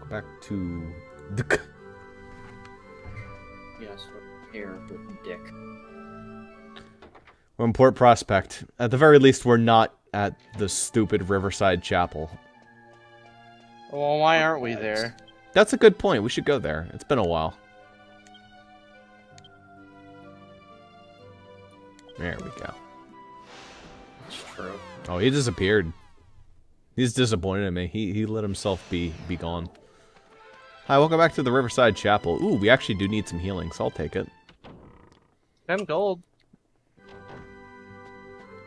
back to the... Yes, hair with dick. We're in Port Prospect. At the very least, we're not at the stupid Riverside Chapel. Well, why aren't we there? That's a good point. We should go there. It's been a while. There we go. It's true. Oh, he disappeared. He's disappointed in me. He let himself be gone. Hi, welcome back to the Riverside Chapel. Ooh, we actually do need some healing, so I'll take it. 10 gold.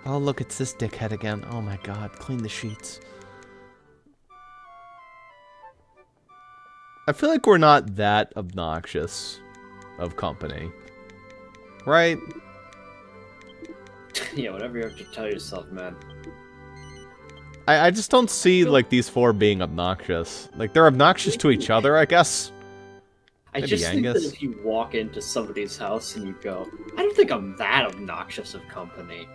Oh, look, it's this dickhead again. Oh my god, clean the sheets. I feel like we're not that obnoxious of company. Right? Yeah, whatever you have to tell yourself, man. I just don't see, like, these four being obnoxious. Like, they're obnoxious to each other, I guess. I Maybe just think that Angus. if you walk into somebody's house and you go, I don't think I'm that obnoxious of company.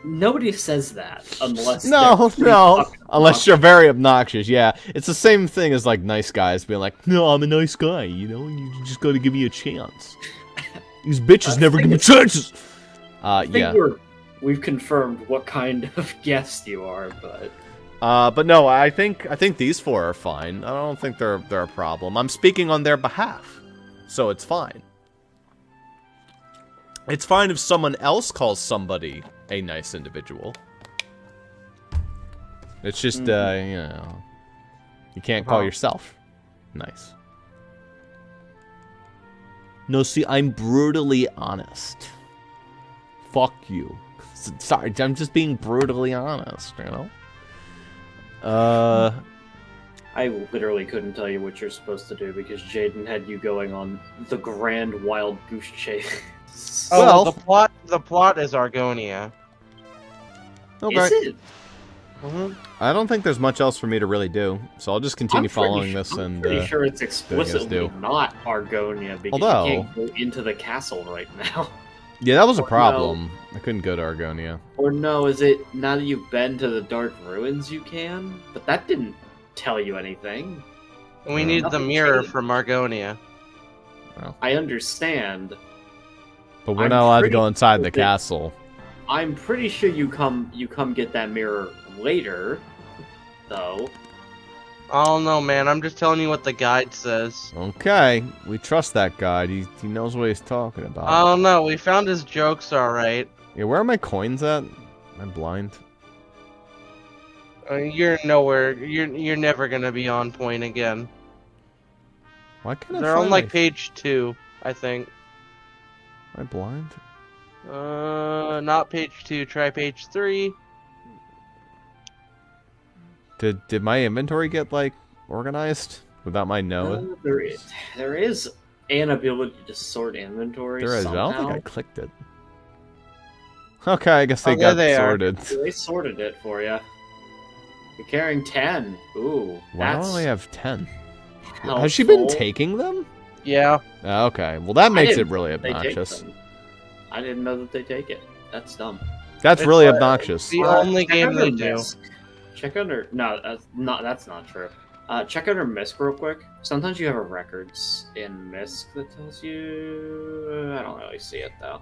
Nobody says that unless No, they're no. fucking Unless you're very obnoxious, yeah. It's the same thing as, like, nice guys being like, no, I'm a nice guy, you know? You just gotta give me a chance. These bitches never give me chances! I Yeah. think we've confirmed what kind of guest you are, but... But no, I think these four are fine. I don't think they're a problem. I'm speaking on their behalf, so it's fine. It's fine if someone else calls somebody a nice individual. It's just, you know, you can't call yourself nice. No, see, I'm brutally honest. Fuck you. Sorry, I'm just being brutally honest, you know? I literally couldn't tell you what you're supposed to do because Jaden had you going on the grand wild goose chase. Oh, Well- the plot is Argonia. Okay. Is it? I don't think there's much else for me to really do, so I'll just continue following this I'm and pretty sure it's do. explicitly not Argonia because Although- you can't go into the castle right now. yeah, that was a Or no. problem. I couldn't go to Argonia. Or no, is it now that you've been to the Dark Ruins you can? But that didn't tell you anything. We need the Nothing mirror changed. from Argonia. I understand. But we're I'm not allowed to pretty go inside the sure that- castle. I'm pretty sure you come get that mirror later, though. I don't know, man. I'm just telling you what the guide says. Okay, we trust that guy. He knows what he's talking about. I don't know. We found his jokes alright. Yeah, where are my coins at? Am I blind? You're nowhere. You're never gonna be on point again. Why can't I They're find on like my... page 2, I think. Am I blind? Not page 2. Try page 3. Did my inventory get, like, organized without my knowing? There is an ability to sort inventory. There is. Somehow. I don't think I clicked it. Okay, I guess they Oh, there got they are. sorted. They sorted it for you. You're carrying 10. Ooh, Why that's do I only have 10? helpful. Has she been taking them? Yeah. Okay, well that makes it didn't really know they take obnoxious. them. I didn't know that they take it. That's dumb. That's It's really like- obnoxious. The only check game under they do. Misc. Check under that's not true. Check under Misc real quick. Sometimes you have a records in Misc that tells you. I don't really see it though.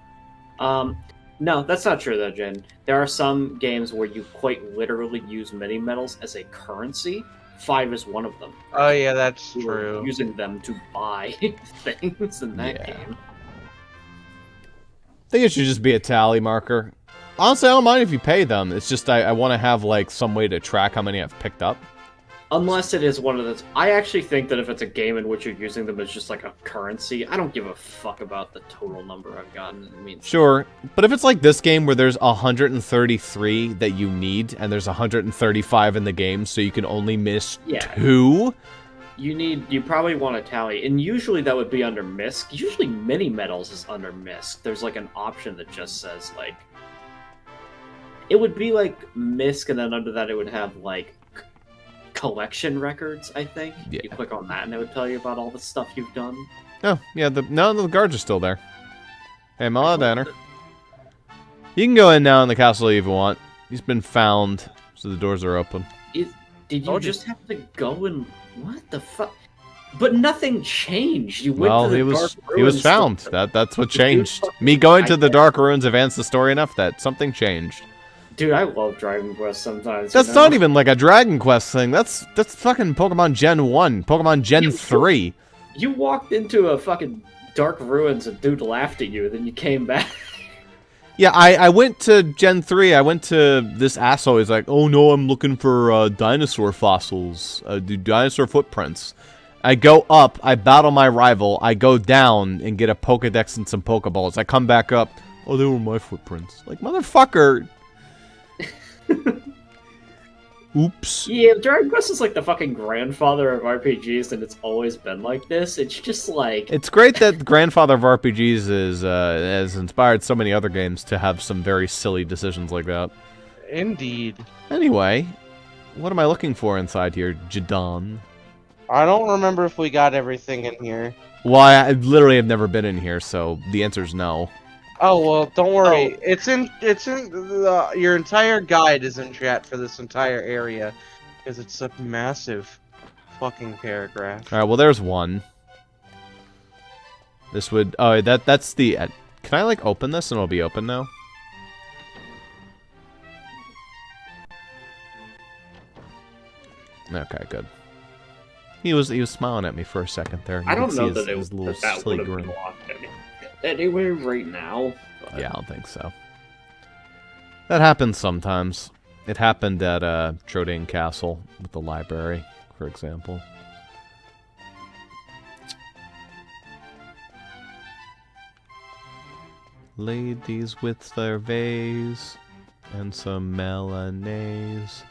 No, that's not true though, Jen. There are some games where you quite literally use mini medals as a currency. 5 is one of them. Oh yeah, that's You were true. using them to buy things in that Yeah. game. I think it should just be a tally marker. Honestly, I don't mind if you pay them. It's just I want to have like some way to track how many I've picked up. Unless it is one of those. I actually think that if it's a game in which you're using them as just like a currency, I don't give a fuck about the total number I've gotten. I mean, Sure, but if it's like this game where there's 133 that you need and there's 135 in the game, so you can only miss Yeah. 2. you probably want to tally, and usually that would be under Misc. Usually mini medals is under Misc. There's like an option that just says like, it would be like Misc, and then under that it would have like collection records, I think. Yeah. You click on that and it would tell you about all the stuff you've done. Oh, yeah, the guards are still there. Hey, am I allowed to enter? You can go in now in the castle if you want. He's been found, so the doors are open. Did you Told you. just have to go and what the fuck? But nothing changed. You went Well, to the he dark was ruins. found. That's what changed. Me going to the Dark Ruins advanced the story enough that something changed. Dude, I love Dragon Quest sometimes. That's you know? not even like a Dragon Quest thing. That's fucking Pokemon Gen 1, Pokemon Gen 3. You walked into a fucking dark ruins and dude laughed at you, then you came back. Yeah, I went to Gen 3. I went to this asshole. He's like, oh no, I'm looking for dinosaur fossils, dinosaur footprints. I go up, I battle my rival, I go down and get a Pokedex and some Pokeballs. I come back up, oh, they were my footprints. Like, motherfucker. Oops. Yeah, Dragon Quest is like the fucking grandfather of RPGs, and it's always been like this. It's just like... It's great that the grandfather of RPGs has inspired so many other games to have some very silly decisions like that. Indeed. Anyway, what am I looking for inside here, Jaden? I don't remember if we got everything in here. Well, I literally have never been in here, so the answer is no. Oh well, don't worry. It's in your entire guide is in chat for this entire area, because it's a massive fucking paragraph. All right, well, there's one. This would... Oh, that's the... can I, like, open this and it'll be open now? Okay, good. He was smiling at me for a second there. I don't know that his little that silly would have grin. been locked anyway right now. But... Yeah, I don't think so. That happens sometimes. It happened at Trodane Castle with the library, for example. Ladies with their vase and some mayonnaise.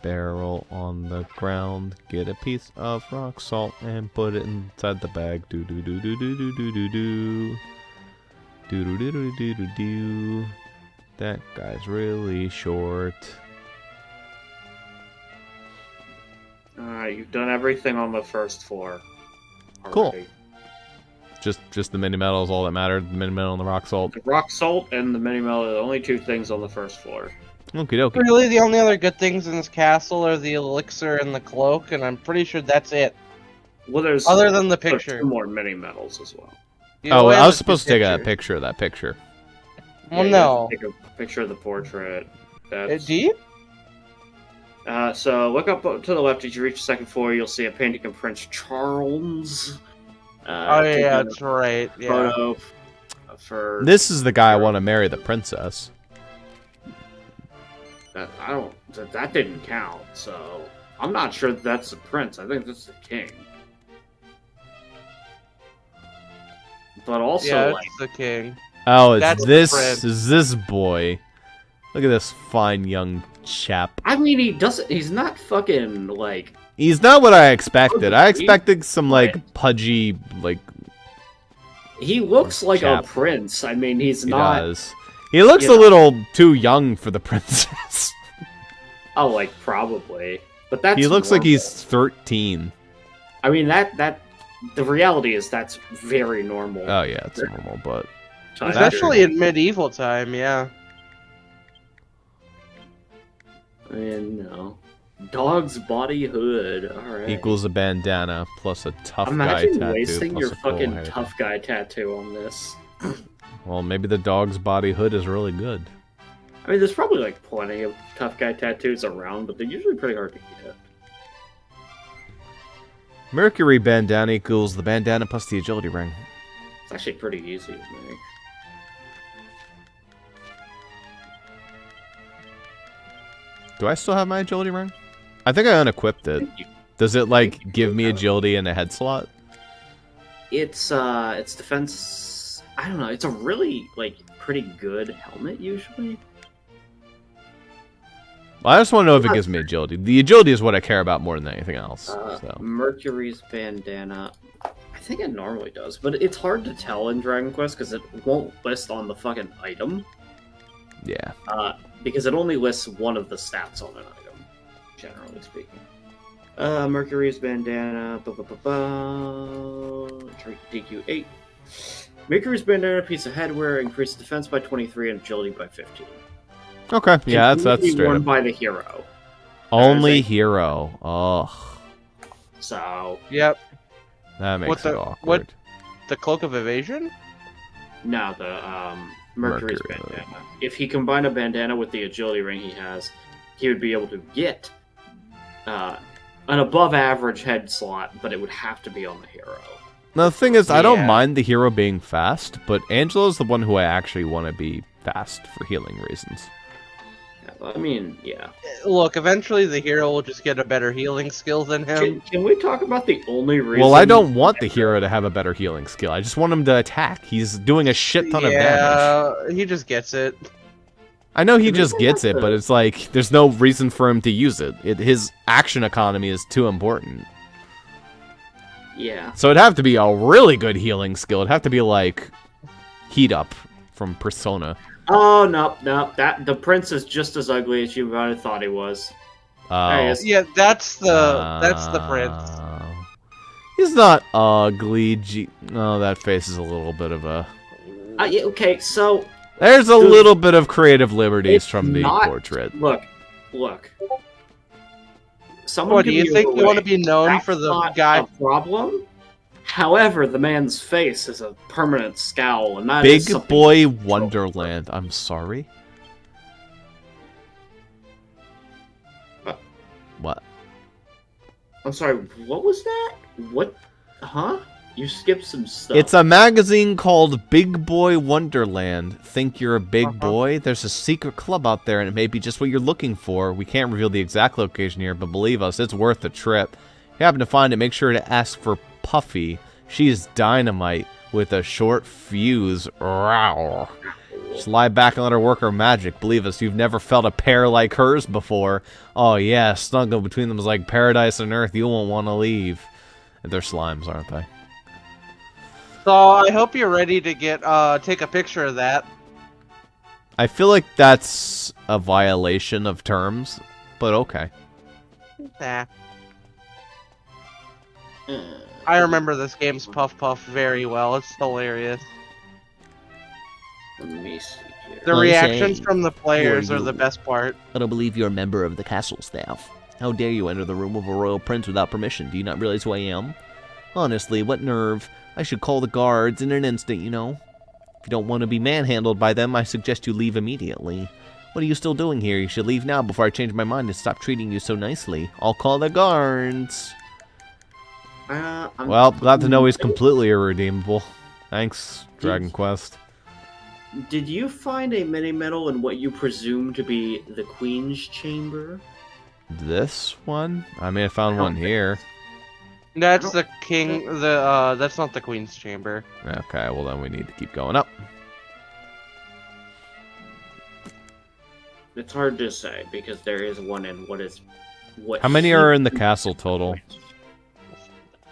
Barrel on the ground. Get a piece of rock salt and put it inside the bag. Do do do do do do do do do. Do do do do do do do. That guy's really short. Alright, you've done everything on the first floor. Cool. already. Just the mini metal is all that mattered. The mini metal and the rock salt. The rock salt and the mini metal are the only two things on the first floor. Okie dokie. Really, the only other good things in this castle are the elixir and the cloak, and I'm pretty sure that's it. Well, there's Other than the there's picture. two more mini metals as well. You Oh, only I have was the supposed to take a picture. picture of that picture. Well, you no. have to take a picture of the portrait. That's... Do you? So look up to the left as you reach the second floor. You'll see a painting of Prince Charles. Oh taking yeah, a that's right. Yeah. Photo for This is the guy I want to marry the princess. I don't. That didn't count. So I'm not sure that's the prince. I think that's the king. But also, Yeah, like, it's the king. Oh, it's That's the this prince. is this boy. Look at this fine young chap. I mean, he doesn't. He's not fucking like. He's not what I expected. I He's- expected some like pudgy, like He looks like Chap. a prince. I mean, he's he not. does. He looks you a know. little too young for the princess. Oh, like probably. But that's. He looks like normal. he's 13. I mean, that. The reality is that's very normal. Oh yeah, it's normal, but Especially in medieval time, yeah. I mean, no. Dog's body hood. All right. equals a bandana plus a tough guy Imagine tattoo wasting plus your a full fucking hair. tough guy tattoo on this. Well, maybe the dog's body hood is really good. I mean, there's probably like plenty of tough guy tattoos around, but they're usually pretty hard to get. Mercury bandana equals the bandana plus the agility ring. It's actually pretty easy to make. Do I still have my agility ring? I think I unequipped it. Does it like give me agility in a head slot? It's defense. I don't know. It's a really like pretty good helmet usually. Well, I just want to know if it gives me agility. The agility is what I care about more than anything else. So. Mercury's bandana. I think it normally does, but it's hard to tell in Dragon Quest because it won't list on the fucking item. Yeah. Because it only lists one of the stats on an item, generally speaking. Mercury's bandana. DQ8. Mercury's bandana, piece of headwear, increases defense by 23 and agility by 15. Okay. Yeah, that's Can be straight worn up. by the hero. Only hero. Ugh. So Yep. That makes it awkward. The cloak of evasion? now the Mercury's bandana. If he combined a bandana with the agility ring he has, he would be able to get an above average head slot, but it would have to be on the hero. Now, the thing is, I don't mind the hero being fast, but Angela's the one who I actually want to be fast for healing reasons. I mean, yeah. Look, eventually the hero will just get a better healing skill than him. Can we talk about the only reason? Well, I don't want the hero to have a better healing skill. I just want him to attack. He's doing a shit ton of damage. Yeah, he just gets it. I know he just gets it, but it's like, there's no reason for him to use it. His action economy is too important. Yeah. So it'd have to be a really good healing skill. It'd have to be like Heat Up from Persona. Oh, no. The prince is just as ugly as you might have thought he was. There he is. Yeah, that's the prince. He's not ugly. Oh, that face is a little bit of a... Yeah, okay, so... There's a little bit of creative liberties from the portrait. Look. What, do you think you want to be known for the guy? That's not a problem. However, the man's face is a permanent scowl, and that Big is something Boy Wonderland. I'm sorry? What? I'm sorry, what was that? What? Huh? You skipped some stuff. It's a magazine called Big Boy Wonderland. Think you're a big boy? There's a secret club out there, and it may be just what you're looking for. We can't reveal the exact location here, but believe us, it's worth the trip. If you happen to find it, make sure to ask for Puffy. She is dynamite with a short fuse. Rawr. Just lie back and let her work her magic. Believe us, you've never felt a pair like hers before. Oh yeah, snuggle between them is like paradise on earth. You won't want to leave. They're slimes, aren't they? So I hope you're ready to get take a picture of that. I feel like that's a violation of terms, but okay. Nah. I remember this game's Puff Puff very well. It's hilarious. Let me see here. The reactions from the players are the best part. I don't believe you're a member of the castle staff. How dare you enter the room of a royal prince without permission? Do you not realize who I am? Honestly, what nerve. I should call the guards in an instant, you know. If you don't want to be manhandled by them, I suggest you leave immediately. What are you still doing here? You should leave now before I change my mind and stop treating you so nicely. I'll call the guards. Well, glad to know he's completely irredeemable. Thanks, Dragon Quest. Did you find a mini medal in what you presume to be the Queen's Chamber? This one? I mean, I found one here. That's the king. That's not the Queen's Chamber. Okay, well then we need to keep going up. It's hard to say because there is one in what. How many are in the castle total?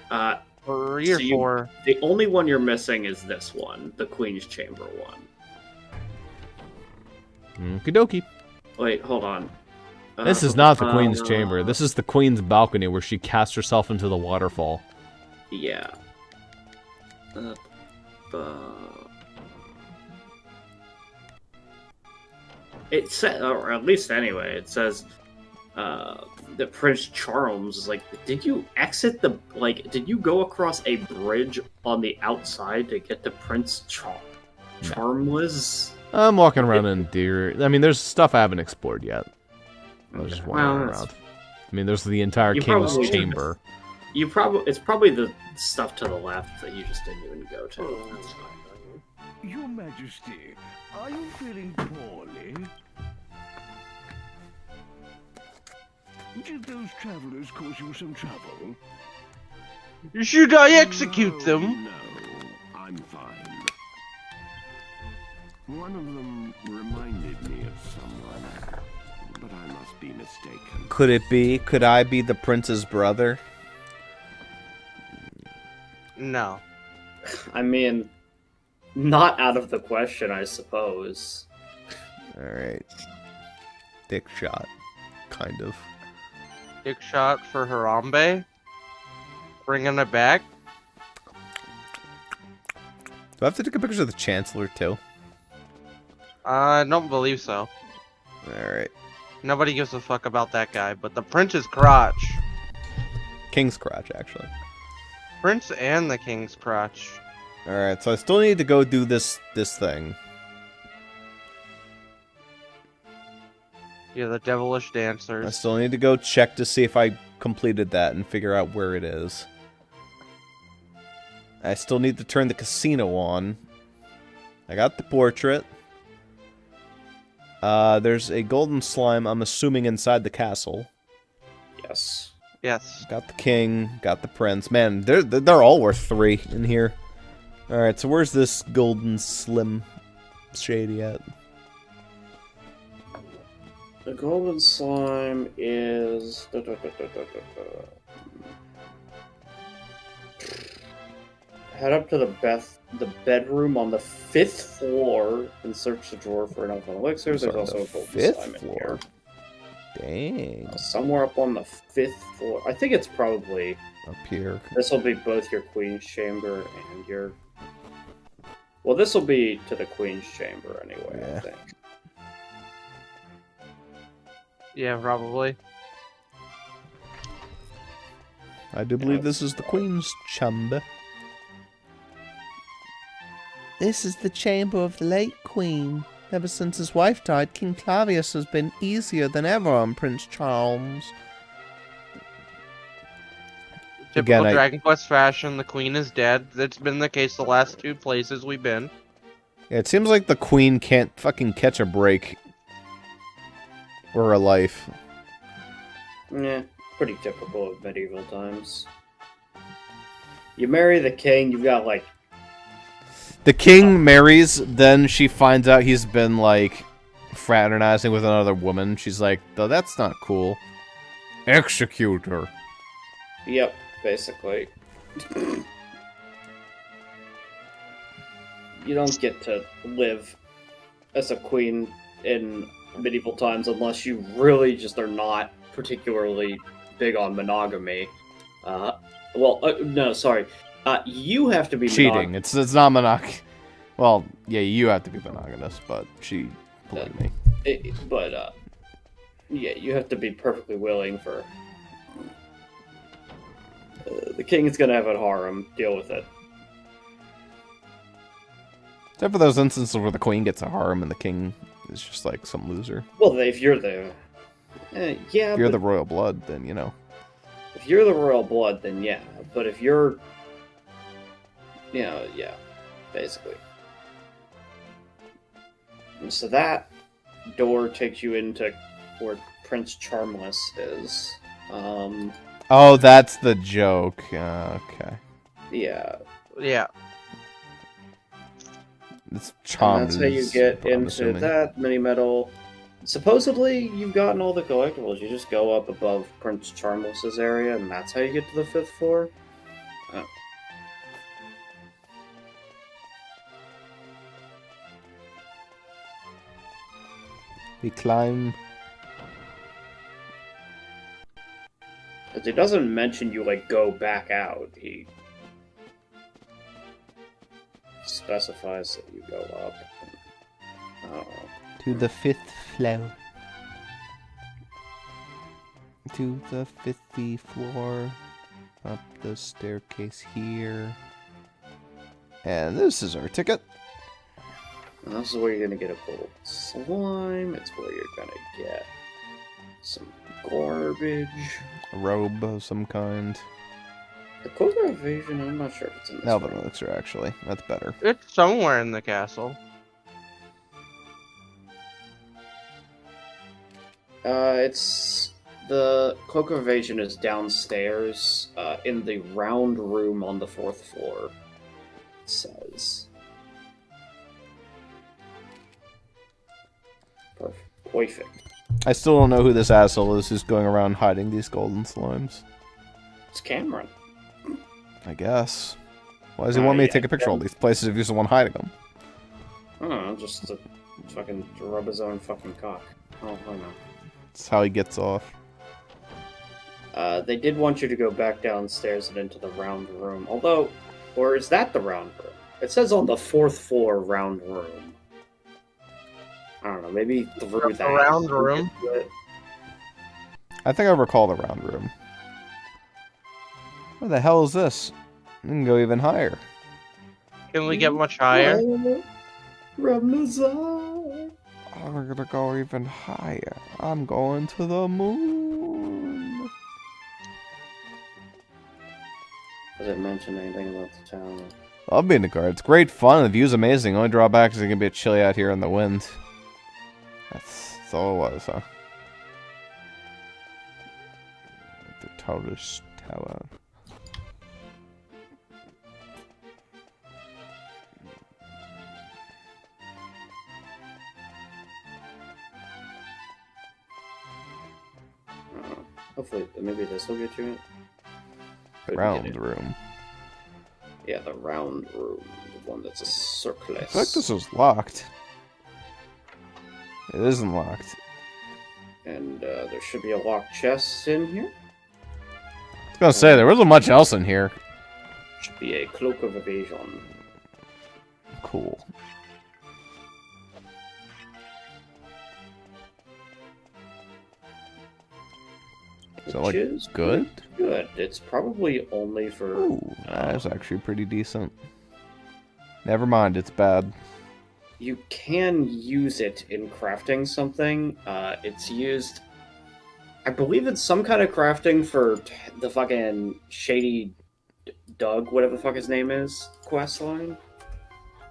3 or 4. The only one you're missing is this one, the Queen's Chamber one. Okie dokie. Wait, hold on. This is not the Queen's Chamber. This is the Queen's balcony where she casts herself into the waterfall. Yeah. It said, or at least anyway, it says that Prince Charles is like, did you exit the, did you go across a bridge on the outside to get to Prince Charmless? I'm walking around in Deer. I mean, there's stuff I haven't explored yet. I was just wandering around. I mean, there's the entire King's Chamber. It's probably the stuff to the left that you just didn't even go to. Your Majesty, are you feeling poorly? Did those travelers cause you some trouble? Should I execute them? No, I'm fine. One of them reminded me of someone, but I must be mistaken. Could it be? Could I be the prince's brother? No. I mean, not out of the question, I suppose. Alright. Dick shot. Kind of. Dick shot for Harambe. Bringing it back. Do I have to take a picture of the Chancellor, too? I don't believe so. Alright. Nobody gives a fuck about that guy, but the Prince's crotch. King's crotch, actually. Prince and the King's crotch. Alright, so I still need to go do this thing. Yeah, the devilish I dancers. still need to go check to see if I completed that and figure out where it is. I still need to turn the casino on. I got the portrait. There's a golden slime, I'm assuming, inside the castle. Yes. Yes. Got the king, got the prince. Man, they're all worth 3 in here. Alright, so where's this golden slim shady at? The golden slime is... Head up to the bedroom on the 5th floor and search the drawer for enough elixirs. There's also a golden slime in here. Dang. Somewhere up on the 5th floor. I think it's probably... Up here. This will be both your queen's chamber and your... Well, this will be to the queen's chamber anyway, Yeah. I think. Yeah, probably. I do believe this is the queen's chamber. This is the chamber of the late queen. Ever since his wife died, King Clavius has been easier than ever on Prince Charles. Typical Again, Dragon Quest fashion, the queen is dead. That's been the case the last 2 places we've been. Yeah, it seems like the queen can't fucking catch a break. Or a life. Yeah, pretty typical of medieval times. You marry the king, you've got like... The king marries, then she finds out he's been, like, fraternizing with another woman. She's like, oh, that's not cool. Execute her. Yep, basically. You don't get to live as a queen in medieval times unless you really just are not particularly big on monogamy. No, sorry. You have to be Cheating. It's not monog... Well, yeah, you have to be monogamous, but she polygamy. Yeah, you have to be perfectly willing for... the king is gonna have a harem. Deal with it. Except for those instances where the queen gets a harem and the king is just like some loser. Well, if you're the... yeah, If you're the royal blood, then, you know. If you're the royal blood, then yeah. But if you're... You know, yeah. Basically. And so that door takes you into where Prince Charmless is. Oh, that's the joke. Okay. Yeah. Yeah. It's charm. And that's how you get into that mini-medal. Supposedly, you've gotten all the collectibles. You just go up above Prince Charmless's area, and that's how you get to the 5th floor. Oh. We climb. Because he doesn't mention you, like, go back out. He specifies that you go up. Oh. To the 5th floor. To the 50th floor. Up the staircase here. And this is our ticket. And this is where you're gonna get a gold slime. It's where you're gonna get some garbage. A robe of some kind. The Cloak of Evasion, I'm not sure if it's in this Elven one. elixir, actually. That's better. It's somewhere in the castle. It's... The Cloak of Evasion is downstairs, in the round room on the 4th floor. It says. Perfect. I still don't know who this asshole is who's going around hiding these golden slimes. It's Cameron. I guess. Why does he want me to take a picture of all these places if he's the one hiding them? I don't know, just to fucking rub his own fucking cock. Oh, I don't know. That's how he gets off. They did want you to go back downstairs and into the round room. Although, or is that the round room? It says on the 4th floor round room. I don't know, maybe through The that. round room? I think I recall the round room. Where the hell is this? We can go even higher. Can we get much higher? Ramazan. Oh, we're gonna go even higher. I'm going to the moon. Does it mention anything about the town? I'll be in the guard. It's great fun. The view's amazing. Only drawback is it can be chilly out here in the wind. That's all it was, huh? The Taurus Tower. Hopefully, maybe this will get you in. Couldn't Round get it. room. Yeah, the round room. The one that's a circlet. I feel like this was locked. It isn't locked. And there should be a locked chest in here. I was gonna say, there wasn't much else in here. Should be a cloak of evasion. Cool. Is that, Which like, is good? Good. It's probably only for... Ooh, that's actually pretty decent. Never mind, it's bad. You can use it in crafting something. It's used... I believe it's some kind of crafting for the fucking Shady Doug, whatever the fuck his name is, quest line.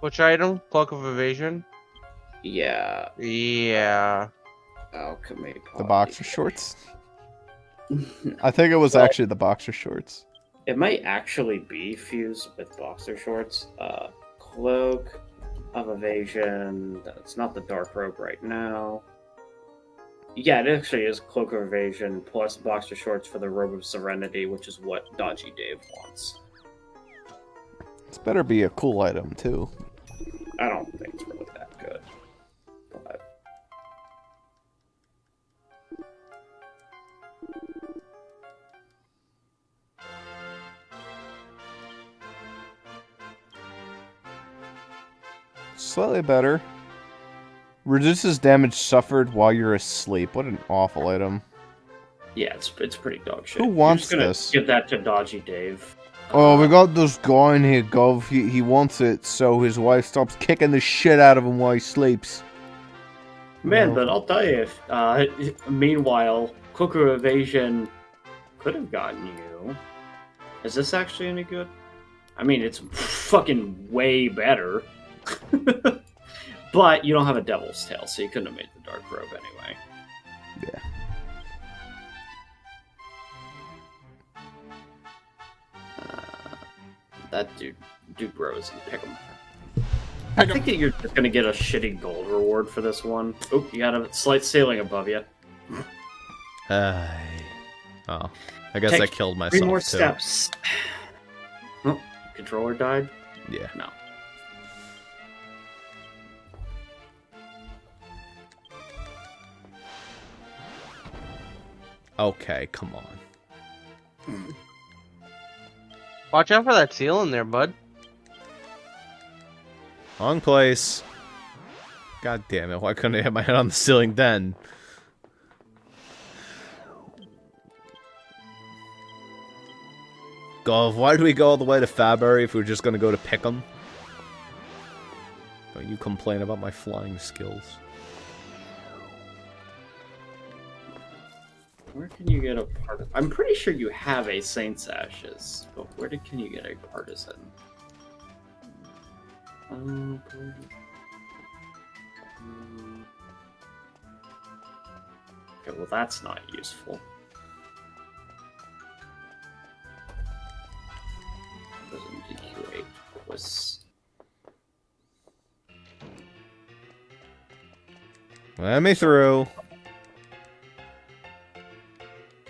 Which item? Cloak of Evasion? Yeah. Yeah. Alchemy. The boxer shorts? I think it was actually the boxer shorts. It might actually be fused with boxer shorts. Cloak of Evasion. It's not the dark robe right now. Yeah, it actually is Cloak of Evasion plus boxer shorts for the Robe of Serenity, which is what Dodgy Dave wants. This better be a cool item, too. I don't think it's really that good. But... Slightly better. Reduces damage suffered while you're asleep. What an awful item. yeah, it's pretty dog shit. Who wants You're this? just gonna give that to Dodgy Dave. Oh, we got this guy in here, Gov. He wants it, so his wife stops kicking the shit out of him while he sleeps. Man, Oh. but I'll tell you, meanwhile, Cloak of Evasion could have gotten you. Is this actually any good? I mean, it's fucking way better. But you don't have a Devil's Tail, so you couldn't have made the Dark Robe anyway. Yeah. That dude grows and pick him. I think that you're just gonna get a shitty gold reward for this one. Oh, you got a slight ceiling above you. Oh, I guess Take I killed myself, 3 more too. steps. Oh, controller died? Yeah. No. Okay, come on. Watch out for that ceiling there, bud. Wrong place. God damn it, why couldn't I hit my head on the ceiling then? Gov, why do we go all the way to Fabbury if we were just gonna go to Pick'em? Don't you complain about my flying skills. Where can you get a part? I'm pretty sure you have a Saint's Ashes, but where can you get a Partisan? Okay, well that's not useful. Doesn't DQ8 was. Let me through.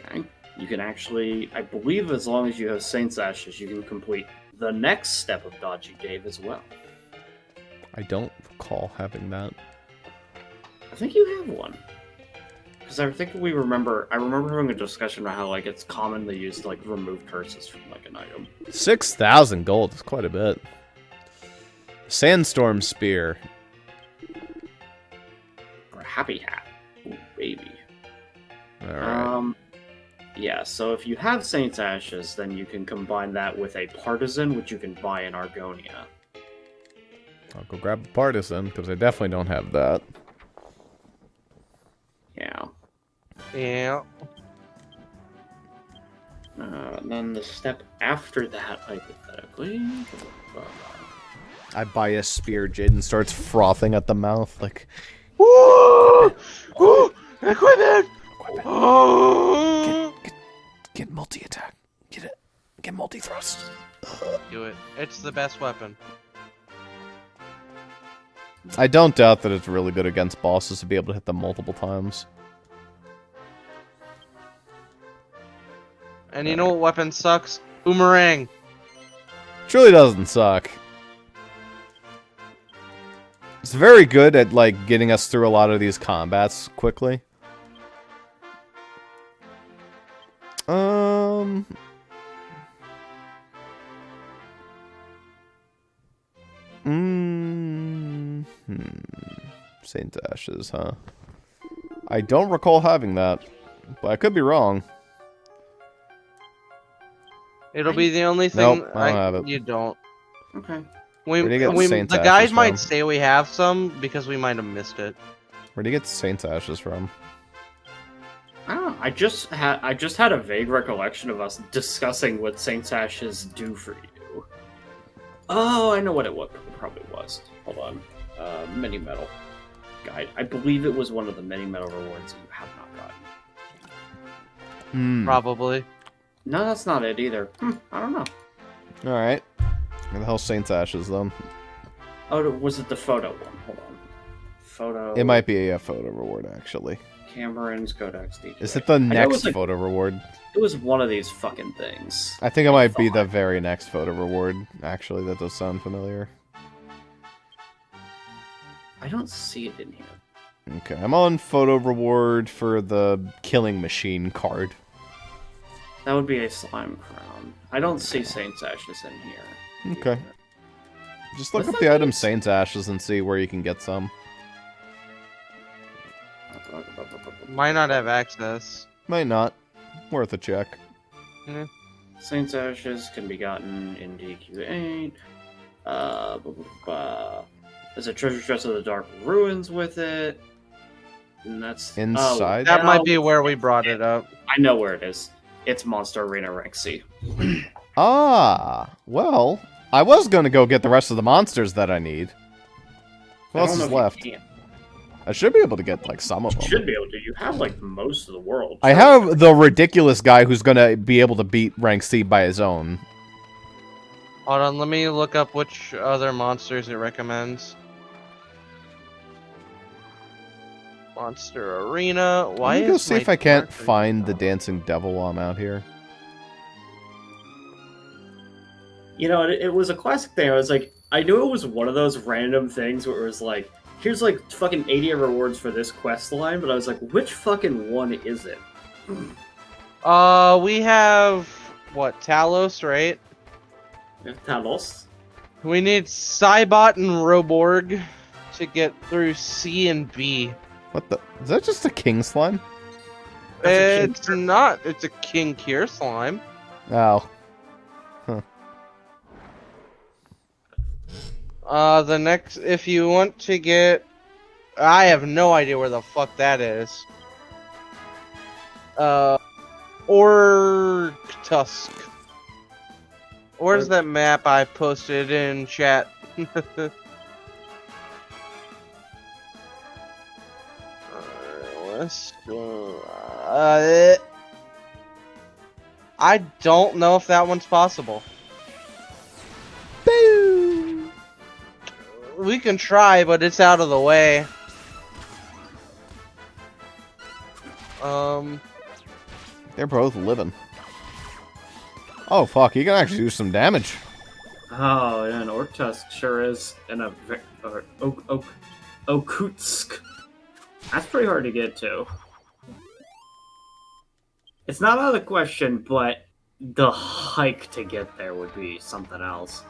Okay. You can actually, I believe, as long as you have Saint's Ashes, you can complete the next step of Dodgy Dave as well. I don't recall having that. I think you have one. Because I think I remember having a discussion about how like it's commonly used to like remove curses from like an item. 6,000 gold is quite a bit. Sandstorm Spear. Or a Happy Hat. Ooh, baby. Alright. Yeah, so if you have Saint's Ashes, then you can combine that with a Partisan, which you can buy in Argonia. I'll go grab a partisan, because I definitely don't have that. Yeah. Yeah. And then the step after that, hypothetically... I buy a spear, Jaden starts frothing at the mouth, like... Woo! Woo! Equipment! Oh! Get multi-attack. Get it. Get multi-thrust. Do it. It's the best weapon. I don't doubt that it's really good against bosses to be able to hit them multiple times. And you know what weapon sucks? Boomerang. Truly doesn't suck. It's very good at, like, getting us through a lot of these combats quickly. Saint Ashes, huh? I don't recall having that, but I could be wrong. It'll be the only thing. Nope, I don't have it. You don't. Okay. Where'd you get Saint The Ashes guys from? might say we have some because we might have missed it. Where'd you get Saint Ashes from? I don't know. I just had a vague recollection of us discussing what Saint's Ashes do for you. Oh, I know what it probably was. Hold on. Mini Metal Guide. I believe it was one of the Mini Metal rewards that you have not gotten. Probably. No, that's not it either. I don't know. Alright. Where the hell's Saint's Ashes, then? Oh, was it the photo one? Hold on. Photo... It might be a photo reward, actually. Cameron's Codex DJ. Is it the next like, photo reward? It was one of these fucking things. I think it might be the very next photo reward. Actually, that does sound familiar. I don't see it in here. Okay, I'm on photo reward for the Killing Machine card. That would be a slime crown. I don't see Saint's Ashes in here. Okay. Just look What's up the that item use? Saint's Ashes and see where you can get some. Might not have access. Might not. Worth a check. Saint's Ashes can be gotten in DQ8. There's a treasure chest of the Dark Ruins with it. And that's... Inside? That might be where we brought it up. I know where it is. It's Monster Arena Rank C. Ah, well, I was gonna go get the rest of the monsters that I need. What else is left? I should be able to get, like, some of You them. should be able to. You have, like, most of the world. I have the ridiculous guy who's gonna be able to beat rank C by his own. Hold on, let me look up which other monsters it recommends. Monster Arena. Why Let me go is see my if I can't character- find the dancing devil while I'm out here. You know, it was a classic thing. I was like, I knew it was one of those random things where it was like, here's like fucking 80 rewards for this quest line, but I was like, which fucking one is it? We have what, Talos, right? Talos? We need Cybot and Roborg to get through C and B. What the? Is that just a king slime? It's not. It's a King Kier slime. Oh. The next, if you want to get, I have no idea where the fuck that is. Orctusk. Where's that map I posted in chat? I don't know if that one's possible. Boo! We can try, but it's out of the way. They're both living. Oh fuck, he can actually do some damage. Oh, yeah, an Orctusk sure is in a Okutsk. That's pretty hard to get to. It's not out of the question, but the hike to get there would be something else.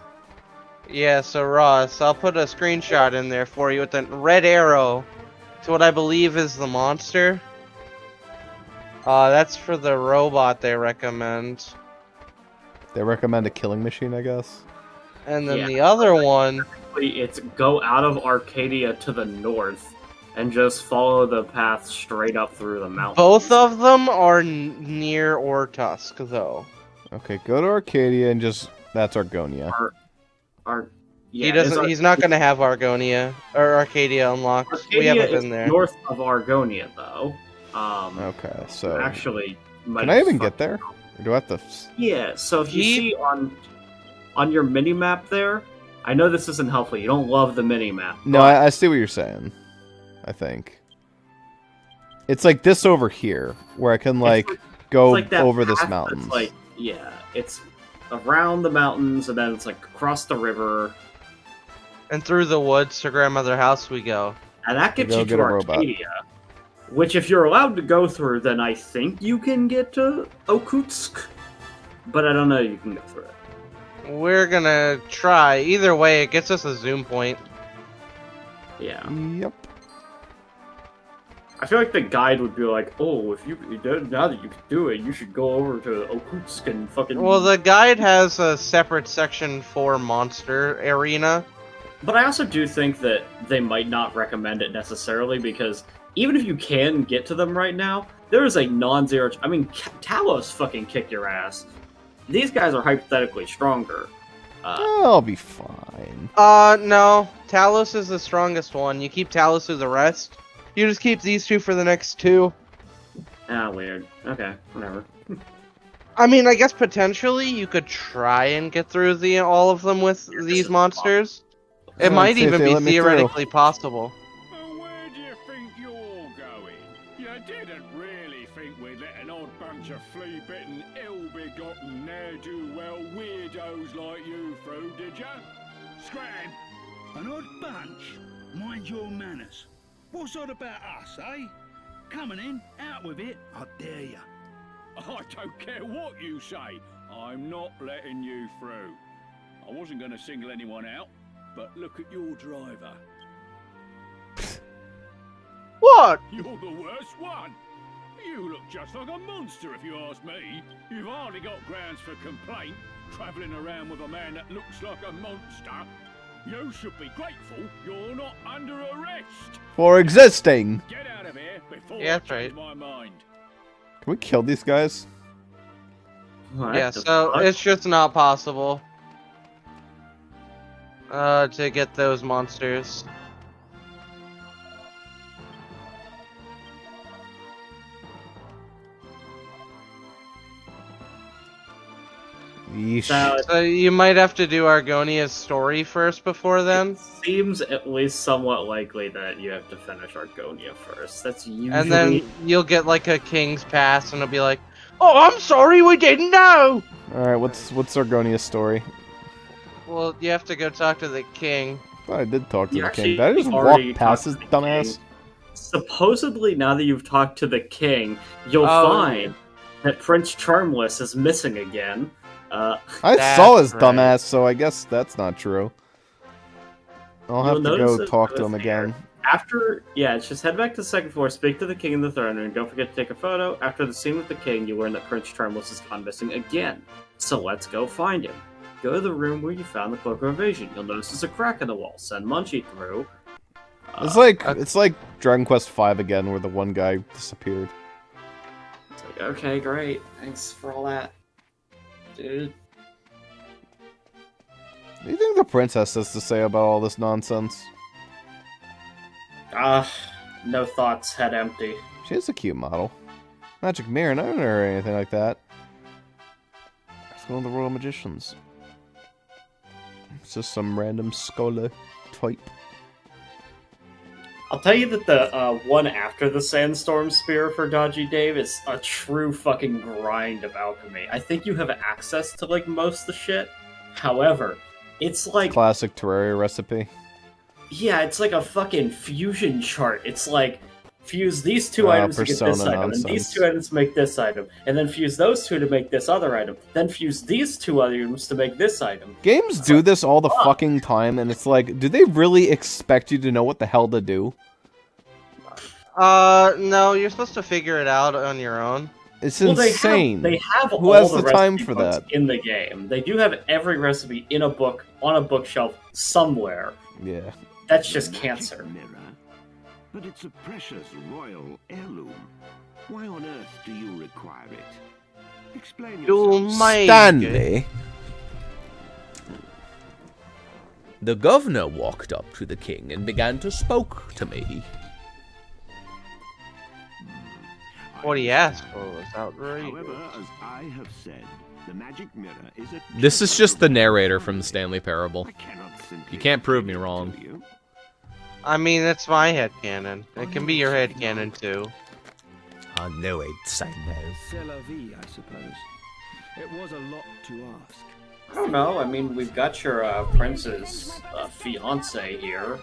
Yeah, so Ross, I'll put a screenshot in there for you with a red arrow to what I believe is the monster. That's for the robot they recommend. They recommend a killing machine, I guess. And then Yeah. the other one... It's go out of Arcadia to the north and just follow the path straight up through the mountains. Both of them are near Ortusk, though. Okay, go to Arcadia and just... That's Argonia. Yeah, He doesn't. He's not going to have Argonia or Arcadia unlocked. Arcadia We haven't is been there. north of Argonia, though. Okay, so... Actually, Can I even get there? Or do I have to... Yeah, so if you see on your mini-map there, I know this isn't helpful, you don't love the mini-map. No, I see what you're saying. I think. It's like this over here, where I can, like, go like that over this path mountain. that's like, yeah, it's around the mountains, and then it's like across the river. And through the woods to grandmother's house we go. And that gets Go you get to a robot. Arcadia. Which, if you're allowed to go through, then I think you can get to Okutsk. But I don't know you can go through it. We're gonna try. Either way, it gets us a zoom point. Yeah. Yep. I feel like the guide would be like, oh, if you now that you can do it, you should go over to Okutsk and fucking... Well, the guide has a separate section for monster arena. But I also do think that they might not recommend it necessarily, because even if you can get to them right now, there is a non-zero... I mean, Talos fucking kicked your ass. These guys are hypothetically stronger. I'll be fine. No. Talos is the strongest one. You keep Talos through the rest. You just keep these two for the next two. Weird. Okay, whatever. I mean, I guess potentially you could try and get through all of them with these monsters. It might see if even they be let me through. theoretically possible. Well, where do you think you're going? You didn't really think we'd let an odd bunch of flea-bitten, ill-begotten, ne'er-do-well weirdos like you through, did ya? Scram! An odd bunch? Mind your manners. What's odd about us, eh? Coming in, out with it, I dare ya. I don't care what you say. I'm not letting you through. I wasn't going to single anyone out, but look at your driver. What? You're the worst one. You look just like a monster, if you ask me. You've hardly got grounds for complaint, travelling around with a man that looks like a monster. You should be grateful you're not under arrest. For existing! Get out of here before Yeah, I that's change right. my mind. Can we kill these guys? What Yeah, the so fuck? it's just not possible. To get those monsters. Yeesh. So So you might have to do Argonia's story first before then. it seems at least somewhat likely that you have to finish Argonia first. That's usually... And then you'll get like a king's pass and it'll be like, "Oh, I'm sorry, we didn't know!" Alright, what's Argonia's story? Well, you have to go talk to the king. Oh, I did talk to You the actually king. Did I just already walk past his talked to the dumbass? king. Supposedly, now that you've talked to the king, you'll Oh, find that Prince Charmless is missing again. I That's saw his right. dumbass, so I guess that's not true. I'll have You'll to notice go it talk to goes him there. again. After, just head back to the second floor, speak to the king in the throne room, don't forget to take a photo. After the scene with the king, you learn that Prince Charmless has gone missing again. So let's go find him. Go to the room where you found the Cloak of Evasion. You'll notice there's a crack in the wall. Send Munchie through. It's like Dragon Quest V again, where the one guy disappeared. It's like, okay, great. Thanks for all that, dude. What do you think the princess has to say about all this nonsense? No thoughts, head empty. She is a cute model. Magic mirror, I don't know her or anything like that. It's one of the royal magicians. It's just some random scholar type. I'll tell you that the one after the Sandstorm Spear for Dodgy Dave is a true fucking grind of alchemy. I think you have access to, like, most of the shit. However, it's like... Classic Terraria recipe. Yeah, it's like a fucking fusion chart. It's like, fuse these two items to get this Persona item, and these nonsense. two items to make this item, and then fuse those two to make this other item, then fuse these two items to make this item. Games do this all the fucking time, and it's like, do they really expect you to know what the hell to do? No, you're supposed to figure it out on your own. It's Well, insane. they have Who all has the the time recipe for books that? in the game. They do have every recipe in a book on a bookshelf somewhere. Yeah. That's The just magic cancer. Mirror? But it's a precious royal heirloom. Why on earth do you require it? Explain You yourself. might. Stanley. The governor walked up to the king and began to spoke to me. What he asked for was outrageous. However, as I have said, the magic mirror is a This is just the narrator from the Stanley Parable. I cannot simply You can't prove me give it to wrong. you. I mean, that's my headcanon. It can be your headcanon too. I knew he'd say no. C'est la vie, I suppose. It was a lot to ask. I don't know. I mean, we've got your prince's fiance here.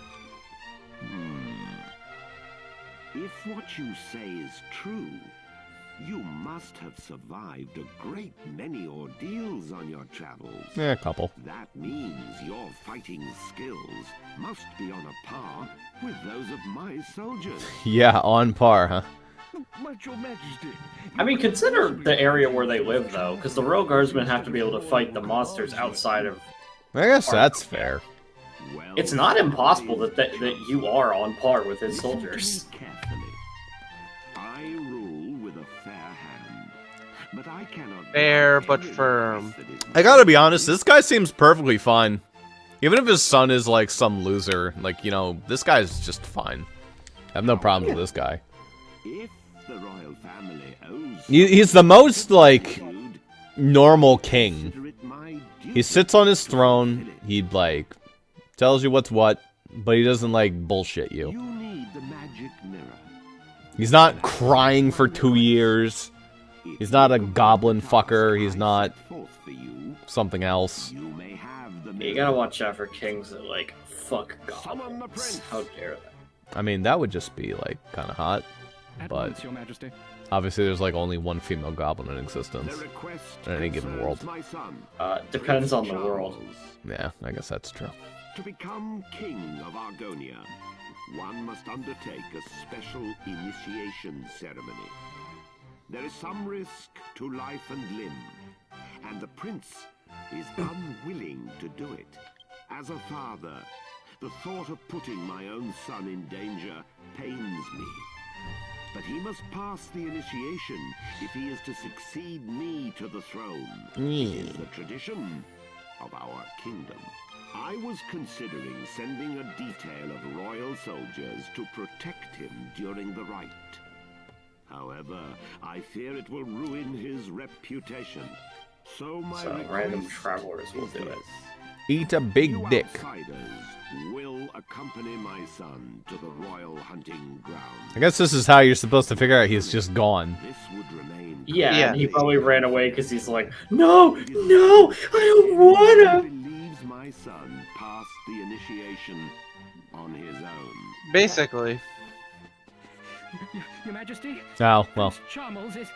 If what you say is true, you must have survived a great many ordeals on your travels. Yeah, a couple. That means your fighting skills must be on a par with those of my soldiers. Yeah, on par, huh? But your majesty... I mean, consider the area where they live, though, because the royal guardsmen have to be able to fight the monsters outside of. I guess that's fair. Well, It's not impossible that you are on par with his listen to me soldiers. carefully. I rule with a fair hand, but I cannot. Fair grant but any firm. request that is I gotta be honest, this guy seems perfectly fine. Even if his son is like some loser, like, you know, this guy's just fine. I have no problems with this guy. If the royal family owes He's the most, like, gratitude, normal king. consider it my duty He sits on his to throne, fulfill it. he, like, tells you what's what, but he doesn't, like, bullshit you. You need the magic mirror. He's not crying for 2 years. If He's not you a complete goblin the fucker, task he's I not set forth for you, something else. you may have the You mirror. gotta watch out for kings that, like, fuck Summon the goblins. prince. How dare they? I mean, that would just be, like, kind of hot. At But- once, your majesty. Obviously, there's, like, only one female goblin in The existence. request In any given concerns world. my son, Depends on Prince the world. Charles. Yeah, I guess that's true. To become king of Argonia, one must undertake a special initiation ceremony. There is some risk to life and limb, and the prince is unwilling to do it. As a father, the thought of putting my own son in danger pains me. But he must pass the initiation if he is to succeed me to the throne. It is the tradition of our kingdom. I was considering sending a detail of royal soldiers to protect him during the rite. However, I fear it will ruin his reputation. So my So request random travelers will is do it. this. Eat a big You dick. outsiders will accompany my son to the royal hunting ground. I guess this is how you're supposed to figure out he's just gone. This would remain. Yeah, Yeah. and he probably ran away because he's like, no, I don't wanna. Believes my son passed the initiation on his own. Basically. Your majesty? Oh, well, Prince Charles is...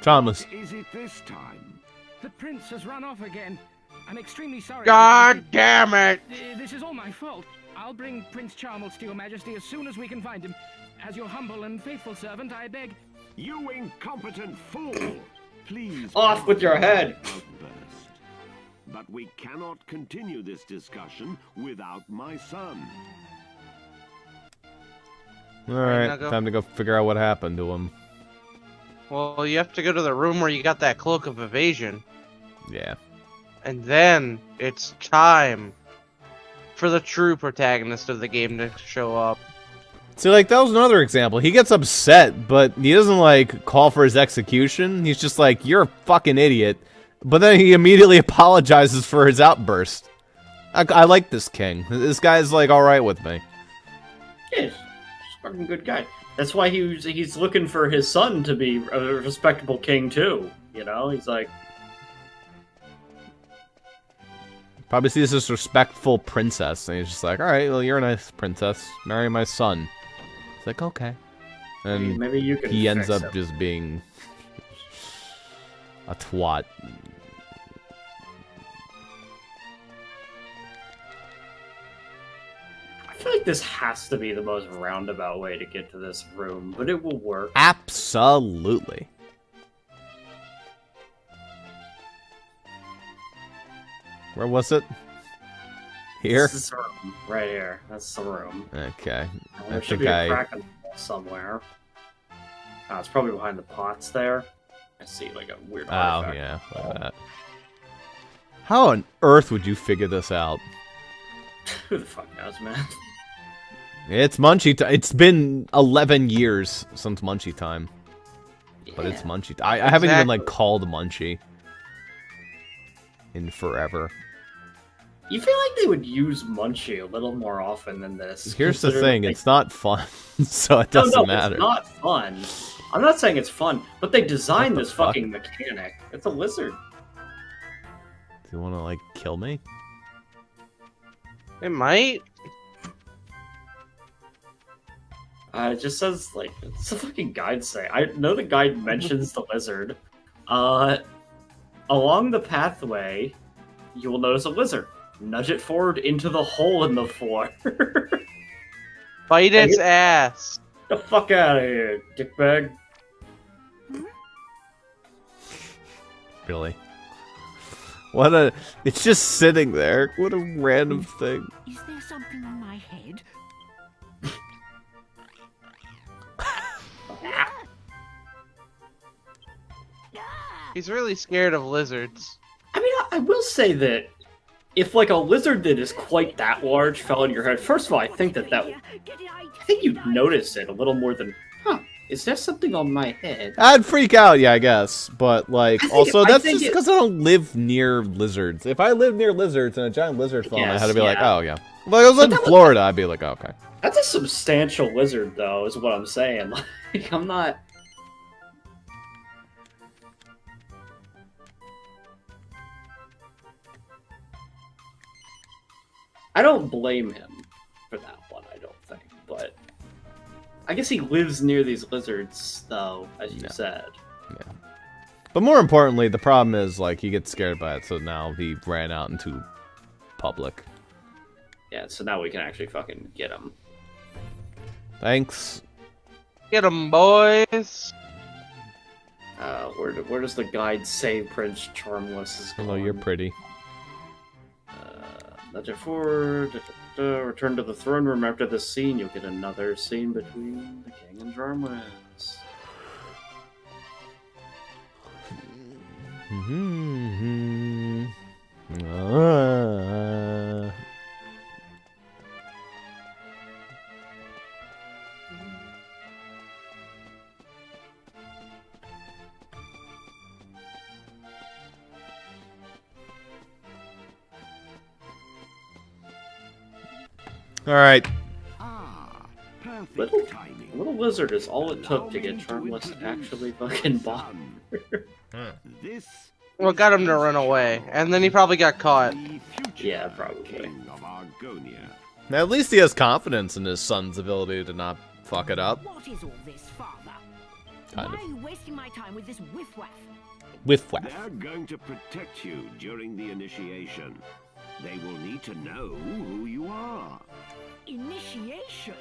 Chalmers. Is it this time? The prince has run off again. I'm extremely sorry. God damn it! This is all my fault. I'll bring Prince Charles to your majesty as soon as we can find him. As your humble and faithful servant, I beg... You incompetent fool! Please. Off with your head. Outburst. But we cannot continue this discussion without my son. Alright, now go. time to go figure out what happened to him. Well, you have to go to the room where you got that cloak of evasion. Yeah. And then it's time for the true protagonist of the game to show up. See, like, that was another example. He gets upset, but he doesn't, like, call for his execution. He's just like, you're a fucking idiot. But then he immediately apologizes for his outburst. I like this king. This guy's, like, alright with me. Yeah, he's a fucking good guy. That's why he's looking for his son to be a respectable king too. You know, he's like, Probably sees this respectful princess, and he's just like, alright, well, you're a nice princess. Marry my son. It's like, okay. And maybe you can. he ends fix up him. just being a twat. I feel like this has to be the most roundabout way to get to this room, but it will work. Absolutely. Where was it? Here? This is the room, right here. That's the room. Okay. There should be a crack in the wall somewhere. Oh, it's probably behind the pots there. I see like a weird artifact. Oh, yeah. Look at that. How on earth would you figure this out? Who the fuck knows, man? It's Munchie time. It's been 11 years since Munchie time. But it's Yeah. Munchie time. I haven't even, like, Exactly. called Munchie in forever. You feel like they would use Munchie a little more often than this. Here's the considering thing. they- It's not fun, so it No, doesn't matter. It's not fun. I'm not saying it's fun, but they designed What the this fuck? fucking mechanic. It's a lizard. Do you want to, like, kill me? It might. It just says, like, it's the fucking guide say. I know the guide mentions the lizard. Along the pathway, you will notice a lizard. Nudge it forward into the hole in the floor. Bite its ass. The fuck out of here, dickbag. Really? What a... It's just sitting there. What a random thing. Is there something on my head? He's really scared of lizards. I mean, I will say that if, like, a lizard that is quite that large fell on your head, first of all, I think I think you'd notice it a little more than, huh, is there something on my head? I'd freak out, yeah, I guess. But, like, think also, I that's think just it- because I don't live near lizards. If I lived near lizards and a giant lizard fell on my Yes, head, I'd be like, yeah. oh, yeah. If I was in that was- Florida, I'd be like, oh, okay. That's a substantial lizard, though, is what I'm saying. Like, I'm not... I don't blame him for that one, I don't think, but... I guess he lives near these lizards, though, as you No. said. But more importantly, the problem is, like, he gets scared by it, so now he ran out into public. Yeah, so now we can actually fucking get him. Thanks. Get 'em, boys. Where does the guide say Prince Charmless is going? Hello, you're pretty. Nudge it forward. Return to the throne room after this scene. You'll get another scene between the king and Charmless. Alright. Ah, perfect Little- timing. A little lizard is all it took to Allow get me Charmless to introduce actually fucking the bop. son. This Well, got him to run away, and then he probably got caught. the future Yeah, probably. King of Argonia. At least he has confidence in his son's ability to not fuck it up. What is all this, father? Kind Why of. are you wasting my time with this whiff-waff? Whiff waff. They're going to protect you during the initiation. They will need to know who you are. Initiation?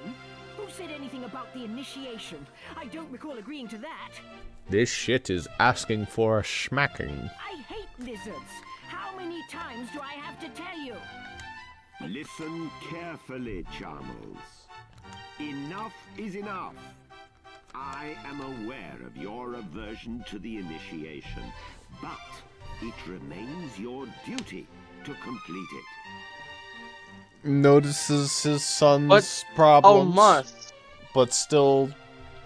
Who said anything about the initiation? I don't recall agreeing to that. This shit is asking for a smacking. I hate lizards. How many times do I have to tell you? Listen carefully, Charmels. Enough is enough. I am aware of your aversion to the initiation, but it remains your duty to complete it. Notices his son's But- Oh, problems, must. but still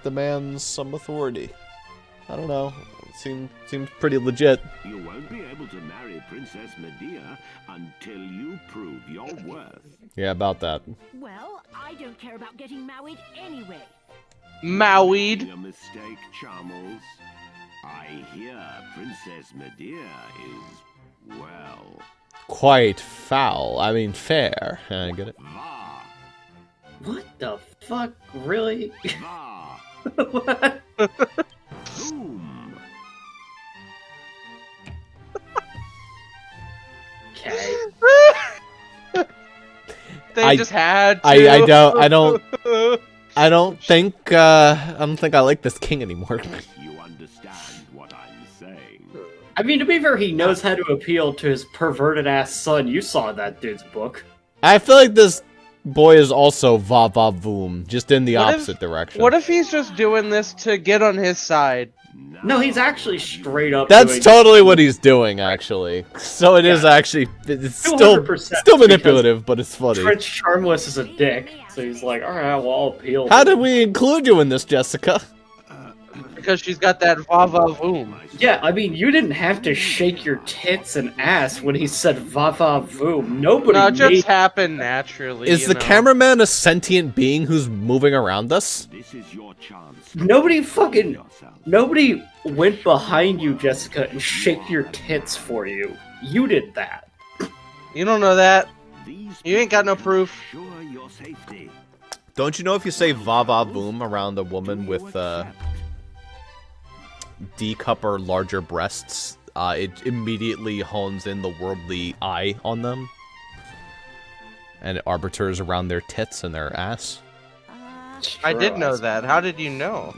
demands some authority. I don't know. It seems pretty legit. You won't be able to marry Princess Medea until you prove your worth. Yeah, about that. Well, I don't care about getting married anyway. Mawied. Making a mistake, Charmels. I hear Princess Medea is, well, Quite foul. I mean, fair. I get it. va, What the fuck? Really? va, What? boom. Okay. They just had to. I don't think I like this king anymore. You understand what I'm saying? I mean, to be fair, he knows how to appeal to his perverted ass son. You saw that dude's book. I feel like this boy is also va-va-voom, just in the opposite direction. What if he's just doing this to get on his side? No, he's actually straight up. That's totally what he's doing, actually. So it is actually, it's still 200% manipulative, but it's funny. Prince Charmless is a dick, so he's like, alright, well, I'll appeal. How did we include you in this, Jessica? Because she's got that va-va-voom. Yeah, I mean, you didn't have to shake your tits and ass when he said va-va-voom. Nobody No, it made... just happened naturally. Is the cameraman a sentient being who's moving around us? This is your chance. Nobody went behind you, Jessica, and shaked your tits for you. You did that. You don't know that. You ain't got no proof. Sure your safety. Don't you know if you say va-va-voom around a woman with, D-cup or larger breasts, it immediately hones in the worldly eye on them? And it arbiters around their tits and their ass? I did know that. How did you know?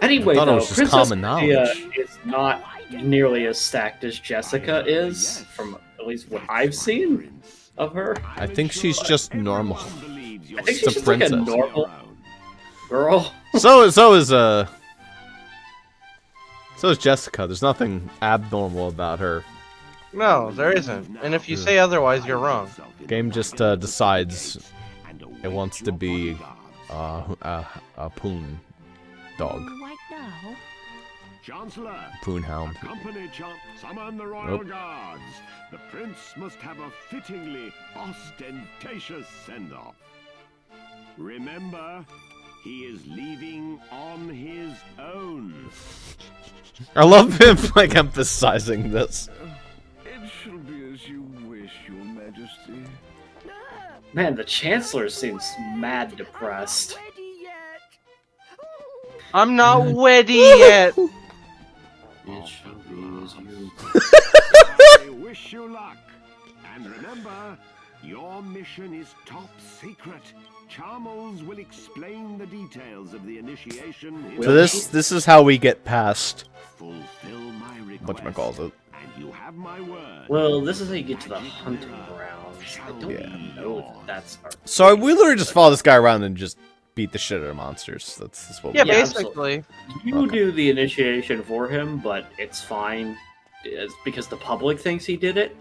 Anyway, I thought it though, was just Princess common Leia knowledge. is not nearly as stacked as Jessica is, from at least what I've seen of her. I think she's just normal. I think It's she's a just like a princess. normal girl. So is Jessica. There's nothing abnormal about her. No, there isn't. And if you say otherwise, you're wrong. Game just decides it wants to be a poon dog. Right now? Chancellor, Poon hound. company chomp, summon the royal Nope. guards. The prince must have a fittingly ostentatious send-off. Remember, he is leaving on his own. I love him like emphasizing this. It shall be as you wish, your majesty. Man, the Chancellor seems mad depressed. Ready yet? I'm not ready yet. It shall be as you... I wish you luck. And remember, your mission is top secret. Charmels will explain the details of the initiation. So this is how we get past Fulfill my request. whatchamacallit. And you have my word. Well, this is how you get to the hunting grounds. I don't Yeah. know if that's... So we literally just follow this guy around and just beat the shit out of monsters. That's what Yeah, we Yeah, basically. You Okay. do the initiation for him, but it's fine. It's because the public thinks he did it.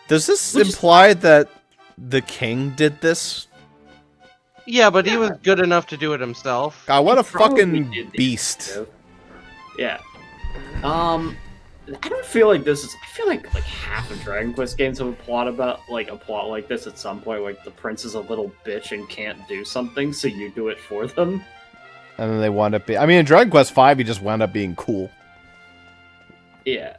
Does this Which is- imply that the king did this? Yeah, but he was good enough to do it himself. God, what a Probably fucking did the beast. initiative. Yeah. I don't feel like this is... I feel like half of Dragon Quest games have a plot like this at some point. Like, the prince is a little bitch and can't do something, so you do it for them. And then they wound up being... I mean, in Dragon Quest V, he just wound up being cool. Yeah.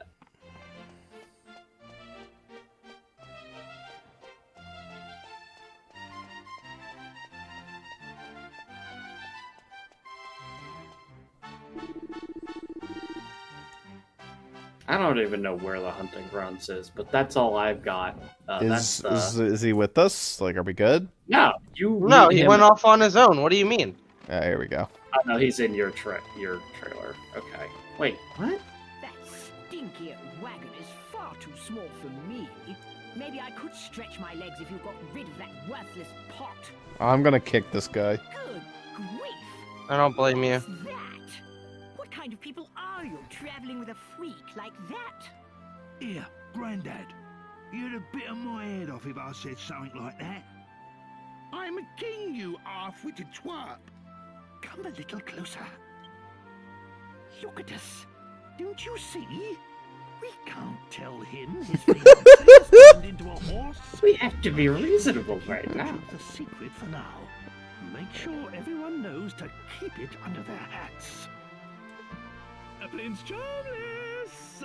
I don't even know where the hunting grounds is, but that's all I've got. Is he with us? Like, are we good? No, you. No, meet he him- went off on his own. What do you mean? Here we go. Oh, no, he's in your trailer. Okay. Wait, what? That stinky old wagon is far too small for me. Maybe I could stretch my legs if you got rid of that worthless pot. I'm gonna kick this guy. Good grief! I don't blame you. What's that? What kind of people are you traveling with a freak like that? Here, Grandad. You'd have bitten my head off if I said something like that. I'm a king, you half-witted twat. Come a little closer. Look at us. Don't you see? We can't tell him his fiancé has turned into a horse. We have to be reasonable right Keep now. the secret for now. Make sure everyone knows to keep it under their hats. Prince Charles,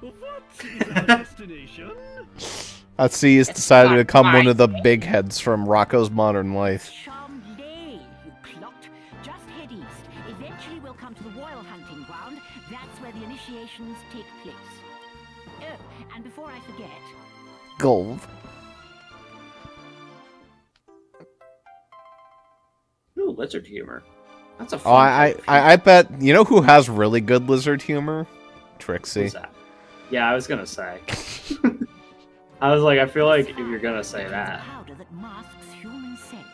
what is our destination? Let's see, he's decided to become one of the big heads from Rocco's Modern Life. Chamley, you clot. Just head east. Eventually we'll come to the royal hunting ground. That's where the initiations take place. Oh, and before I forget, Gold. lizard humor. That's a Oh, fun I bet, you know who has really good lizard humor? Trixie. Who's that? Yeah, I was gonna say. I was like, I feel like if you're gonna say that. Powder that masks human scent.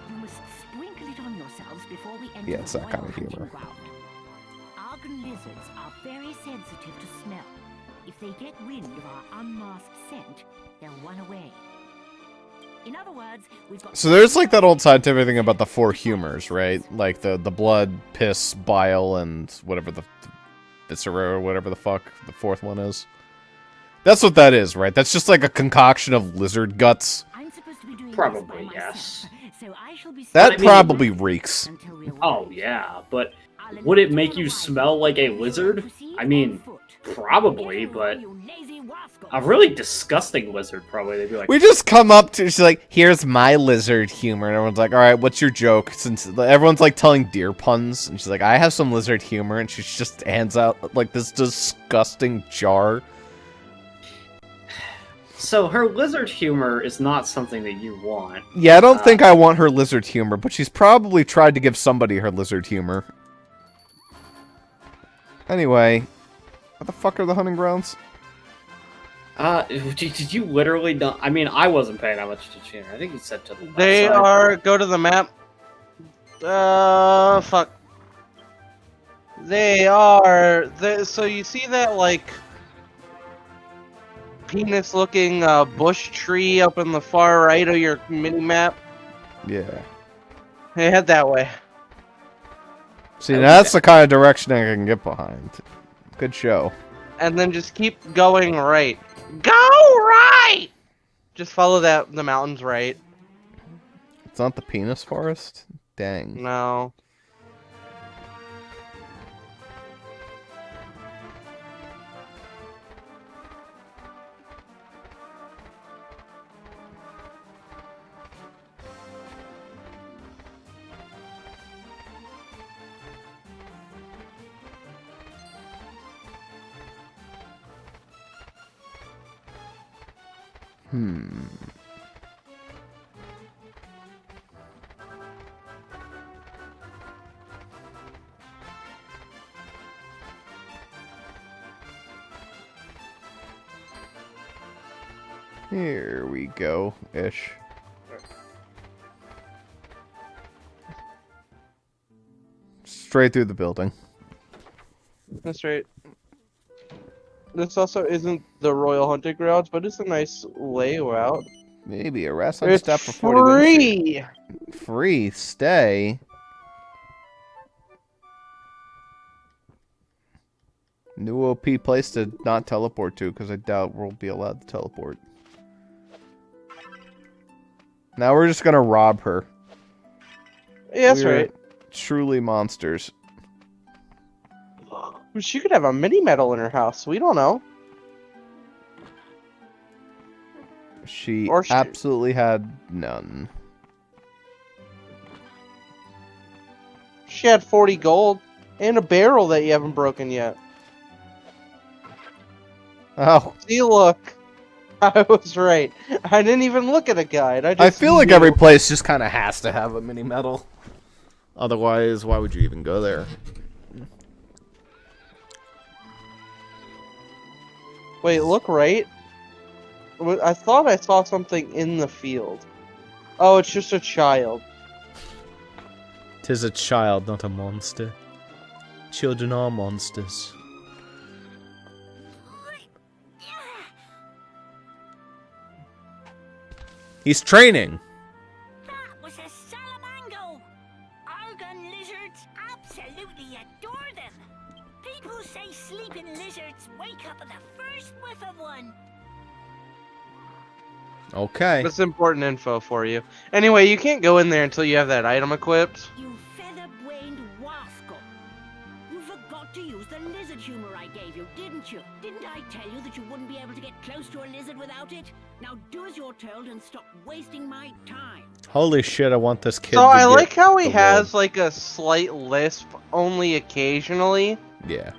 You must sprinkle it on yourselves before we enter Yeah, it's the that royal kind of humor. hunting ground. Argon lizards are very sensitive to smell. If they get wind of our unmasked scent, they'll run away. In other words, we've got... So there's like that old scientific thing about the four humors, right? Like the blood, piss, bile, and whatever the viscera or whatever the fuck the fourth one is. That's what that is, right? That's just like a concoction of lizard guts. I'm supposed to be doing Probably, this by myself, yes. so I shall be That I mean- probably reeks. until we arrive. Oh yeah, but I'll would it alert make all you arrivals smell like a and you lizard? proceed I mean, on foot. probably, Get but over, you lazy rascals. a really disgusting lizard probably. They'd be like, We just come up to, she's like, here's my lizard humor. And everyone's like, all right, what's your joke? Since everyone's like telling deer puns. And she's like, I have some lizard humor. And she just hands out like this disgusting jar. so her lizard humor is not something that you want. Yeah, I don't think I want her lizard humor, but she's probably tried to give somebody her lizard humor. Anyway, what the fuck are the hunting grounds? Did you literally not? I mean, I wasn't paying that much attention. I think you said to the left They side. are. Go to the map. Fuck. They are. So you see that like penis-looking bush tree up in the far right of your mini map? Yeah. Hey, head that way. See, that's the kind of direction I can get behind. Good show. And then just keep going right. Go right! Just follow the mountains right. It's not the penis forest? Dang. No. Here we go, ish. Straight through the building. That's right. This also isn't the Royal Hunting Grounds, but it's a nice layout. Maybe a rest on It's step for 40 minutes. free! Free stay. New OP place to not teleport to, because I doubt we'll be allowed to teleport. Now we're just gonna rob her. Yeah, that's We're right. Truly monsters. She could have a mini medal in her house. We don't know. She Or she- absolutely had none. She had 40 gold and a barrel that you haven't broken yet. Oh, See, look. I was right. I didn't even look at a guide. I feel like knew. every place just kind of has to have a mini medal. Otherwise, why would you even go there? Wait, look right. I thought I saw something in the field. Oh, it's just a child. 'Tis a child, not a monster. Children are monsters. He's training. That was a salamango. Argon lizards absolutely adore them. People say sleeping lizards wake up at the first whiff of one. Okay. That's important info for you. Anyway, you can't go in there until you have that item equipped. You feather-brained rascal. You forgot to use the lizard humor I gave you, didn't you? Didn't I tell you that you wouldn't be able to get close to a lizard without it? Now do as you're told and stop wasting my time. Holy shit, I want this kid So to I get like how he the has world. like a slight lisp only occasionally. Yeah.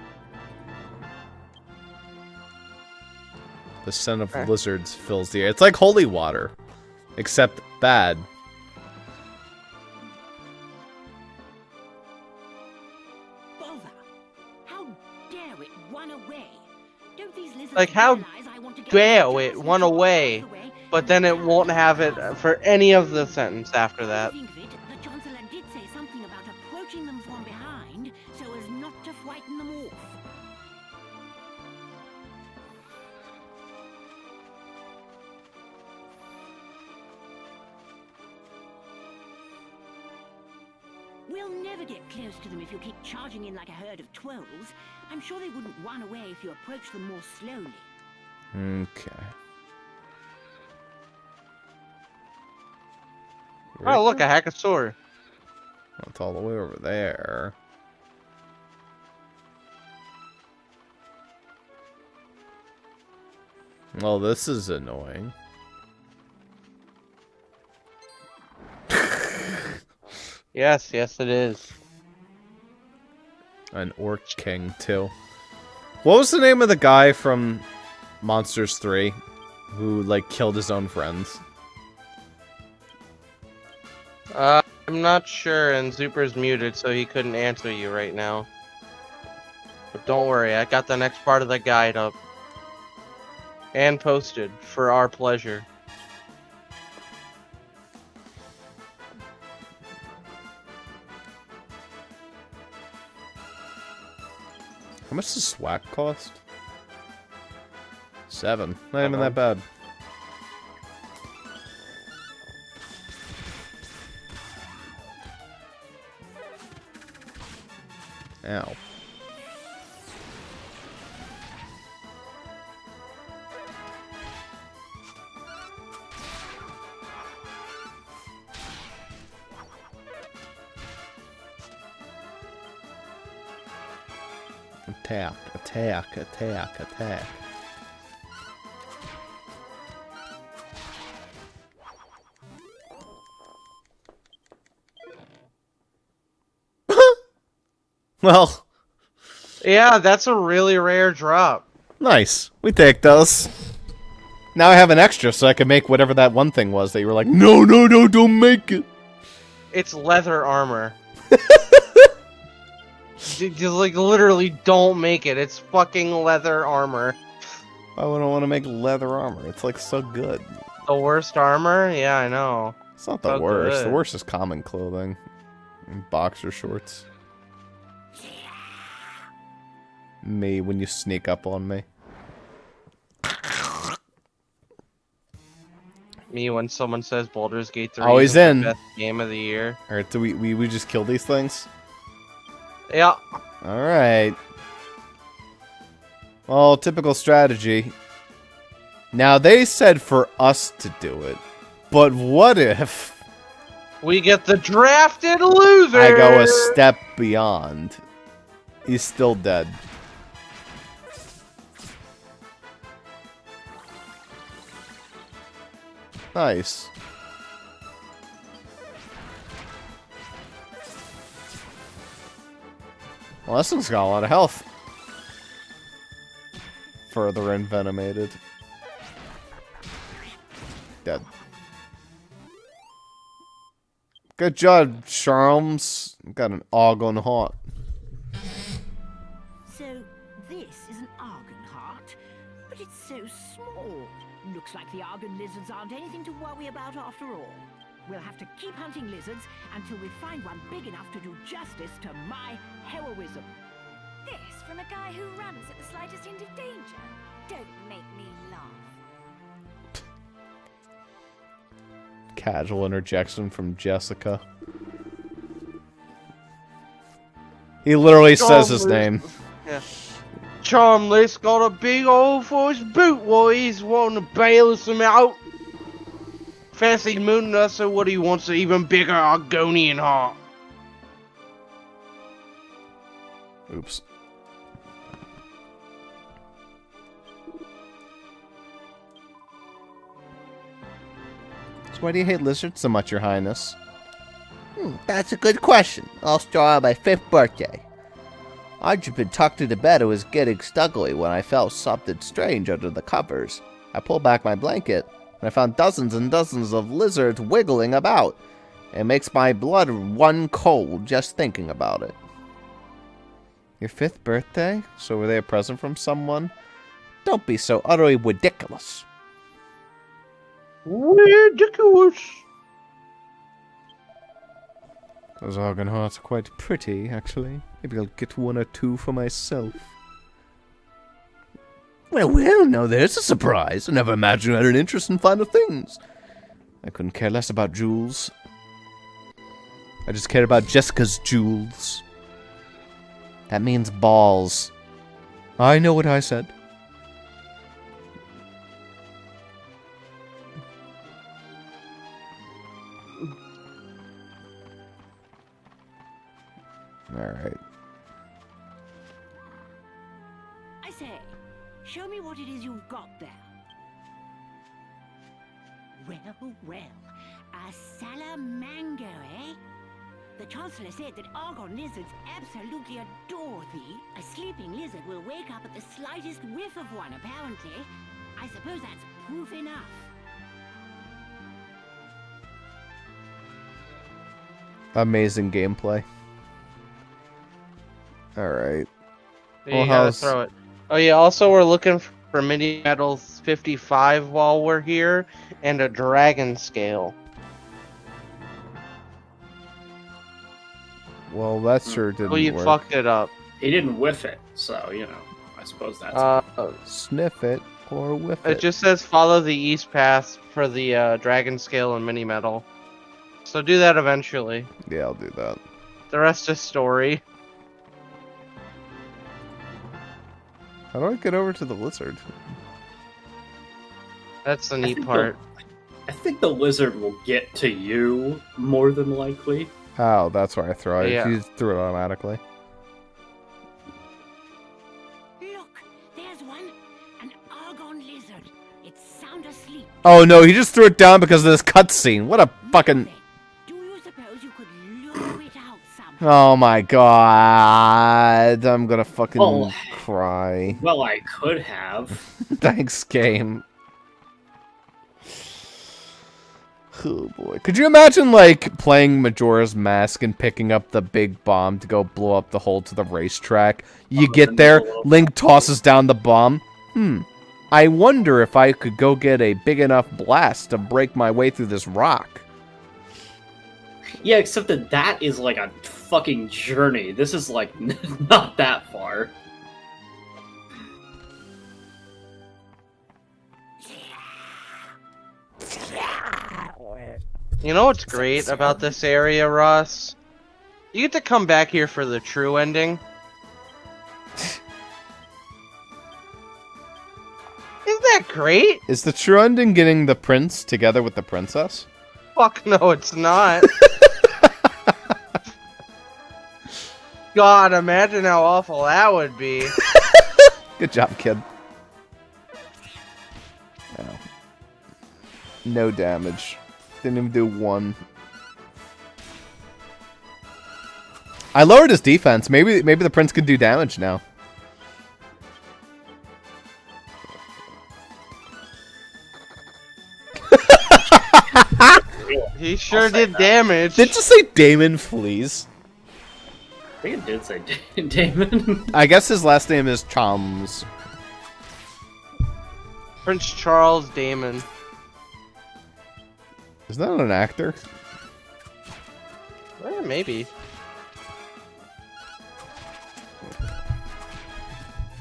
The scent of Okay. lizards fills the air. It's like holy water. Except bad. Like, how dare it run away, but then it won't have it for any of the sentence after that. Think of it, the Chancellor did say something about approaching them from behind so as not to frighten them off. We'll never get close to them if you keep charging in like a herd of trolls. I'm sure they wouldn't run away if you approach them more slowly. Okay. Oh, look, a hackasaur. It's all the way over there. Well, this is annoying. Yes, yes, it is. An Orc King, too. What was the name of the guy from Monsters 3 who, like, killed his own friends? I'm not sure, and Zuper's muted, so he couldn't answer you right now. But don't worry, I got the next part of the guide up. And posted, for our pleasure. How much does swag cost? 7. Not even that bad. Ow. Attack, attack, attack, attack. Well. Yeah, that's a really rare drop. Nice. We take those. Now I have an extra so I can make whatever that one thing was that you were like, no, no, no, don't make it. It's leather armor. You like literally don't make it. It's fucking leather armor. Why would I want to make leather armor? It's like so good. The worst armor? Yeah, I know. It's not the So worst. good. The worst is common clothing. And boxer shorts. Me when you sneak up on me. Me when someone says Baldur's Gate 3 Always is the in. best game of the year. Alright, do we just kill these things? Yeah. Alright. Well, typical strategy. Now, they said for us to do it. But what if We get the drafted loser! I go a step beyond? He's still dead. Nice. Well, this one's got a lot of health. Further envenomated. Dead. Good job, Charms. Got an Argon heart. So, this is an Argon heart, but it's so small. Looks like the Argon lizards aren't anything to worry about after all. We'll have to keep hunting lizards until we find one big enough to do justice to my heroism. This from a guy who runs at the slightest hint of danger. Don't make me laugh. Casual interjection from Jessica. He literally says his name. Yeah. Charmless got a big hole for his boot while he's wanting to bail us out. Fancy mooning us, so what he wants an even bigger Argonian heart. Oops. So why do you hate lizards so much, Your Highness? That's a good question. I'll start on my 5th birthday. I'd just been tucked into bed and was getting snuggly when I felt something strange under the covers. I pulled back my blanket, and I found dozens and dozens of lizards wiggling about. It makes my blood run cold just thinking about it. Your 5th birthday? So were they a present from someone? Don't be so utterly ridiculous. Ridiculous. Those organ hearts are quite pretty, actually. Maybe I'll get one or two for myself. Well, now there's a surprise. I never imagined you had an interest in finer things. I couldn't care less about jewels. I just cared about Jessica's jewels. That means balls. I know what I said. Alright. I say, show me what it is you've got there. Well, a salamango, eh? The Chancellor said that Argon lizards absolutely adore thee. A sleeping lizard will wake up at the slightest whiff of one, apparently. I suppose that's proof enough. Amazing gameplay. Alright. You Well, gotta how's- throw it. Oh yeah, also we're looking for mini medals 55 while we're here, and a dragon scale. Well, that sure didn't Well, you work. fucked it up. He didn't whiff it, so, you know, I suppose that's... Sniff it or whiff it. It just says follow the east path for the dragon scale and mini medal. So do that eventually. Yeah, I'll do that. The rest is story. How do I get over to the lizard? That's the I neat think part. I think the lizard will get to you, more than likely. Oh, that's where I throw it. Yeah. You threw it automatically. Look, there's one. An Argon lizard. It's sound asleep. Oh no, he just threw it down because of this cutscene. What a fucking... Then, do you suppose you could lure it out somehow? Oh my god. I'm gonna fucking Oh. cry. Well, I could have. Thanks, game. Oh boy. Could you imagine, like, playing Majora's Mask and picking up the big bomb to go blow up the hole to the racetrack? You Oh, get then there, blow up. Link tosses down the bomb. I wonder if I could go get a big enough blast to break my way through this rock. Yeah, except that is like a fucking journey. This is like not that far. You know what's great about this area, Ross? You get to come back here for the true ending. Isn't that great? Is the true ending getting the prince together with the princess? Fuck no, it's not. God, imagine how awful that would be. Good job, kid. Oh. No damage. Didn't even do one. I lowered his defense. Maybe the prince can do damage now. He sure I'll say did that. damage. Did it just say Damon Fleas? I think it did say Damon. I guess his last name is Chalms. Prince Charles Damon. Is that an actor? Maybe.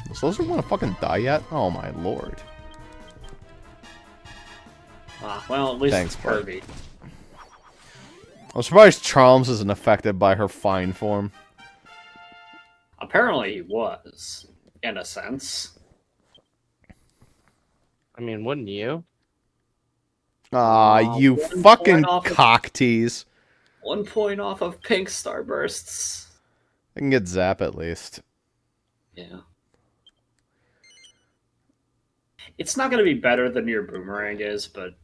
Does Lizard want to fucking die yet? Oh my lord. Well, at least Thanks, it's bud. Kirby. I'm surprised Charms isn't affected by her fine form. Apparently he was, in a sense. I mean, wouldn't you? You 1 fucking point off of- cock tease. 1 point off of pink starbursts. I can get Zap at least. Yeah. It's not going to be better than your boomerang is, but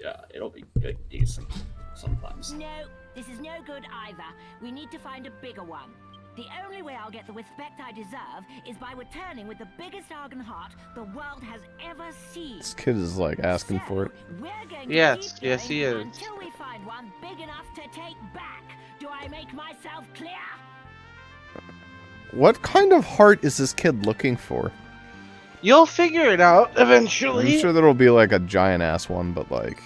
yeah, it'll be good, decent sometimes. No, this is no good either. We need to find a bigger one. The only way I'll get the respect I deserve is by returning with the biggest Argon heart the world has ever seen. This kid is like asking for it. We're going to Yes, keep yes, going he is. until we find one big enough to take back. Do I make myself clear? What kind of heart is this kid looking for? You'll figure it out I'm eventually. sure there'll be like a giant ass one, but like.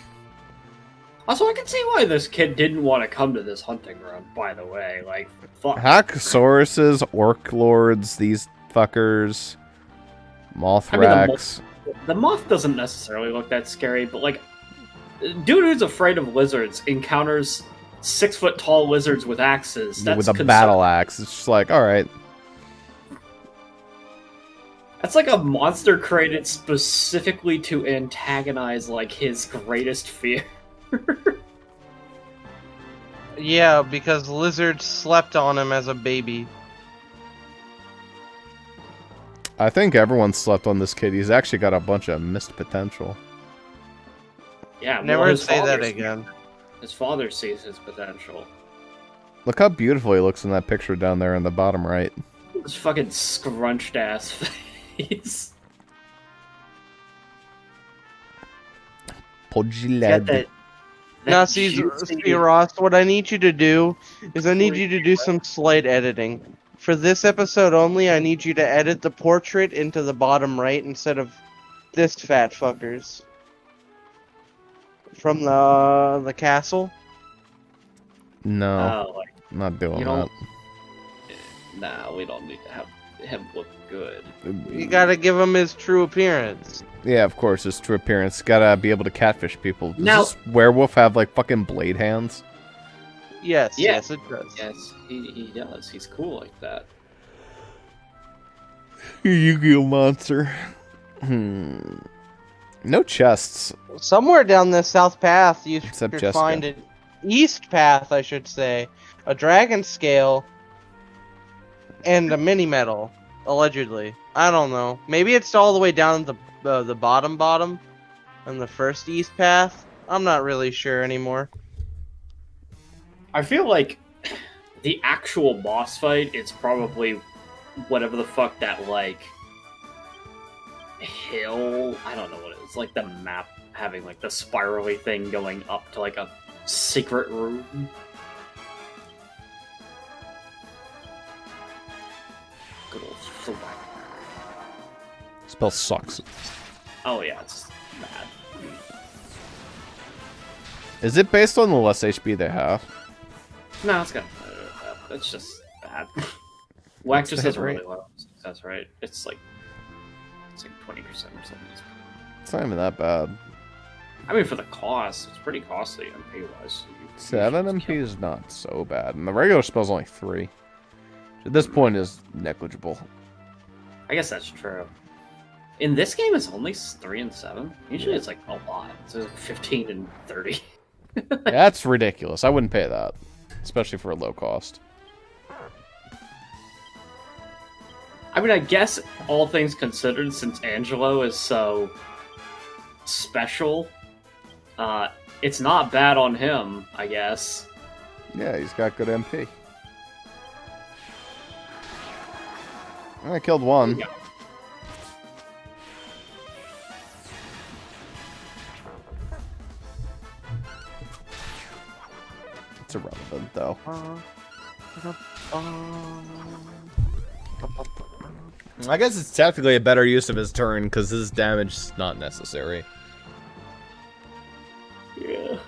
Also, I can see why this kid didn't want to come to this hunting ground, by the way. Like, fuck. Hackosauruses, Orc Lords, these fuckers, Mothrax. The moth doesn't necessarily look that scary, but like, dude who's afraid of lizards encounters 6-foot-tall lizards with axes. That's with a battle axe. It's just like, alright. That's like a monster created specifically to antagonize, like, his greatest fear. Yeah, because lizards slept on him as a baby. I think everyone slept on this kid. He's actually got a bunch of missed potential. Yeah, Never his say that father- again. His father sees his potential. Look how beautiful he looks in that picture down there in the bottom right. His fucking scrunched ass face. Podgy Got lad. Now, see, Ross, what I need you to do is I need you to do some slight editing. For this episode only, I need you to edit the portrait into the bottom right instead of this fat fuckers. From the castle. No, like, I'm not doing you that. don't- nah, we don't need to have him look good. You gotta give him his true appearance. Yeah, of course, his true appearance. Gotta be able to catfish people. Does Now- this werewolf have, like, fucking blade hands? Yes, Yeah. yes, it does. Yes, he does. He's cool like that. Yu-Gi-Oh monster. No chests. Somewhere down the south path, you Except should Jessica. find an east path, I should say, a dragon scale, and a mini medal, allegedly. I don't know. Maybe it's all the way down at the bottom, on the first east path. I'm not really sure anymore. I feel like the actual boss fight is probably whatever the fuck that, like, hill. I don't know what it is. Like the map having, like, the spirally thing going up to, like, a secret room. Good old thwack. Spell sucks. Oh, yeah, it's bad. Is it based on the less HP they have? No, it's got. It's just bad. Whack just the has hit rate? really low success rate. It's like 20% or something. It's not even that bad. I mean, for the cost, it's pretty costly MP wise. 7 MP is not so bad. And the regular spell's only 3. Which at this point is negligible. I guess that's true. In this game, it's only 3 and 7. Usually, it's like a lot. It's like 15 and 30. That's ridiculous. I wouldn't pay that. Especially for a low cost. I mean, I guess all things considered, since Angelo is so special, it's not bad on him, I guess. Yeah, he's got good MP. I killed one. Yeah. It's irrelevant, though. I guess it's technically a better use of his turn, because his damage is not necessary. Yeah.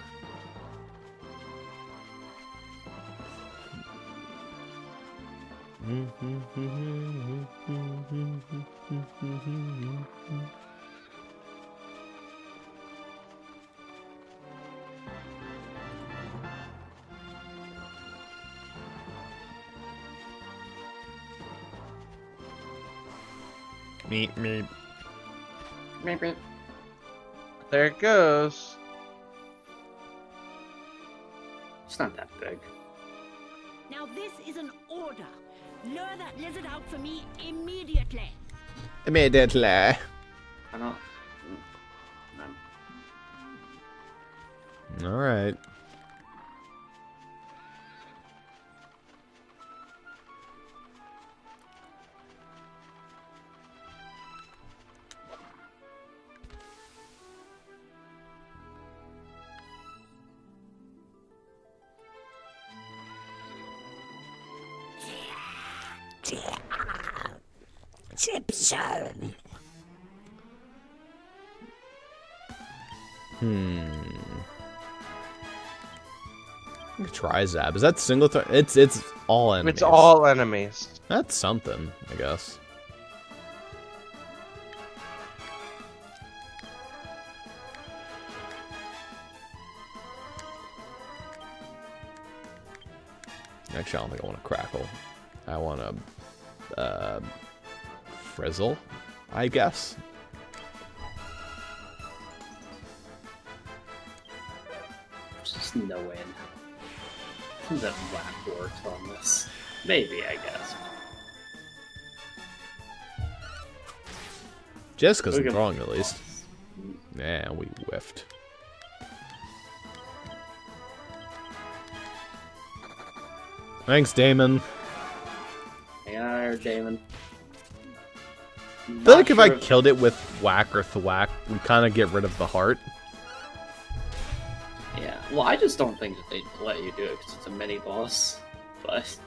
Meep, meep. There it goes. It's not that big. Now this is an order. Lure that lizard out for me immediately. Immediately. I don't. Alright. Chip zone. Trizab. Is that single target? It's all enemies. It's all enemies. That's something, I guess. Actually, I don't think I want to crackle. I want to frizzle, I guess. There's just no way that whack works on this. Maybe, I guess. Jessica's throwing at least. Yeah, we whiffed. Thanks, Damon. Yeah, Damon. I feel like if I killed it with whack or thwack, we kind of get rid of the heart. Yeah, well, I just don't think that they'd let you do it because it's a mini boss. But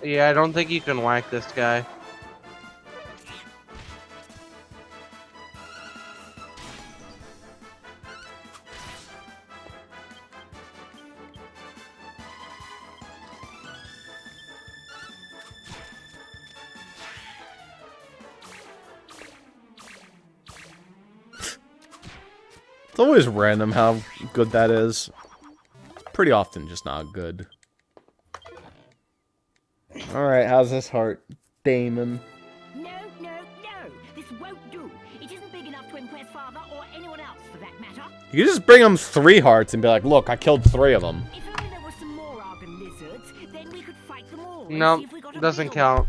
Yeah, I don't think you can whack this guy. It's always random how good that is. Pretty often just not good. Alright, how's this heart, Damon? No, no, no! This won't do. It isn't big enough to impress Father or anyone else, for that matter. You could just bring him 3 hearts and be like, look, I killed 3 of them. If only there were some more Argon lizards, then we could fight them all. and No, see if we got a doesn't real count.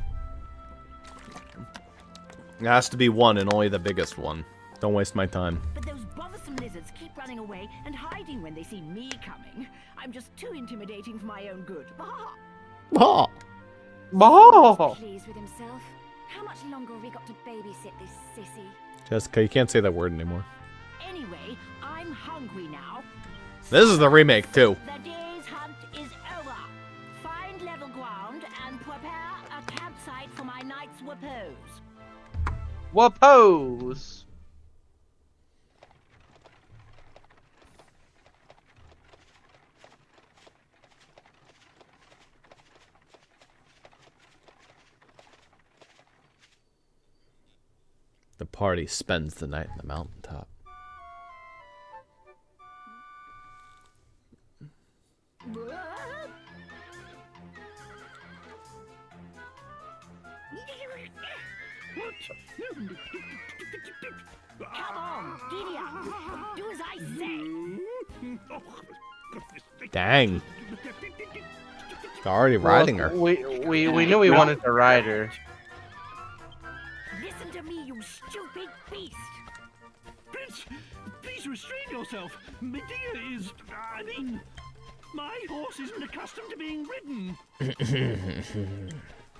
It has to be one and only the biggest one. Don't waste my time. But those bothersome lizards keep running away and hiding when they see me coming. I'm just too intimidating for my own good. Bah! Oh. Oh! Pleased with himself. How much longer have we got to babysit this sissy? Jessica, you can't say that word anymore. Anyway, I'm hungry now. This is the remake, too. The day's hunt is over. Find level ground and prepare a campsite for my night's repose. Whoopose! The party spends the night in the mountaintop. Come on, giddy up. Do as I say. Dang. They're already riding her. We knew we wanted to ride her. Listen to me, you stupid beast. Prince, please restrain yourself. Medea is... I mean, my horse isn't accustomed to being ridden.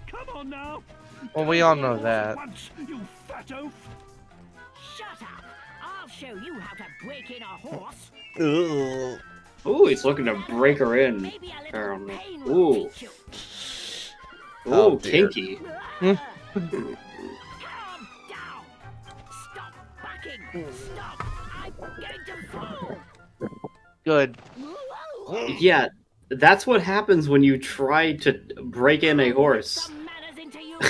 Come on now. Well, we all know that. Once, you fat oaf. Shut up. I'll show you how to break in a horse. ooh, he's looking to break her in. Maybe a little Apparently. pain will Ooh, teach you. Oh, ooh, dear. kinky. Calm down. Stop backing. Stop. I'm going to fall. Good. Yeah, that's what happens when you try to break in a horse. Some manners into you.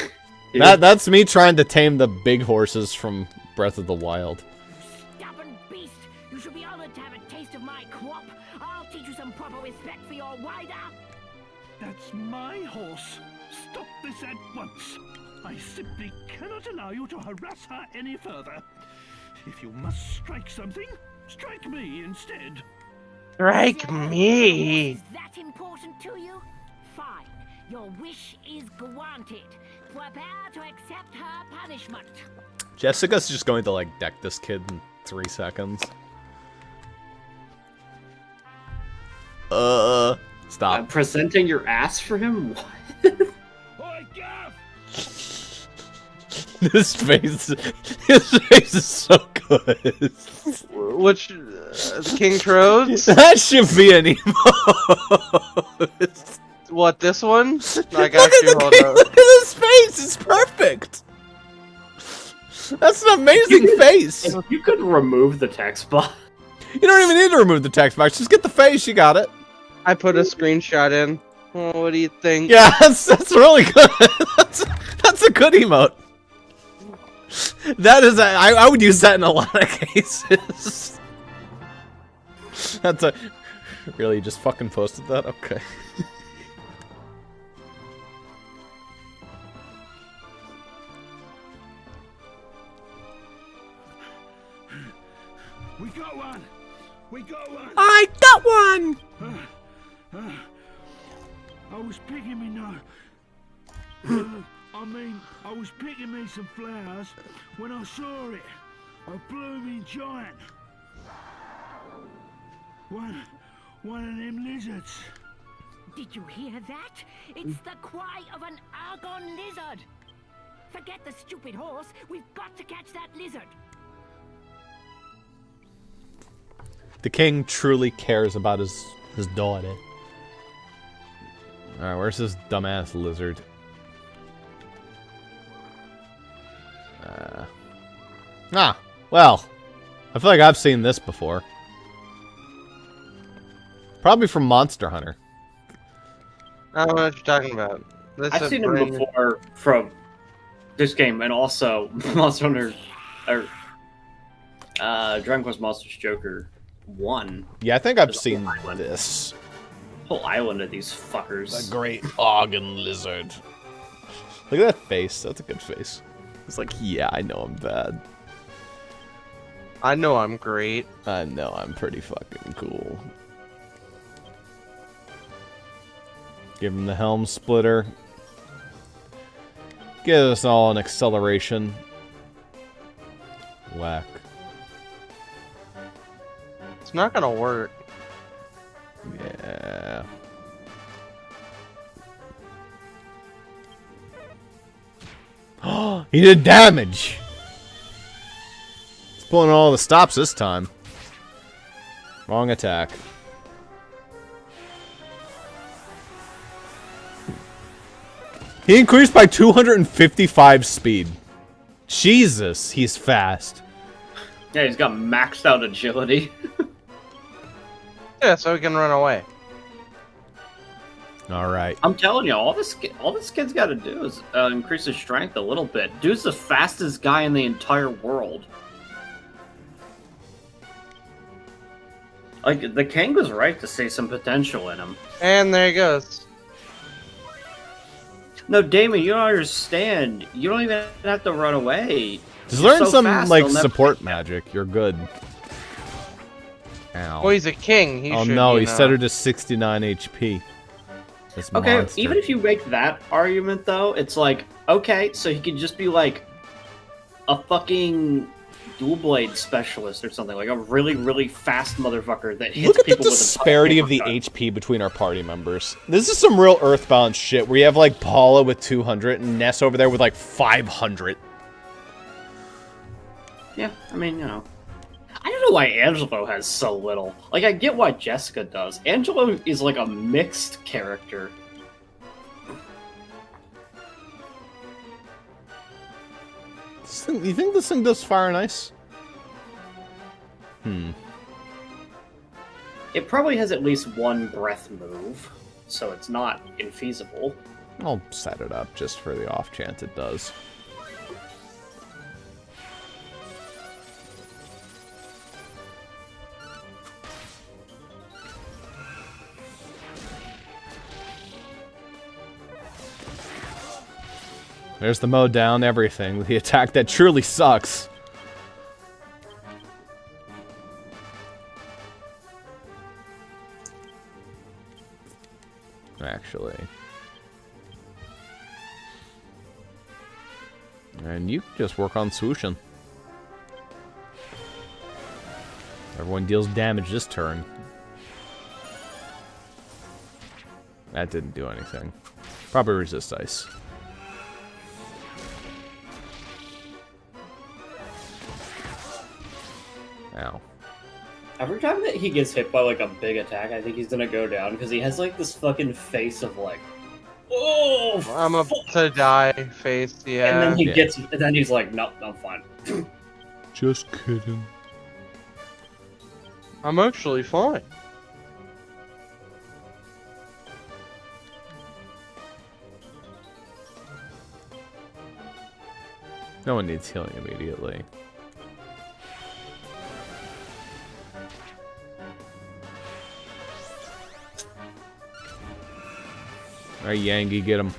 That's me trying to tame the big horses from Breath of the Wild. Stubborn beast. You should be honored to have a taste of my crop. I'll teach you some proper respect for your rider. That's my horse. Stop this at once. I simply cannot allow you to harass her any further. If you must strike something, strike me instead. Strike me! Is that important to you? Fine. Your wish is granted. Prepare to accept her punishment. Jessica's just going to, like, deck this kid in 3 seconds. Stop. Presenting your ass for him? What? Oi, Gav! His face is so good. Which King Trodes? That should be an emote. What, this one? I Look got at you. Hold Look up. at his face. It's perfect. That's an amazing face! If you could remove the text box. You don't even need to remove the text box. Just get the face. You got it. I put a screenshot in. Oh, what do you think? Yeah, that's really good. That's a good emote. That is, I would use that in a lot of cases. That's a, really, you just fucking posted that? Okay. We got one! We got one! I got one! I was picking me nose. I was picking me some flowers when I saw it. A blooming giant. One of them lizards. Did you hear that? It's the cry of an Argon lizard. Forget the stupid horse. We've got to catch that lizard. The king truly cares about his daughter. Alright, where's this dumbass lizard? Well. I feel like I've seen this before. Probably from Monster Hunter. I don't know what you're talking about. I've seen him before from this game, and also Monster Hunter, or Dragon Quest Monsters Joker 1. Yeah, I think I've seen this. Whole island of these fuckers. The great Argon lizard. Look at that face. That's a good face. It's like, yeah, I know I'm bad. I know I'm great. I know I'm pretty fucking cool. Give him the helm splitter. Give us all an acceleration. Whack. It's not gonna work. Yeah. Oh, he did damage! He's pulling all the stops this time. Wrong attack. He increased by 255 speed. Jesus, he's fast. Yeah, he's got maxed out agility. Yeah, so he can run away. Alright. I'm telling you, all this kid's got to do is increase his strength a little bit. Dude's the fastest guy in the entire world. Like, the king was right to see some potential in him. And there he goes. No, Damon, you don't understand. You don't even have to run away. Just You're learn so some, fast, like, they'll never support catch you. magic. You're good. Ow. Well, he's a king. He Oh should, no, you he know. set her to 69 HP. This Okay, monster. even if you make that argument, though, it's like, okay, so he could just be, like, a fucking dual blade specialist or something. Like, a really, really fast motherfucker that hits Look at the people with a disparity of the uppercut. HP between our party members. This is some real Earthbound shit, where you have, like, Paula with 200 and Ness over there with, like, 500. Yeah, I mean, you know. I don't know why Angelo has so little. Like, I get why Jessica does. Angelo is like a mixed character. You think this thing does fire and ice? It probably has at least one breath move, so it's not infeasible. I'll set it up just for the off chance it does. There's the mow down everything. The attack that truly sucks. Actually. And you can just work on swooshing. Everyone deals damage this turn. That didn't do anything. Probably resist ice. Ow. Every time that he gets hit by like a big attack, I think he's gonna go down because he has like this fucking face of like, oh, I'm about to die face, yeah. and then he Yeah. gets, and then he's like, nope, I'm fine. Just kidding. I'm actually fine. No one needs healing immediately. Alright, Yangi, get him.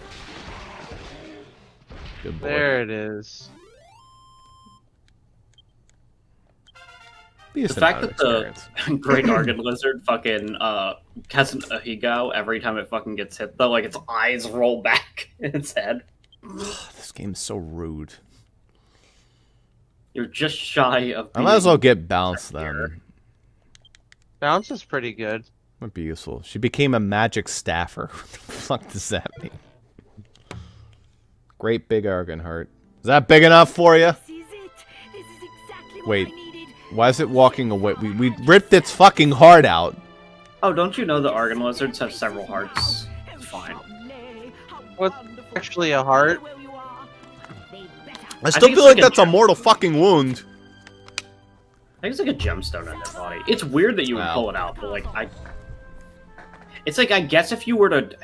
Good boy. There it is. The fact that the Great Argon Lizard fucking has an Ahigo every time it fucking gets hit, though, like its eyes roll back in its head. This game's so rude. You're just shy of. I might as well get Bounce then. Bounce is pretty good. Might be useful. She became a magic staffer. What the fuck does that mean? Great big Argon heart. Is that big enough for you? This is it. This is exactly Wait. what I needed. Why is it walking away? We ripped its fucking heart out. Oh, don't you know the Argon Lizards have several hearts? It's fine. What's actually a heart? I still think feel it's like like a that's a mortal fucking wound. I think it's like a gemstone in their body. It's weird that you would Wow. pull it out, but like it's like, I guess if you were to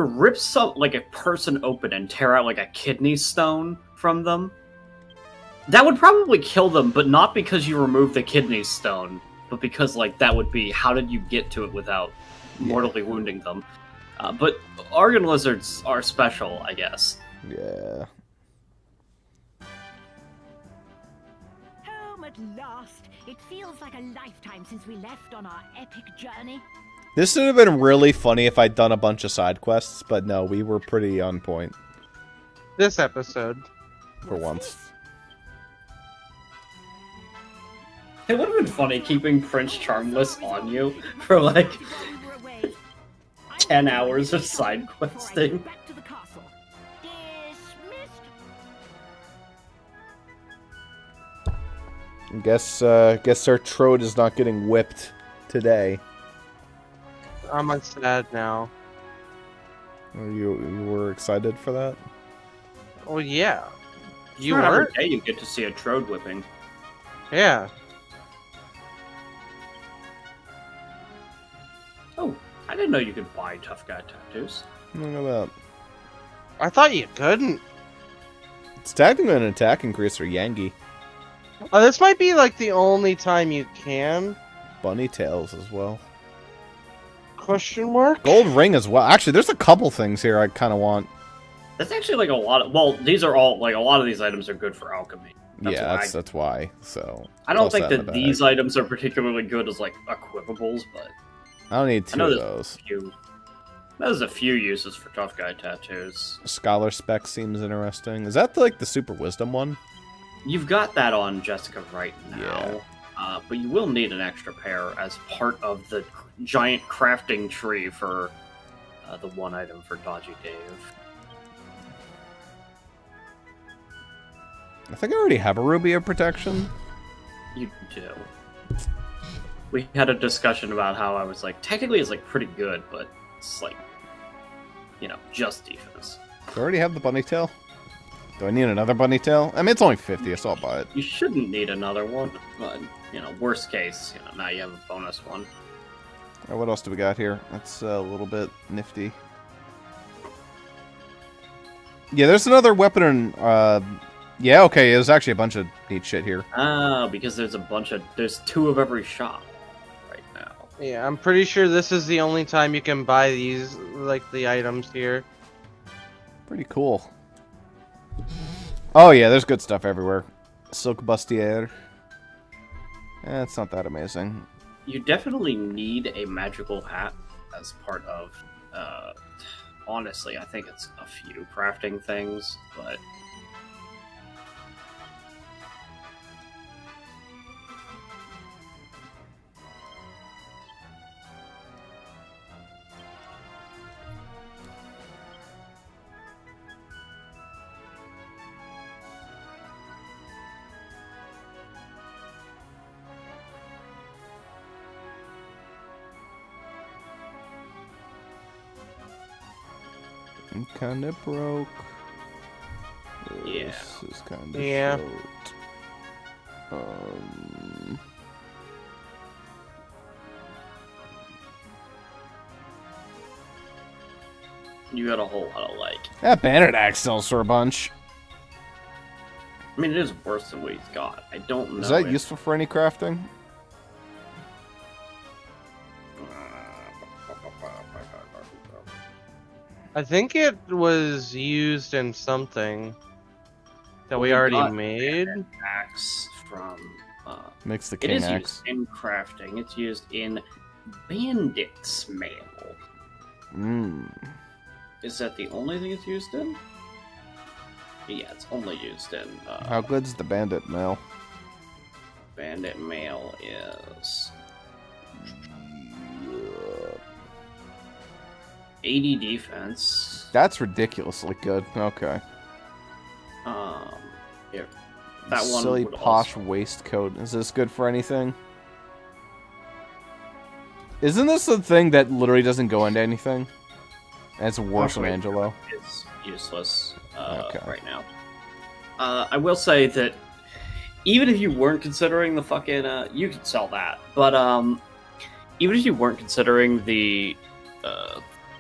rip like a person open and tear out like a kidney stone from them, that would probably kill them, but not because you removed the kidney stone, but because like that would be, how did you get to it without mortally wounding them? But Argon Lizards are special, I guess. Yeah. Home at last. It feels like a lifetime since we left on our epic journey. This would have been really funny if I'd done a bunch of side quests, but no, we were pretty on point This episode. for once. It would have been funny keeping Prince Charmless on you for like 10 hours of side questing. Back to the castle. Dismissed. Guess our Trode is not getting whipped today. I'm sad now. You were excited for that? Oh yeah. It's You not every weren't? day you get to see a Trode whipping. Yeah. Oh, I didn't know you could buy tough guy tattoos. Look at that. I thought you couldn't. It's technically an attack increase for Yangi. Oh, this might be like the only time you can. Bunny tails as well. Question mark? Gold ring as well. Actually, there's a couple things here I kind of want. That's actually like a lot of. Well, these are all like a lot of these items are good for alchemy. That's why. So I don't toss think in that the these bag. items are particularly good as like equipables, but I don't need I two know of there's those. there's a few uses for tough guy tattoos. Scholar spec seems interesting. Is that like the super wisdom one? You've got that on Jessica right now, Yeah. but you will need an extra pair as part of the giant crafting tree for the one item for Dodgy Dave. I think I already have a ruby of protection. You do. We had a discussion about how I was like, technically it's like pretty good, but it's like, you know, just defense. Do I already have the bunny tail? Do I need another bunny tail? I mean, it's only 50, so I'll buy it. You shouldn't need another one, but, you know, worst case, you know, now you have a bonus one. Alright, what else do we got here? That's a little bit nifty. Yeah, there's another weapon in, yeah, okay, there's actually a bunch of neat shit here. Ah, because there's two of every shop right now. Yeah, I'm pretty sure this is the only time you can buy these, like the items here. Pretty cool. Oh yeah, there's good stuff everywhere. Silk bustier. It's not that amazing. You definitely need a magical hat as part of, honestly, I think it's a few crafting things, but... I'm kinda broke. Yeah, This is kind of Yeah. short. You got a whole lot of like. That bandit axe sells for a bunch. I mean, it is worse than what he's got. I don't know. Is that useful for any crafting? I think it was used in something that we already made. Axe from. Makes the It king is axe. used in crafting. It's used in bandit's mail. Is that the only thing it's used in? Yeah, it's only used in. How good's the bandit mail? Bandit mail is 80 defense. That's ridiculously good. Okay. Here. That one Silly would posh also... waistcoat. Is this good for anything? Isn't this the thing that literally doesn't go into anything? And it's worse than Angelo. It's useless Okay. right now. I will say that even if you weren't considering the fucking, you could sell that. But even if you weren't considering the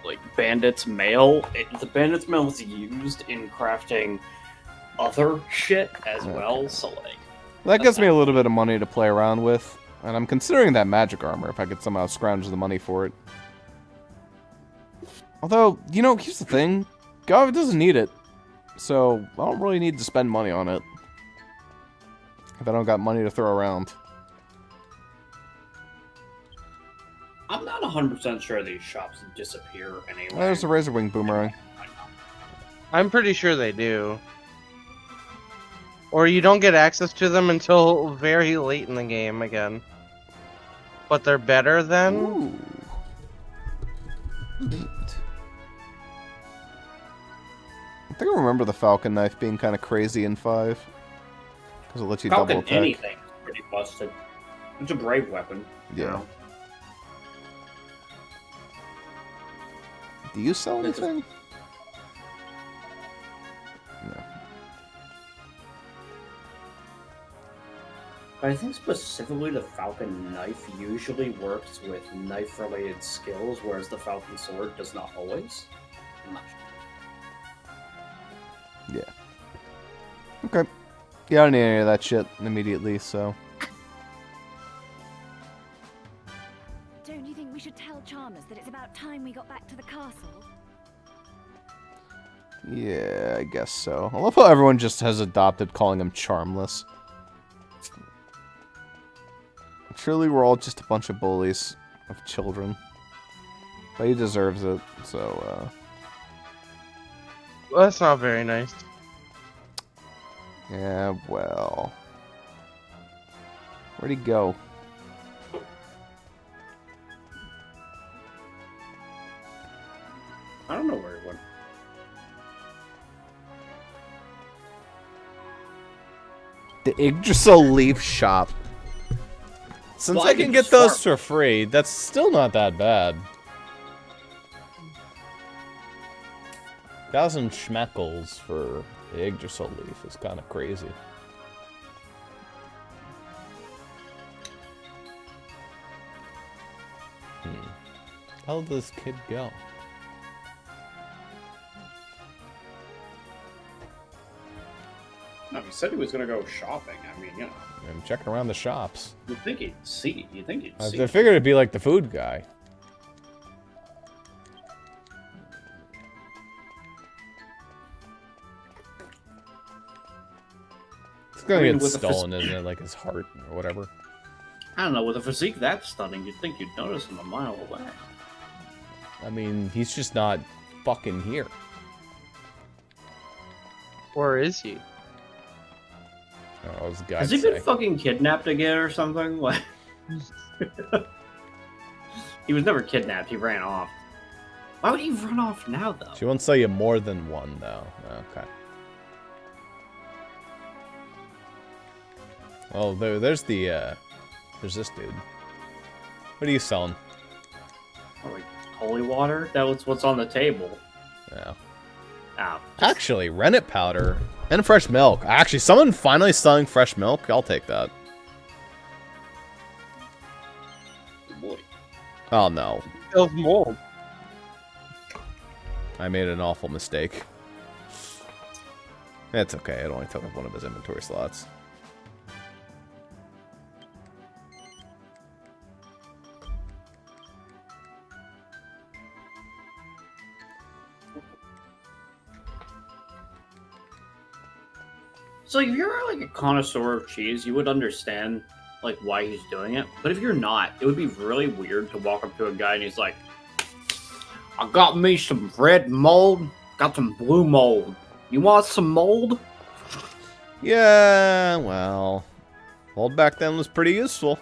like bandit's mail, the bandit's mail was used in crafting other shit as well. So like That gives me a little bit of money to play around with, and I'm considering that magic armor if I could somehow scrounge the money for it. Although, you know, here's the thing. Gav doesn't need it, so I don't really need to spend money on it. If I don't got money to throw around. I'm not 100% sure these shops disappear anyway. Oh, there's a razor wing boomerang. I'm pretty sure they do. Or you don't get access to them until very late in the game again. But they're better than... Ooh. Neat. I think I remember the Falcon knife being kind of crazy in 5. Because it lets you double attack. Anything is pretty busted. It's a brave weapon. Yeah. You know? Do you sell anything? No. I think specifically the Falcon knife usually works with knife-related skills, whereas the Falcon sword does not always. I'm not sure. Yeah. Okay. Yeah, I don't need any of that shit immediately, so... Don't you think we should tell Chalmers that it's about time we got back to the castle? Yeah, I guess so. I love how everyone just has adopted calling him Charmless. Truly, we're all just a bunch of bullies of children. But he deserves it, so, Well, that's not very nice. Yeah, well... Where'd he go? I don't know where he went. The Yggdrasil leaf shop. Since Well, I I can can get those just for free, that's still not that bad. 1,000 schmeckles for the Yggdrasil leaf is kind of crazy. How did this kid go? No, he said he was gonna go shopping. I mean, you know. I'm checking around the shops. You'd think he'd see. You'd think he'd I see. figured it'd be like the food guy. It's gonna I mean, get with the stolen, isn't it? Like his heart or whatever. I don't know. With a physique that stunning, you'd think you'd notice him a mile away. I mean, he's just not fucking here. Or is he? Oh, guy Has he been fucking kidnapped again or something? Like, he was never kidnapped. He ran off. Why would he run off now, though? She won't sell you more than one, though. Okay. Well, there's the, there's this dude. What are you selling? Oh, like, holy water? That was what's on the table. Yeah. Oh, Actually, rennet powder And fresh milk. Actually, someone finally selling fresh milk? I'll take that. Boy. Oh, no. Kills mold. I made an awful mistake. It's okay. It only took up one of his inventory slots. So if you're like a connoisseur of cheese, you would understand like why he's doing it. But if you're not, it would be really weird to walk up to a guy and he's like, I got me some red mold, got some blue mold. You want some mold? Yeah, well, mold back then was pretty useful.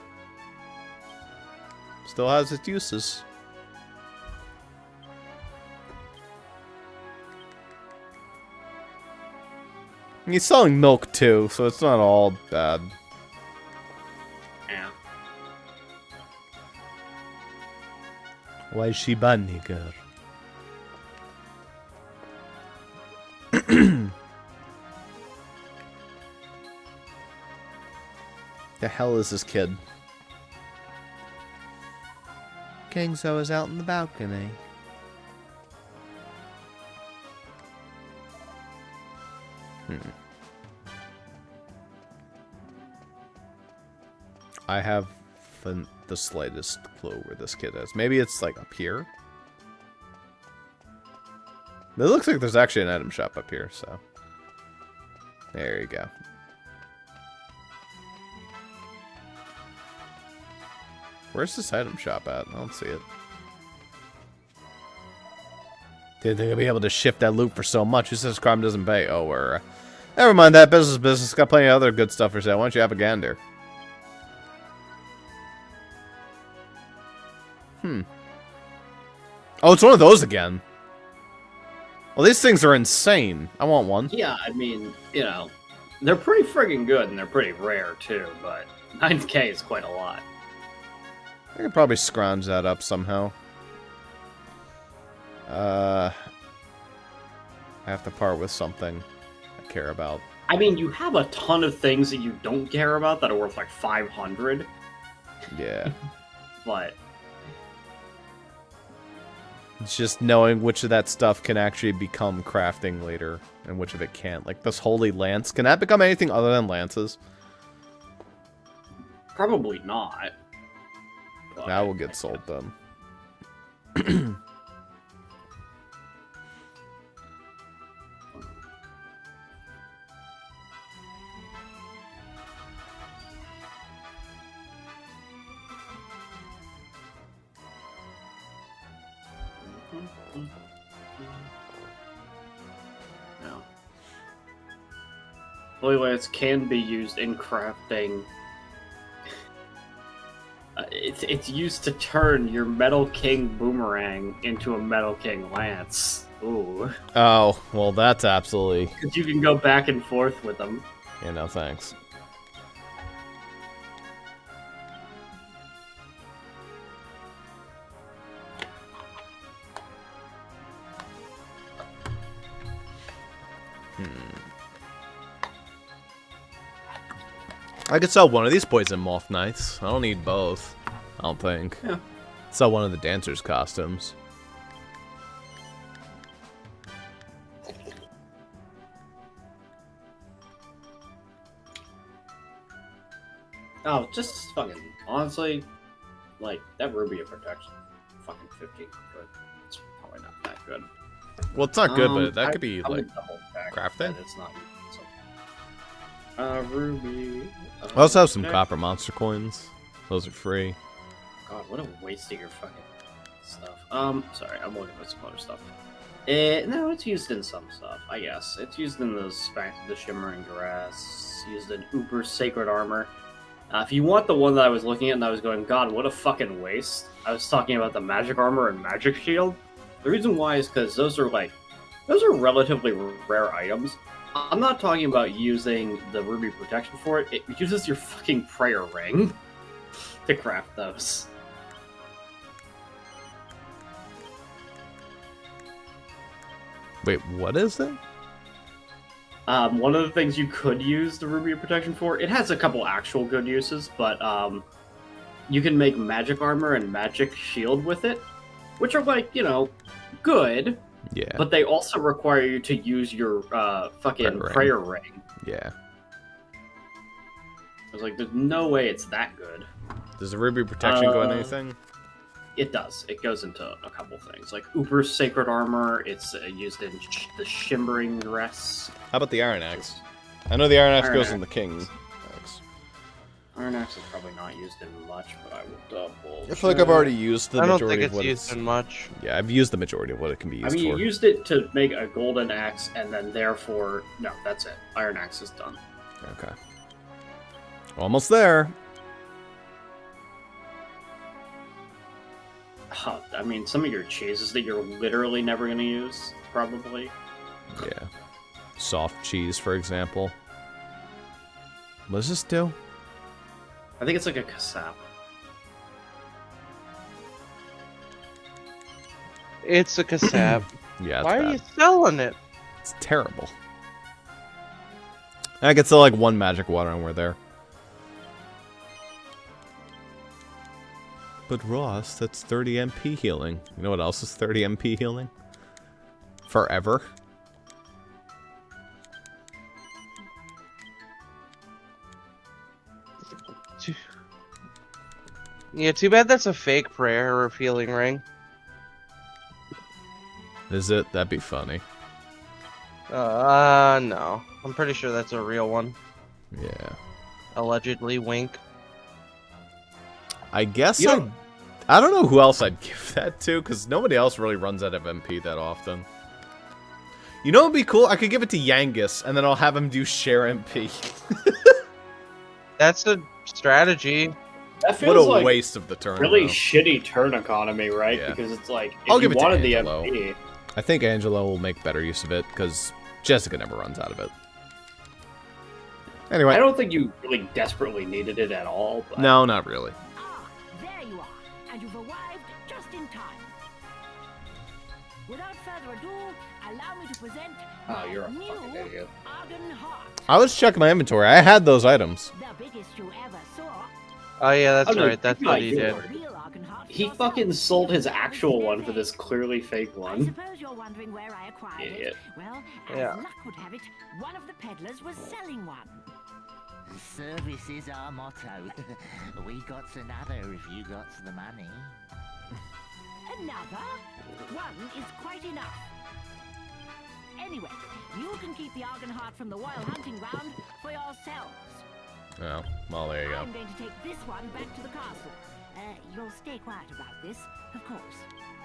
Still has its uses. He's selling milk too, so it's not all bad. Yeah. Why is she bad, nigger? The hell is this kid? Kingso is out in the balcony. I have the slightest clue where this kid is. Maybe it's like up here. It looks like there's actually an item shop up here, so there you go. Where's this item shop at? I don't see it. Didn't think I'd be able to shift that loot for so much. Who says crime doesn't pay? Oh, we're... never mind that. Business. Got plenty of other good stuff for sale. Why don't you have a gander? Oh, it's one of those again. Well, these things are insane. I want one. Yeah, I mean, you know, they're pretty friggin' good and they're pretty rare too, but 9K is quite a lot. I could probably scrounge that up somehow. I have to part with something I care about. I mean, you have a ton of things that you don't care about that are worth like 500. Yeah. But It's just knowing which of that stuff can actually become crafting later and which of it can't. Like this holy lance, can that become anything other than lances? probably not. But That will get sold then. No. Holy lance can be used in crafting. It's used to turn your Metal King boomerang into a Metal King lance. Ooh. Oh, well that's absolutely... Because you can go back and forth with them. Yeah, no thanks. I could sell one of these poison moth knights. I don't need both. I don't think. Yeah. Sell one of the dancer's costumes. Oh, just fucking honestly, like that ruby of protection, fucking 1500. It's probably not that good. Well, it's not good, but that could be I like would double check crafting. that it's not. Ruby. I also have some check. copper monster coins. Those are free. God, what a waste of your fucking stuff. Sorry, I'm looking at some other stuff. No, it's used in some stuff, I guess. It's used in the Shimmering Grass, used in Uber's Sacred Armor. If you want the one that I was looking at and I was going, God, what a fucking waste, I was talking about the Magic Armor and Magic Shield. The reason why is because those are relatively rare items. I'm not talking about using the Ruby Protection for it. It uses your fucking Prayer Ring to craft those. Wait, what is it? One of the things you could use the Ruby of Protection for, it has a couple actual good uses, but you can make magic armor and magic shield with it, which are like, you know, good. Yeah. But they also require you to use your fucking prayer ring. Yeah. I was like, there's no way it's that good. Does the Ruby Protection go in anything? It does. It goes into a couple things. Like Uber's Sacred Armor, it's used in the Shimmering Dress. How about the Iron Axe? I know the Iron Axe Iron goes Axe. in the King Axe. Iron Axe is probably not used in much, but I will double. I feel like I've already used the I don't majority think of what it's used in much. Yeah, I've used the majority of what it can be used I mean, for. you used it to make a golden axe, and then therefore, no, that's it. Iron Axe is done. Okay. Almost there. I mean, some of your cheeses that you're literally never going to use, probably. Yeah. Soft cheese, for example. What does this do? I think it's like a cassap. It's a cassap. Yeah, it's Why bad. are you selling it? It's terrible. I could sell like one magic water and we're there. But Ross, that's 30 MP healing. You know what else is 30 MP healing? Forever. Yeah, too bad that's a fake prayer or healing ring. Is it? That'd be funny. No. I'm pretty sure that's a real one. Yeah. Allegedly, wink. I guess You I don't know who else I'd give that to, because nobody else really runs out of MP that often. You know what'd be cool? I could give it to Yangus, and then I'll have him do share MP. That's a strategy. That What feels a like waste of the turn. really though. shitty turn economy, right? Yeah. Because it's like, if I'll you give it to wanted the Angelo. MP... I think Angelo will make better use of it, because Jessica never runs out of it. Anyway. I don't think you really desperately needed it at all, but... No, not really. Ah, there you are, and you've arrived just in time. Without further ado, allow me to present Oh, you're a my fucking new idiot. Argon Heart, I was checking my inventory. I had those items. the biggest you ever saw. Oh yeah, that's Oh, no, right. That's you what got he yours. did. Real Argon Heart He yourself. fucking sold his actual one for this clearly fake I one. suppose you're wondering where I acquired Idiot. it. Well, as Yeah. luck would have it, one of the peddlers was selling one. Service is our motto. We got another if you got the money. Another? One is quite enough. Anyway, you can keep the Argon Heart from the Wild Hunting Ground for yourselves. Oh, well, there you go. I'm going to take this one back to the castle. You'll stay quiet about this, of course.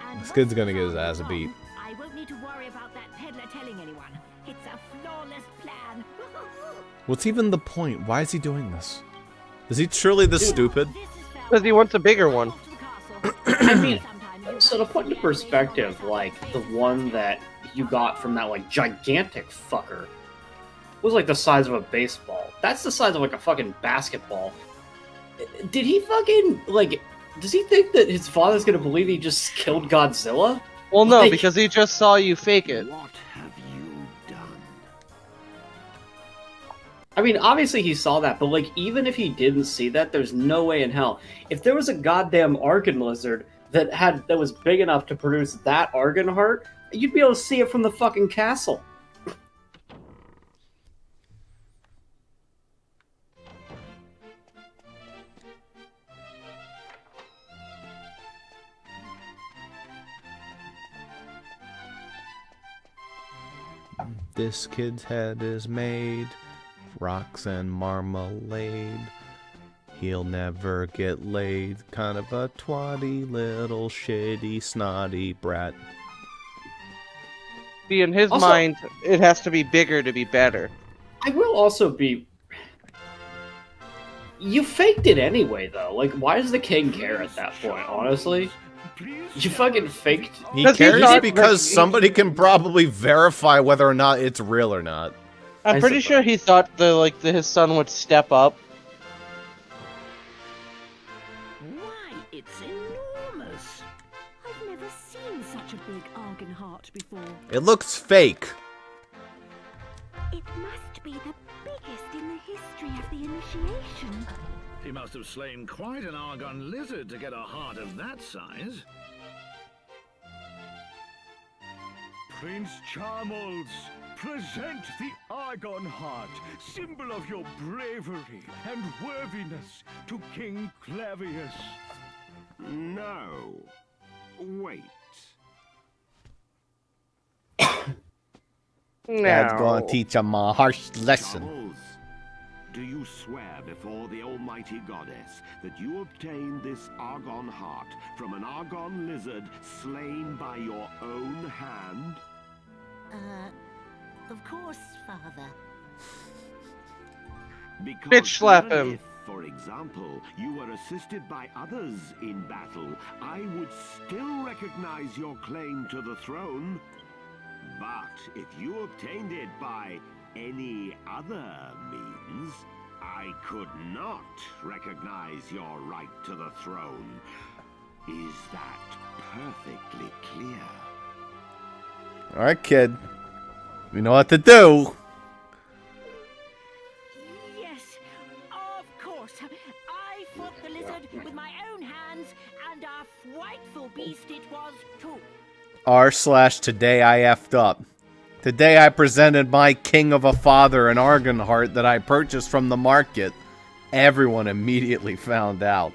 And This kid's once gonna the get his farm is ass beat. gone, I won't need to worry about that peddler telling anyone. It's a flawless plan. What's even the point? Why is he doing this? Is he truly this stupid? Because he wants a bigger one. I mean, so to put into perspective, like, the one that you got from that, like, gigantic fucker was, like, the size of a baseball. That's the size of, like, a fucking basketball. Did he fucking, like, does he think that his father's gonna believe he just killed Godzilla? Well, no, Like- because he just saw you fake it. What have you done? I mean, obviously he saw that, but, like, even if he didn't see that, there's no way in hell. If there was a goddamn Argon lizard that was big enough to produce that Argon heart, you'd be able to see it from the fucking castle. This kid's head is made, rocks and marmalade. He'll never get laid, kind of a twatty little shitty snotty brat. See, in his Also- mind, it has to be bigger to be better. I will also be... You faked it anyway, though. Like, why does the king care at that point, honestly? You fucking faked... He 'Cause he cares thought- because somebody can probably verify whether or not it's real or not. I'm I pretty suppose. sure he thought his son would step up. Why, it's enormous. I've never seen such a big Argon Heart before. It looks fake. It must be the biggest in the history of the initiation. He must have slain quite an Argon lizard to get a heart of that size. Prince Charmles, present the Argon heart, symbol of your bravery and worthiness, to King Clavius. No. Wait. Dad's gonna teach him a harsh lesson. Charles, do you swear before the almighty goddess that you obtained this Argon heart from an Argon lizard slain by your own hand? Of course, Father. Because Bitch slap even him. if, for example, you were assisted by others in battle, I would still recognize your claim to the throne. But if you obtained it by any other means, I could not recognize your right to the throne. Is that perfectly clear? Alright, kid. We know what to do. Yes, of course. I fought the lizard with my own hands, and a frightful beast it was too. R/today I effed up. Today I presented my king of a father an Argon heart that I purchased from the market. Everyone immediately found out.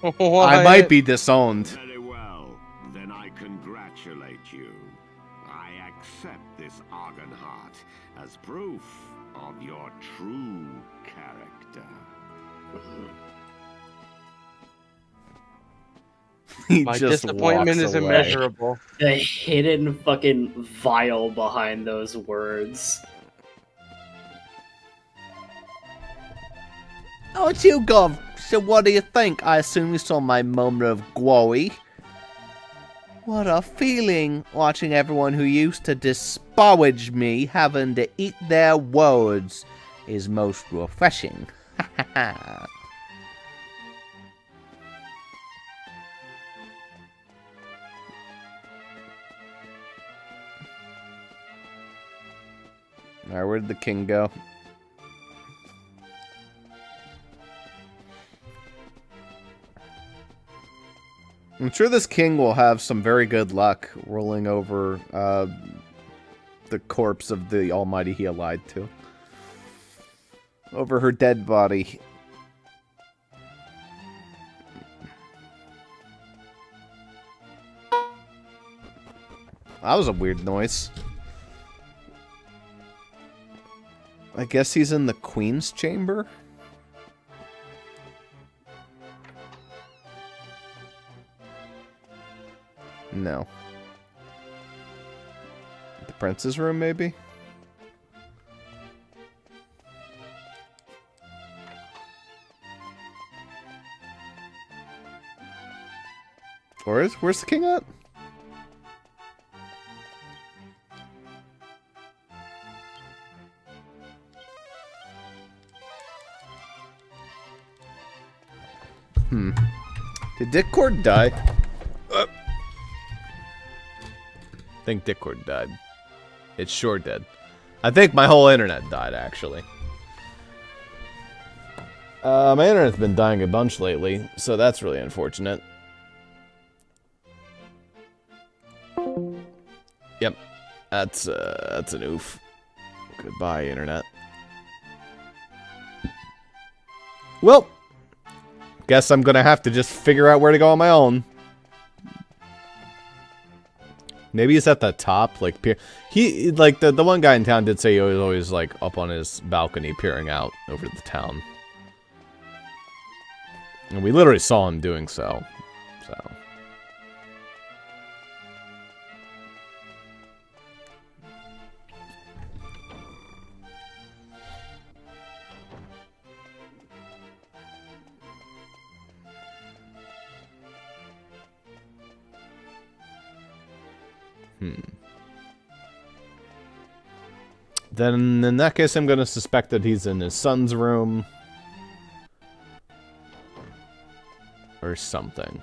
I might be disowned. Very well. Then I congratulate you. I accept this Argon heart as proof of your true character. He My just disappointment walks is away. immeasurable. The hidden fucking vile behind those words. Oh, it's you, Gov. So what do you think? I assume you saw my moment of glory. What a feeling watching everyone who used to disparage me having to eat their words is most refreshing. Alright, where did the king go? I'm sure this king will have some very good luck rolling over the corpse of the almighty he allied to. Over her dead body. That was a weird noise. I guess he's in the Queen's chamber? No. The prince's room, maybe? Where's the king at? Did Discord die? I think Discord died. It sure did. I think my whole internet died, actually. My internet's been dying a bunch lately, so that's really unfortunate. Yep. That's an oof. Goodbye, internet. Well, guess I'm gonna have to just figure out where to go on my own. Maybe he's at the top, like he like the one guy in town did say he was always like up on his balcony peering out over the town. And we literally saw him doing so. Then, in that case, I'm gonna suspect that he's in his son's room. Or something.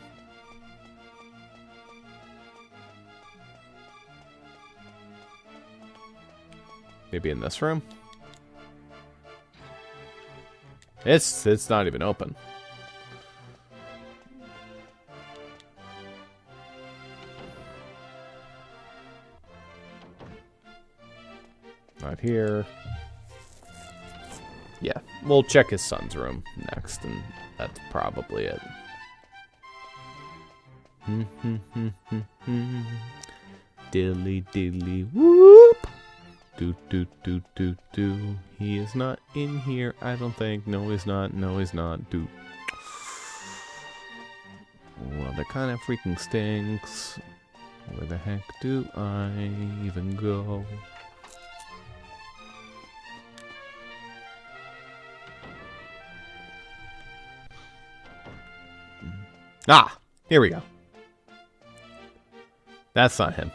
Maybe in this room? It's not even open. Not here. Yeah, we'll check his son's room next, and that's probably it. Dilly dilly whoop. Do do do do do. He is not in here, I don't think. No, he's not. No, he's not. Do. Well, that kind of freaking stinks. Where the heck do I even go? Ah, here we go. That's not him.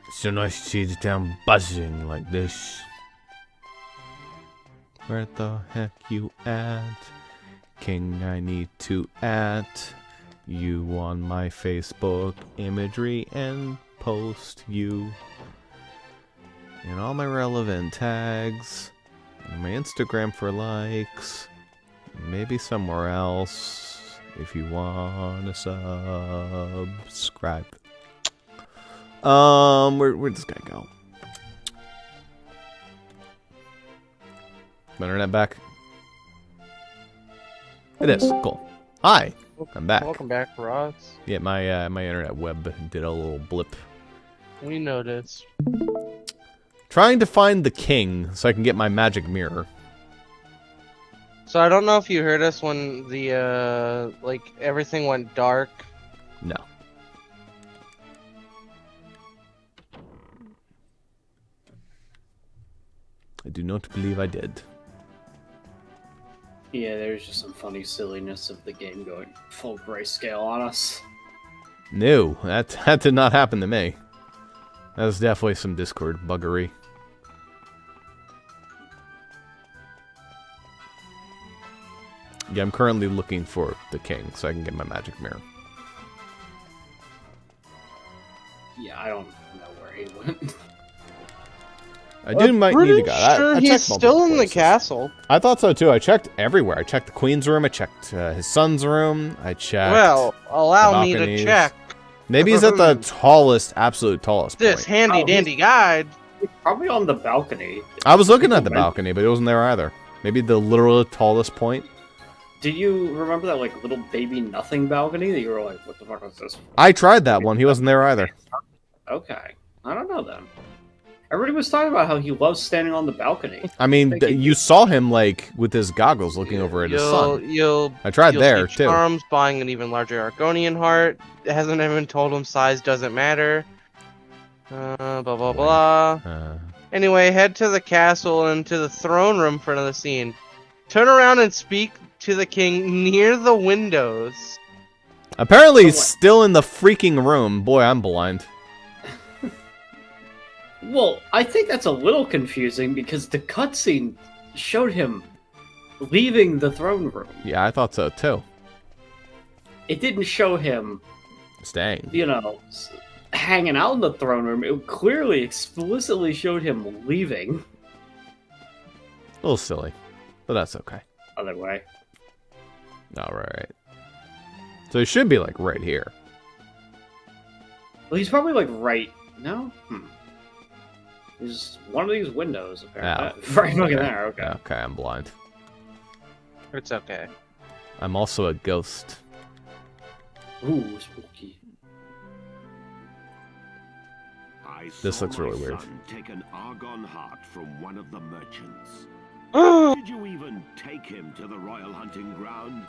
It's so nice to see the town buzzing like this. Where the heck you at? King, I need to add you on my Facebook imagery and post you in all my relevant tags, and my Instagram for likes, maybe somewhere else if you want to subscribe. Where'd this guy go? My internet back? It is. Cool. Hi. I'm back. Welcome back, Ross. Yeah, my internet web did a little blip. We noticed. Trying to find the king so I can get my magic mirror. So I don't know if you heard us when the like everything went dark. No. I do not believe I did. Yeah, there's just some funny silliness of the game going full grayscale on us. No, that did not happen to me. That was definitely some Discord buggery. Yeah, I'm currently looking for the king so I can get my magic mirror. Yeah, I don't know where he went. I might need to go. Sure, I he's checked still in the places. castle. I thought so too. I checked everywhere. I checked the queen's room. I checked his son's room. I checked. Well, allow the me to balconies. check. Maybe he's at the tallest, absolute tallest This point. handy dandy guide. He's probably on the balcony. I was looking at the balcony, but it wasn't there either. Maybe the literal tallest point. Do you remember that like little baby nothing balcony that you were like, what the fuck was this? I tried that one. He wasn't there either. Okay, I don't know then. Everybody was talking about how he loves standing on the balcony. I mean, you saw him like with his goggles looking over at his son. I tried there see too. Charms buying an even larger Argonian heart. It hasn't even told him size doesn't matter. Blah blah blah. Anyway, head to the castle and to the throne room for another scene. Turn around and speak to the king near the windows. Apparently, he's still in the freaking room. Boy, I'm blind. Well, I think that's a little confusing because the cutscene showed him leaving the throne room. Yeah, I thought so too. It didn't show him staying. You know, hanging out in the throne room. It clearly, explicitly showed him leaving. A little silly, but that's okay. Other way. All right. So he should be like right here. Well, he's probably like right. No. There's one of these windows, apparently. Oh, right looking there, okay. Okay, I'm blind. It's okay. I'm also a ghost. Ooh, spooky. This looks really weird. Take an argon heart from one of the merchants. Did you even take him to the royal hunting ground?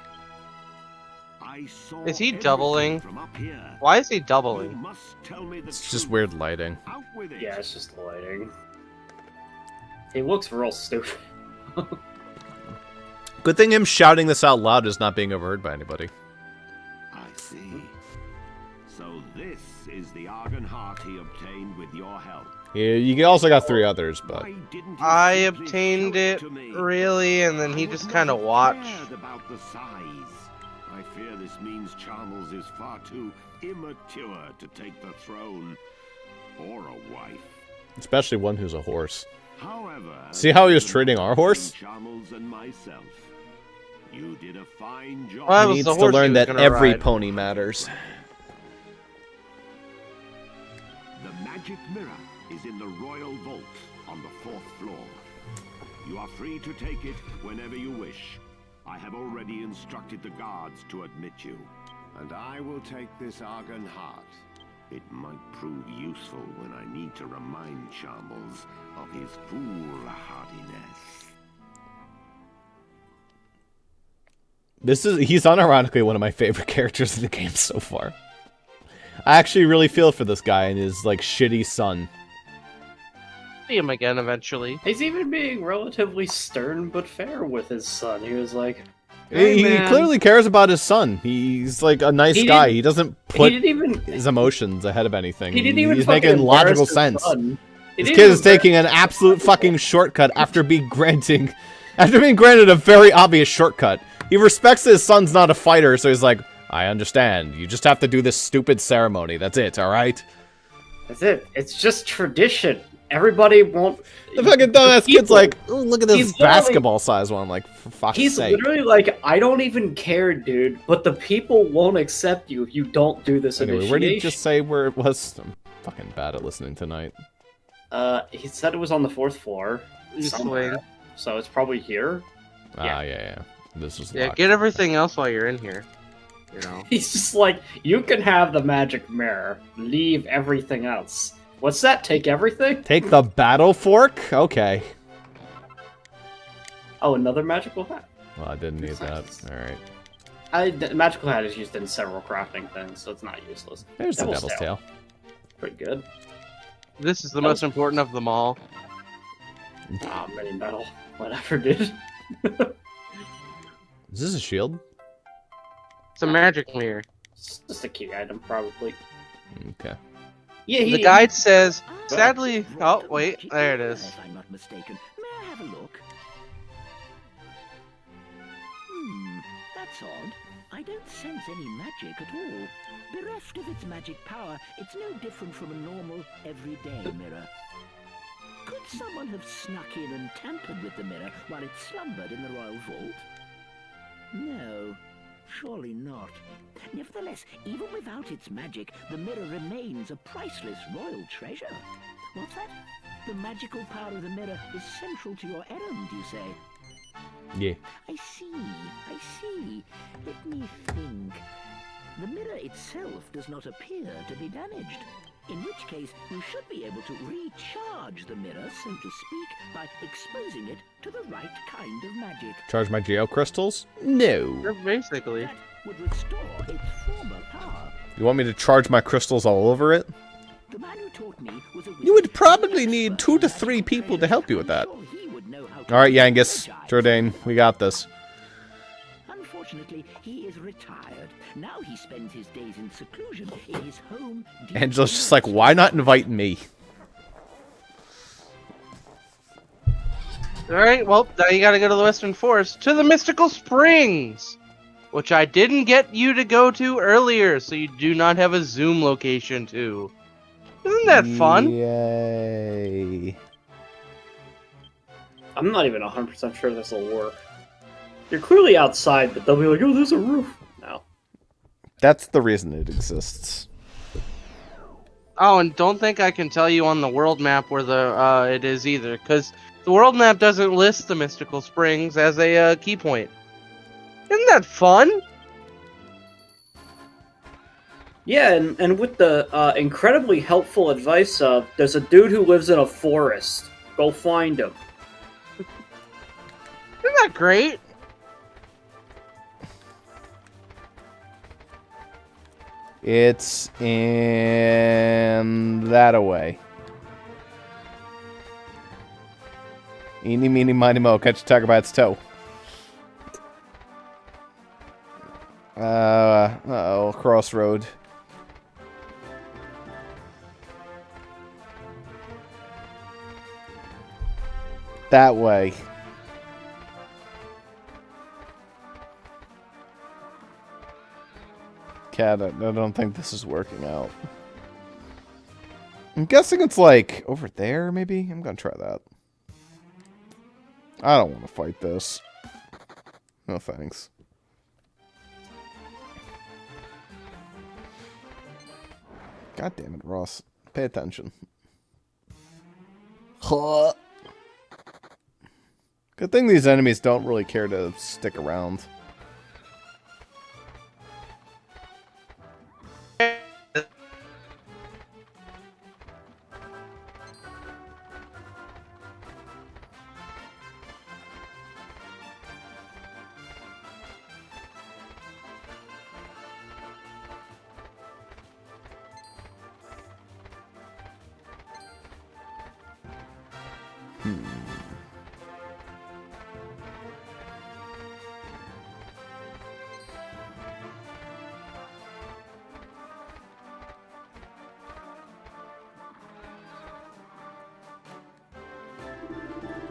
I saw Is he doubling? from up here. Why is he doubling? You must tell me the It's just truth. weird lighting. Out with it. Yeah, it's just the lighting. He looks real stupid. Good thing him shouting this out loud is not being overheard by anybody. I see. So this is the argon heart he obtained with your help. Yeah, you also got 3 others, but Why didn't you I simply obtained show it to me? really, and then he I just was kind of not watched. cared about the size. I fear this means Charles is far too immature to take the throne or a wife. Especially one who's a horse. However, See how he was treating our horse? Shambles and myself, you did a fine job. Well, that He was needs the to horse learn he was that gonna every ride. pony matters. The magic mirror is in the royal vault on the 4th floor. You are free to take it whenever you wish. I have already instructed the guards to admit you. And I will take this Argon heart. It might prove useful when I need to remind Shambles of his foolhardiness. He's unironically one of my favorite characters in the game so far. I actually really feel for this guy and his, like, shitty son. See him again eventually. He's even being relatively stern but fair with his son. He was like, hey, He man. clearly cares about his son. He's, like, a nice guy. He doesn't put he didn't even, his emotions ahead of anything. he didn't even He's fucking making logical embarrass his sense. son. He This didn't kid even is taking an absolute fucking shortcut after being granted a very obvious shortcut. He respects his son's not a fighter, so he's like, I understand. You just have to do this stupid ceremony. That's it, alright? That's it. It's just tradition. Everybody won't... The fucking dumbass kid's like, oh, look at this He's literally- basketball size one. I'm like, for fuck's He's sake. literally like, I don't even care, dude, but the people won't accept you if you don't do this Anyway, initiation. where did he just say where it was? I'm fucking bad at listening tonight. He said it was on the 4th floor. East somewhere. wing. So it's probably here. Ah, yeah. This was Yeah, locked. get everything else while you're in here. You know. He's just like, you can have the magic mirror, leave everything else. What's that? Take everything? Take the battle fork? Okay. Oh, another magical hat. Well, I didn't need that. Nice. Alright. The magical hat is used in several crafting things, so it's not useless. There's the Devil's Tail. Pretty good. This is the most important of them all. Ah, mini metal. Whatever, dude. Is this a shield? It's a magic mirror. It's just a key item, probably. Okay. Yeah, The guide says, sadly... Oh, wait. There it is. If I'm not mistaken. May I have a look? That's odd. I don't sense any magic at all. Bereft of its magic power, it's no different from a normal, everyday mirror. Could someone have snuck in and tampered with the mirror while it slumbered in the royal vault? No, surely not. Nevertheless, even without its magic, the mirror remains a priceless royal treasure. What's that? The magical power of the mirror is central to your errand, you say? Yeah. I see. Let me think. The mirror itself does not appear to be damaged. In which case, you should be able to recharge the mirror, so to speak, by exposing it to the right kind of magic. Charge my geo crystals? No. You're basically... That would restore its former power. You want me to charge my crystals all over it? The man who taught me was a You would wizard probably and need expert 2 to in 3 magic people to training. help you with that. I'm sure he would know how to Alright, Yangus, re-energize Jordan, we got this. Unfortunately, he is retired. Now he spends his days in seclusion in his home. deep Angela's in just the like, why not invite me? Alright, well, now you gotta go to the Western Forest, to the Mystical Springs! Which I didn't get you to go to earlier, so you do not have a Zoom location to. Isn't that fun? Yay. I'm not even 100% sure this will work. You're clearly outside, but they'll be like, oh, there's a roof. No. That's the reason it exists. Oh, and don't think I can tell you on the world map where the it is either, because the world map doesn't list the Mystical Springs as a key point. Isn't that fun? Yeah, and with the incredibly helpful advice of, there's a dude who lives in a forest. Go find him. Isn't that great? It's in that away. Eeny, meeny, miny, mo. Catch a tiger by its toe. Uh-oh, crossroad. That way. Cat, I don't think this is working out. I'm guessing it's like over there, maybe? I'm gonna try that. I don't want to fight this. No thanks. God damn it, Ross. Pay attention. Good thing these enemies don't really care to stick around.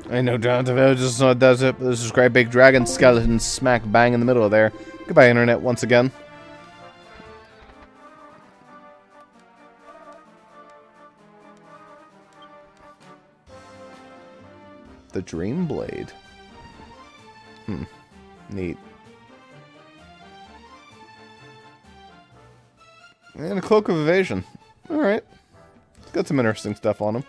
I know Jonathan Village is not desert, but there's this great big dragon skeleton smack bang in the middle of there. Goodbye, internet, once again. The Dream Blade. Neat. And a Cloak of Evasion. Alright. It's got some interesting stuff on him.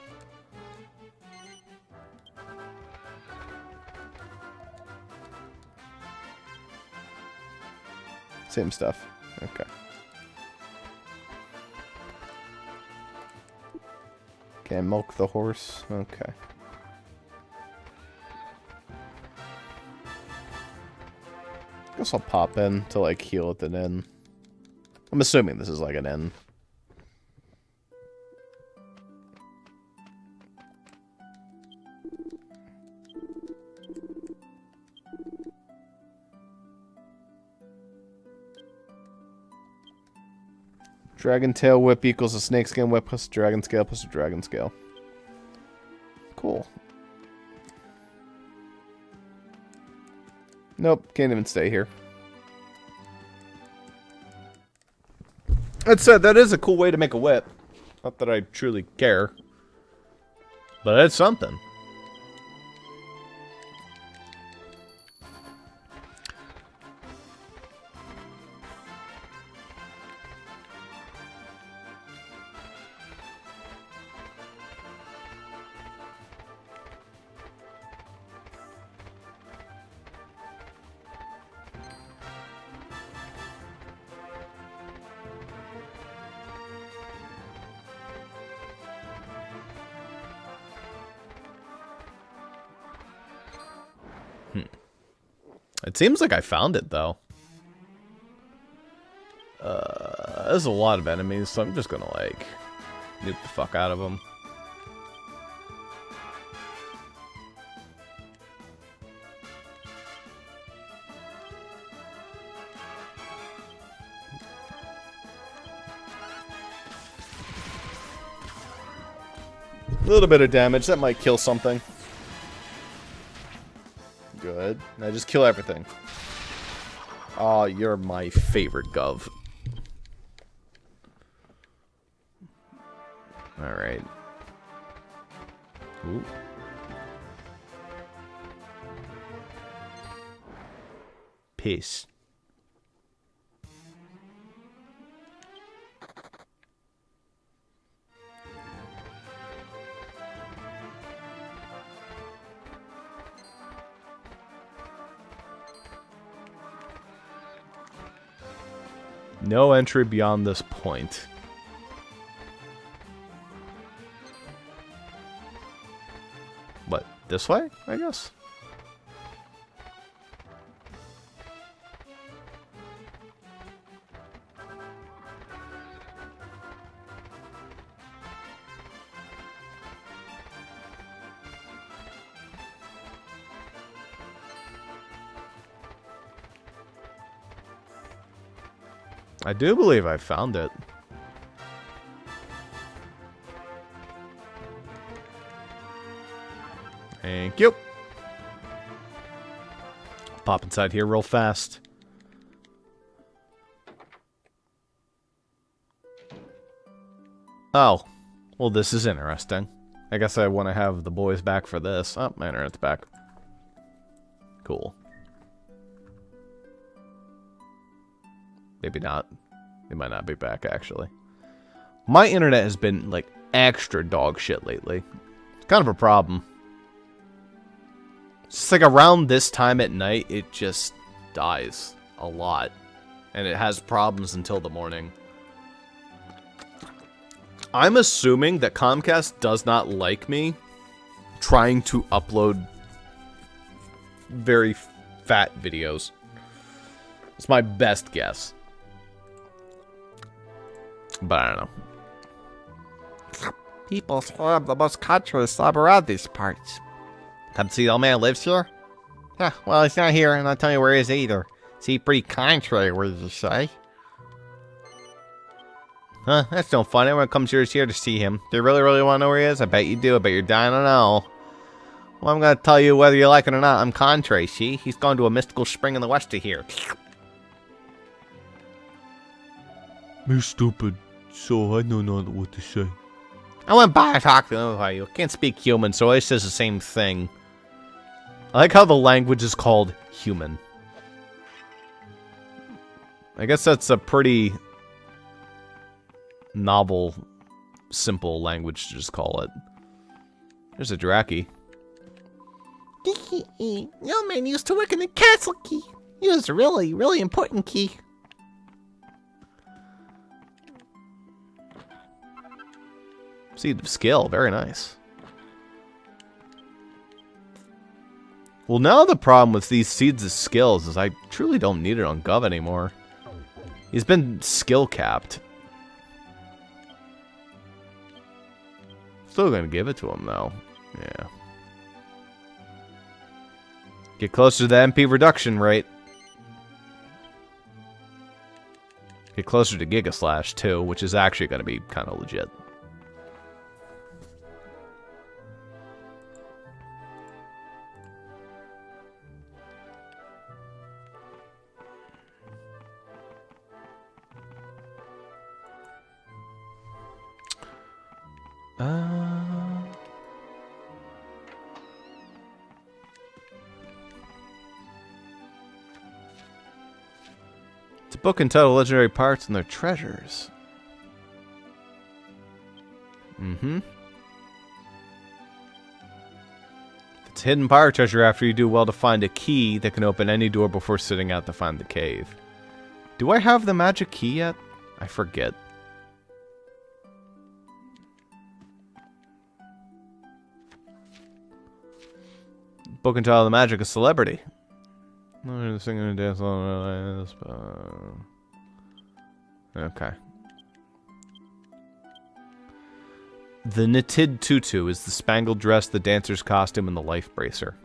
Same stuff. Okay. Can milk the horse? Okay. Guess I'll pop in to like heal at the inn. I'm assuming this is like an inn. Dragon tail whip equals a snakeskin whip plus a dragon scale plus a dragon scale. Cool. Nope, can't even stay here. That said, that is a cool way to make a whip. Not that I truly care. But it's something. It seems like I found it, though. There's a lot of enemies, so I'm just gonna, like, nuke the fuck out of them. A little bit of damage, that might kill something. Good. Now just kill everything. Oh, you're my favorite Gov. Alright. Ooh. Peace. No entry beyond this point. What, this way, I guess? I do believe I found it. Thank you. Pop inside here real fast. Oh. Well, this is interesting. I guess I want to have the boys back for this. Oh, my internet's back. Cool. Maybe not. It might not be back, actually. My internet has been, like, extra dog shit lately. It's kind of a problem. It's just like around this time at night, it just dies a lot. And it has problems until the morning. I'm assuming that Comcast does not like me trying to upload very fat videos. It's my best guess. But I don't know. People swear I'm the most country slob around these parts. Come see the old man lives here? Yeah, well, he's not here, and I'll tell you where he is either. See, pretty contrary, what did you say? Huh, that's no fun. Everyone comes here to see him. Do you really want to know where he is? I bet you do. I bet you're dying to know. Well, I'm going to tell you whether you like it or not. I'm contrary, see? He's gone to a mystical spring in the west of here. You're stupid, so I don't know what to say. I went by to talk to him about you. Can't speak human, so he says the same thing. I like how the language is called human. I guess that's a pretty novel, simple language to just call it. There's a Draki. The old man used to work in the castle key. He was a really important key. Seed of skill, very nice. Well, now the problem with these seeds of skills is I truly don't need it on Gov anymore. He's been skill capped. Still gonna give it to him though. Yeah. Get closer to the MP reduction rate. Get closer to Giga Slash too, which is actually gonna be kind of legit. It's a book entitled Legendary Parts and Their Treasures. Mm-hmm. It's a hidden power treasure after you do well to find a key that can open any door before sitting out to find the cave. Do I have the magic key yet? I forget. Book entitled The Magic of Celebrity. Singing and dance on okay. The knitted tutu is the spangled dress, the dancer's costume, and the life bracer.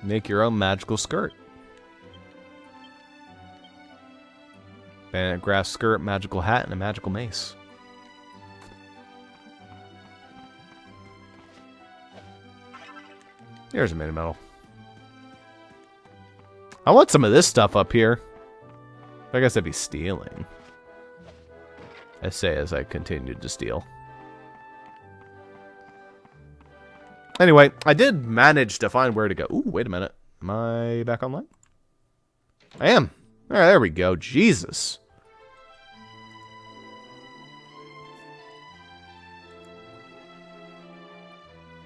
Make your own magical skirt. Bandit grass skirt, magical hat, and a magical mace. Here's a mini medal. I want some of this stuff up here. I guess I'd be stealing. I say as I continued to steal. Anyway, I did manage to find where to go. Ooh, wait a minute. Am I back online? I am. Alright, there we go. Jesus.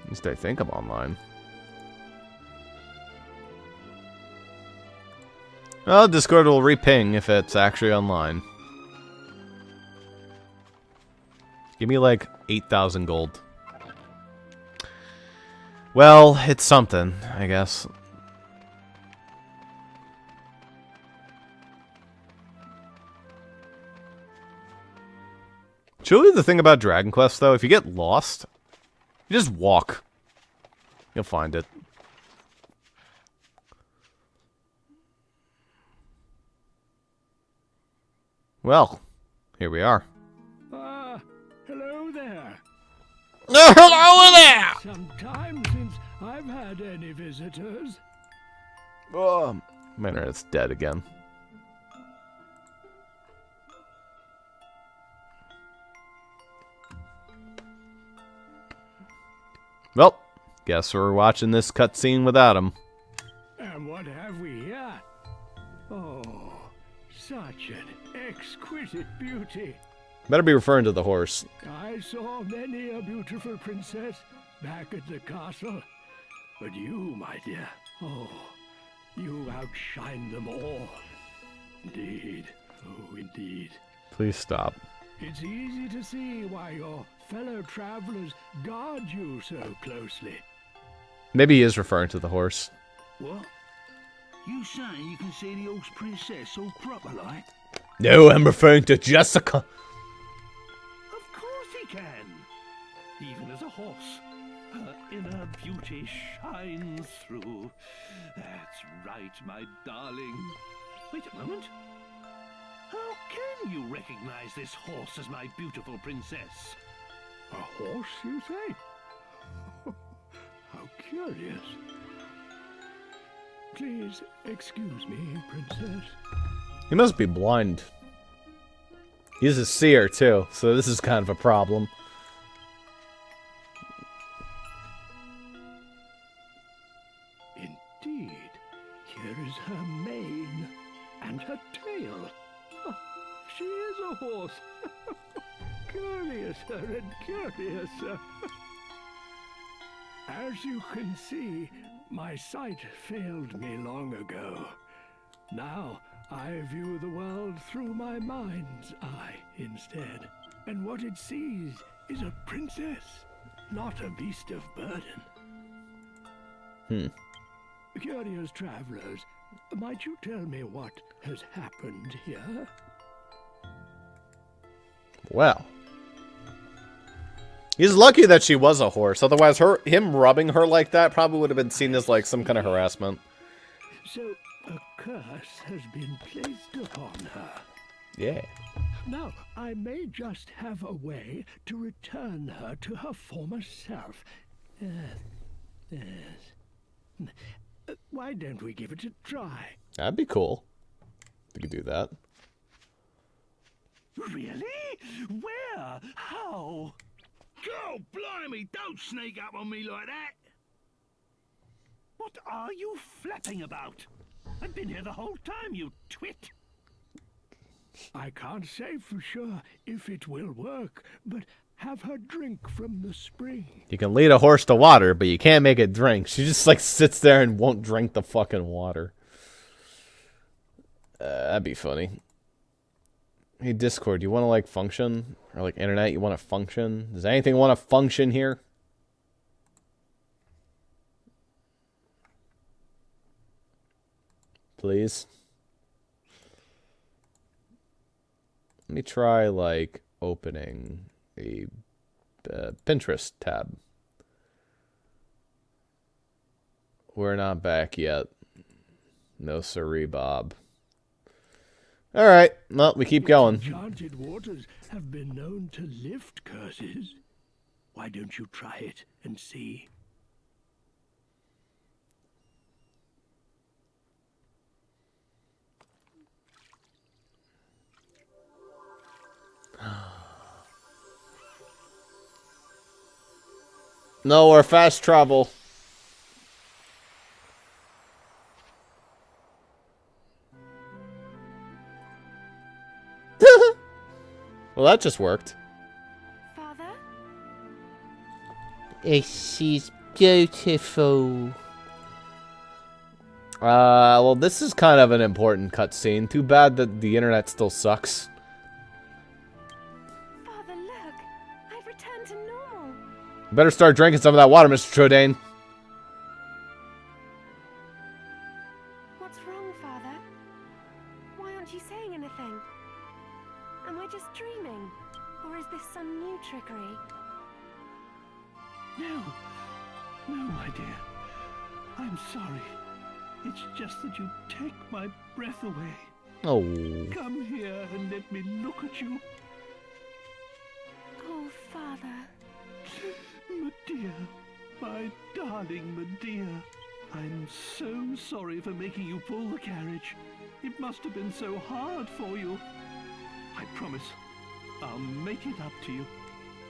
At least I think I'm online. Well, Discord will reping if it's actually online. Give me like 8,000 gold. Well, it's something, I guess. Truly, the thing about Dragon Quest, though, if you get lost, you just walk. You'll find it. Well, here we are. Hello there. Hello there! Some time since I've had any visitors. Oh, my internet's dead again. Well, guess we're watching this cutscene without him. And what have we here? Oh, such an exquisite beauty. Better be referring to the horse. I saw many a beautiful princess back at the castle. But you, my dear, oh, you outshine them all. Indeed, oh, indeed. Please stop. It's easy to see why your fellow travelers guard you so closely. Maybe he is referring to the horse. What? You saying you can see the horse princess all proper like? No, I'm referring to Jessica. Of course he can. Even as a horse, her inner beauty shines through. That's right, my darling. Wait a moment. How can you recognize this horse as my beautiful princess? A horse, you say? How curious. Please excuse me, princess. He must be blind. He's a seer, too, so this is kind of a problem. Indeed. Here is her mane and her tail. Oh, she is a horse. Curiouser and curiouser. As you can see, my sight failed me long ago. Now I view the world through my mind's eye instead. And what it sees is a princess, not a beast of burden. Curious travelers, might you tell me what has happened here? Well. He's lucky that she was a horse. Otherwise, him rubbing her like that probably would have been seen as like some kind of harassment. So, a curse has been placed upon her. Yeah. Now, I may just have a way to return her to her former self. Yes. Why don't we give it a try? That'd be cool. We could do that. Really? Where? How? God blimey, don't sneak up on me like that! What are you flapping about? I've been here the whole time, you twit! I can't say for sure if it will work, but have her drink from the spring. You can lead a horse to water, but you can't make it drink. She just like sits there and won't drink the fucking water. That'd be funny. Hey, Discord, you want to, like, function? Or, like, Internet, you want to function? Does anything want to function here? Please? Let me try, like, opening a Pinterest tab. We're not back yet. No siree, Bob. Alright, well, we keep going. Enchanted waters have been known to lift curses. Why don't you try it and see? No, or fast travel. Well, that just worked. Father? She's beautiful. Well, this is kind of an important cutscene. Too bad that the internet still sucks. Father, look. I've returned to normal. Better start drinking some of that water, Mr. Trodain. What's wrong, Father? Why aren't you saying anything? Am I just dreaming? Or is this some new trickery? No. No, my dear. I'm sorry. It's just that you take my breath away. Oh. Come here and let me look at you. Oh, Father. Medea, my darling Medea. I'm so sorry for making you pull the carriage. It must have been so hard for you. I promise, I'll make it up to you.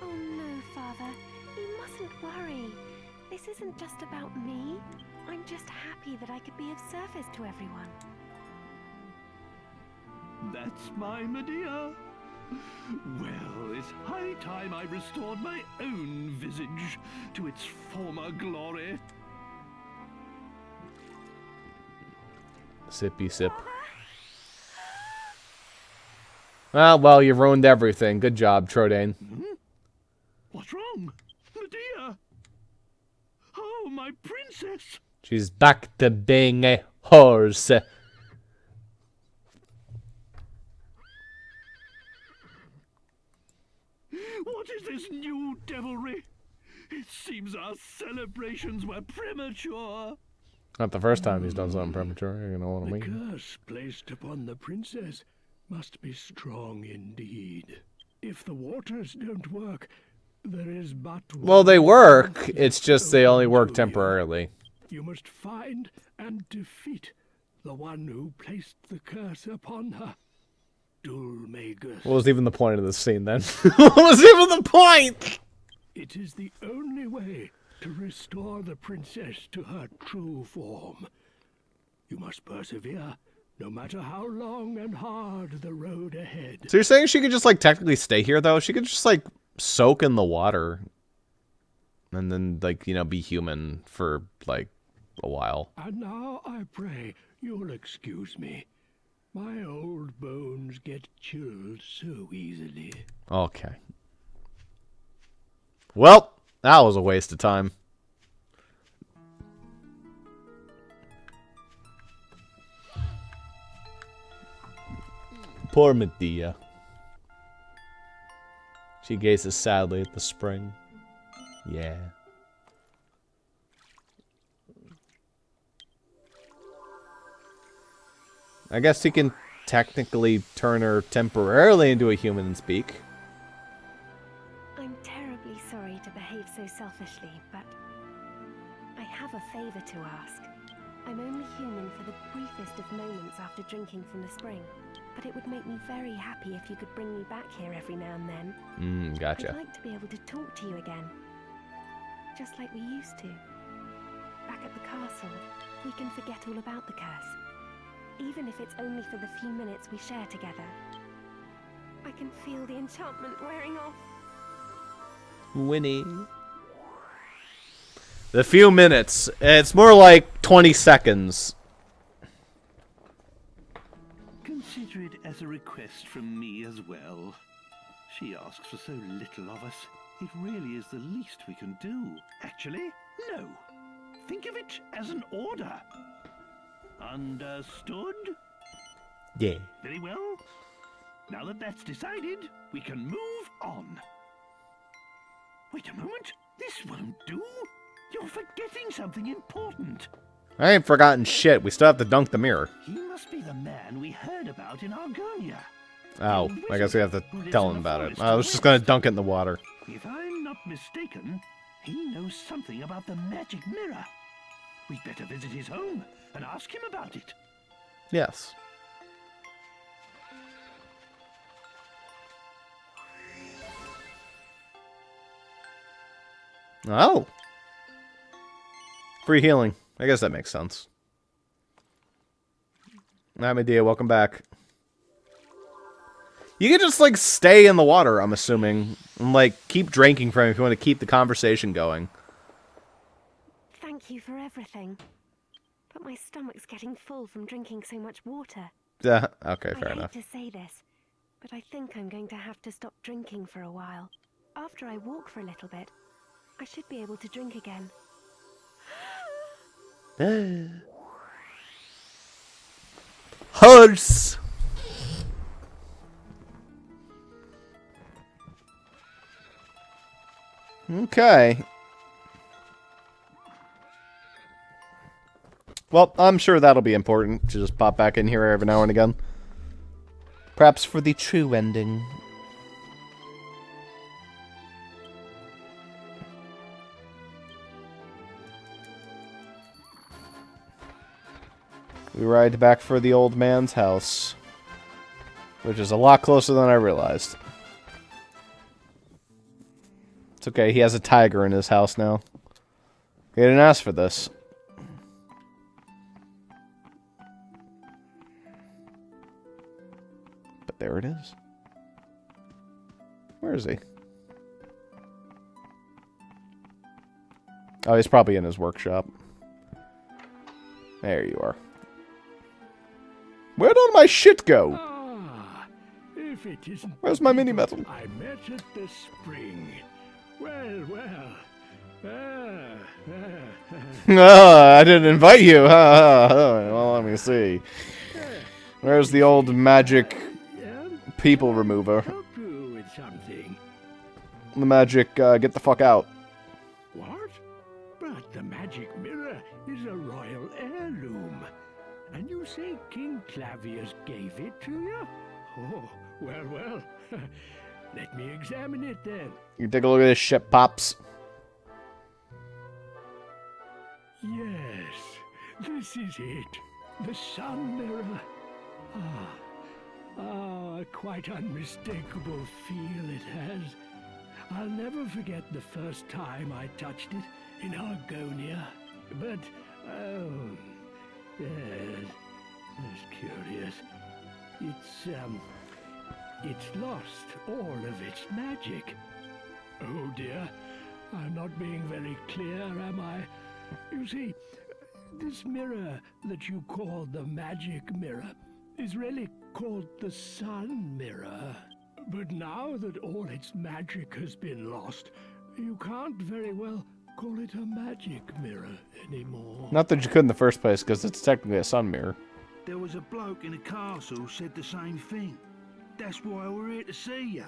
Oh no, Father. You mustn't worry. This isn't just about me. I'm just happy that I could be of service to everyone. That's my Medea. Well, it's high time I restored my own visage to its former glory. Sippy sip. Ah, well, you ruined everything. Good job, Trodain. What's wrong? Medea! Oh, my princess! She's back to being a horse. What is this new devilry? It seems our celebrations were premature. Not the first time he's done something premature, you know what I mean? The curse placed upon the princess must be strong indeed. If the waters don't work, there is but Well, they one work. path It's just they only work to you. temporarily. You must find and defeat the one who placed the curse upon her. Dulmagus. What was even the point of this scene then? What was even the point? It is the only way to restore the princess to her true form. You must persevere, no matter how long and hard the road ahead. So you're saying she could just, like, technically stay here, though? She could just, like, soak in the water. And then, like, you know, be human for, like, a while. And now I pray you'll excuse me. My old bones get chilled so easily. Okay. Well, that was a waste of time. Poor Medea. She gazes sadly at the spring. Yeah. I guess he can technically turn her temporarily into a human and speak. I'm terribly sorry to behave so selfishly, but I have a favor to ask. I'm only human for the briefest of moments after drinking from the spring, but it would make me very happy if you could bring me back here every now and then. Gotcha. I'd like to be able to talk to you again, just like we used to. Back at the castle, we can forget all about the curse, even if it's only for the few minutes we share together. I can feel the enchantment wearing off. Winnie. The few minutes. It's more like 20 seconds. Consider it as a request from me as well. She asks for so little of us. It really is the least we can do. Actually, no. Think of it as an order. Understood? Yeah. Very well. Now that that's decided, we can move on. Wait a moment. This won't do. You're forgetting something important. I ain't forgotten shit. We still have to dunk the mirror. He must be the man we heard about in Argonia. Oh, I guess we have to tell him about it. I was just gonna dunk it in the water. If I'm not mistaken, he knows something about the magic mirror. We'd better visit his home and ask him about it. Yes. Oh. Free healing. I guess that makes sense. Hi, Medea. Welcome back. You can just, like, stay in the water, I'm assuming. And, like, keep drinking from it if you want to keep the conversation going. Thank you for everything. But my stomach's getting full from drinking so much water. Yeah, okay, fair enough. I hate to say this, but I think I'm going to have to stop drinking for a while. After I walk for a little bit, I should be able to drink again. Horse! Okay. Well, I'm sure that'll be important to just pop back in here every now and again. Perhaps for the true ending. We ride back for the old man's house, which is a lot closer than I realized. It's okay, he has a tiger in his house now. He didn't ask for this. But there it is. Where is he? Oh, he's probably in his workshop. There you are. Where'd all my shit go? If it isn't Where's my mini medal? I met at the spring. Well. I didn't invite you. Well, let me see. Where's the old magic people remover? Help you with something. The magic, get the fuck out. What? But the magic mirror is a royal heirloom. And you say King Clavius gave it to you? Oh, well. Let me examine it then. You take a look at this shit, Pops. Yes, this is it. The sun mirror. A quite unmistakable feel it has. I'll never forget the first time I touched it in Argonia. But, yes, that's curious. It's lost all of its magic. Oh dear, I'm not being very clear, am I? You see, this mirror that you call the magic mirror is really called the sun mirror. But now that all its magic has been lost, you can't very well call it a magic mirror anymore. Not that you could in the first place, because it's technically a sun mirror. There was a bloke in a castle who said the same thing. That's why we're here to see you.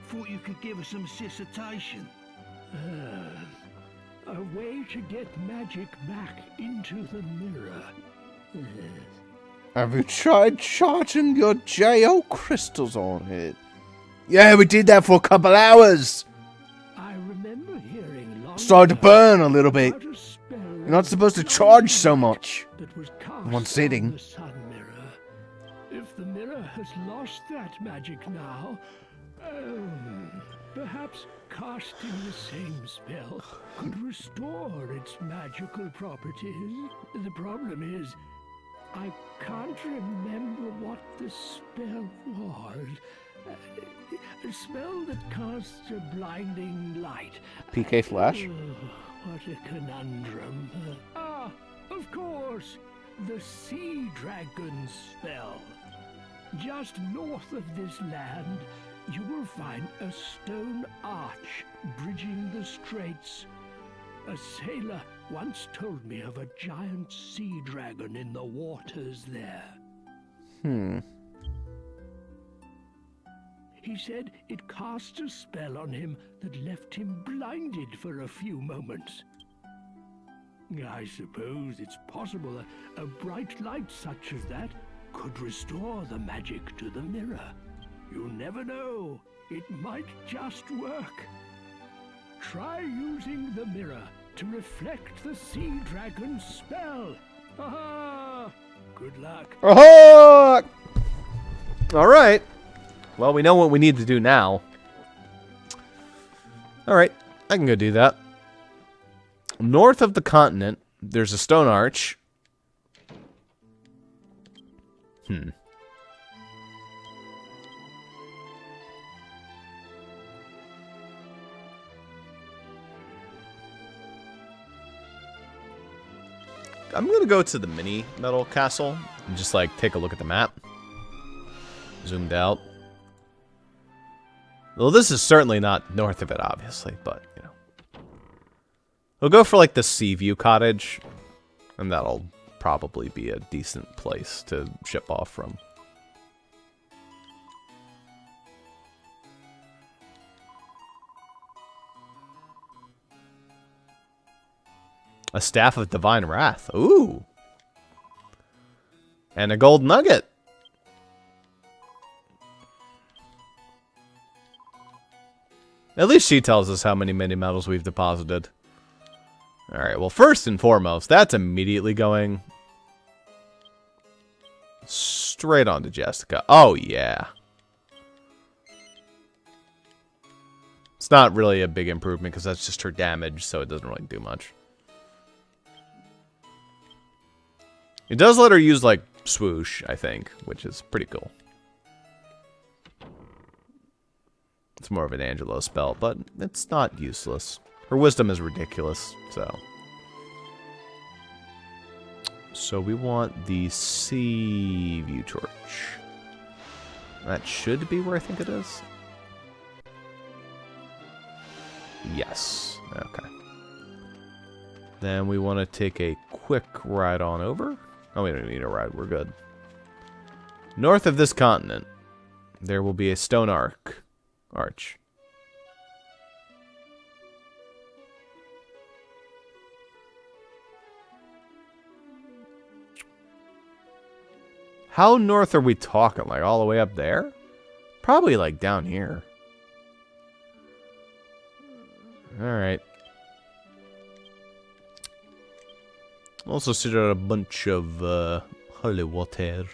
Thought you could give us some assistation. A way to get magic back into the mirror. Have you tried charging your J.O. crystals on it? Yeah, we did that for a couple hours. I remember hearing long Started to burn a little bit. about a spell You're not supposed to charge so much. that was cast In one sitting. on the sun mirror. If the mirror has lost that magic now, perhaps casting the same spell could restore its magical properties. The problem is, I can't remember what the spell was. A spell that casts a blinding light. PK Flash? Oh, what a conundrum. Of course, the Sea Dragon spell. Just north of this land, you will find a stone arch bridging the straits. A sailor once told me of a giant sea dragon in the waters there. He said it cast a spell on him that left him blinded for a few moments. I suppose it's possible a bright light such as that could restore the magic to the mirror. You never know. It might just work. Try using the mirror to reflect the Sea Dragon's spell. Aha! Good luck. Aha! Alright. Well, we know what we need to do now. Alright, I can go do that. North of the continent, there's a stone arch. I'm gonna go to the mini metal castle and just like take a look at the map. Zoomed out. Well, this is certainly not north of it, obviously, but you know. We'll go for like the Sea View cottage, and that'll probably be a decent place to ship off from. A Staff of Divine Wrath. Ooh. And a gold nugget. At least she tells us how many mini medals we've deposited. Alright, well, first and foremost, that's immediately going straight on to Jessica. Oh, yeah. It's not really a big improvement because that's just her damage, so it doesn't really do much. It does let her use, like, swoosh, I think, which is pretty cool. It's more of an Angelo spell, but it's not useless. Her wisdom is ridiculous, so... So we want the Sea View Torch. That should be where I think it is. Yes. Okay. Then we want to take a quick ride on over. Oh, we don't need a ride. We're good. North of this continent, there will be a stone arch. How north are we talking? Like all the way up there? Probably like down here. Alright. Also sit out a bunch of holy water.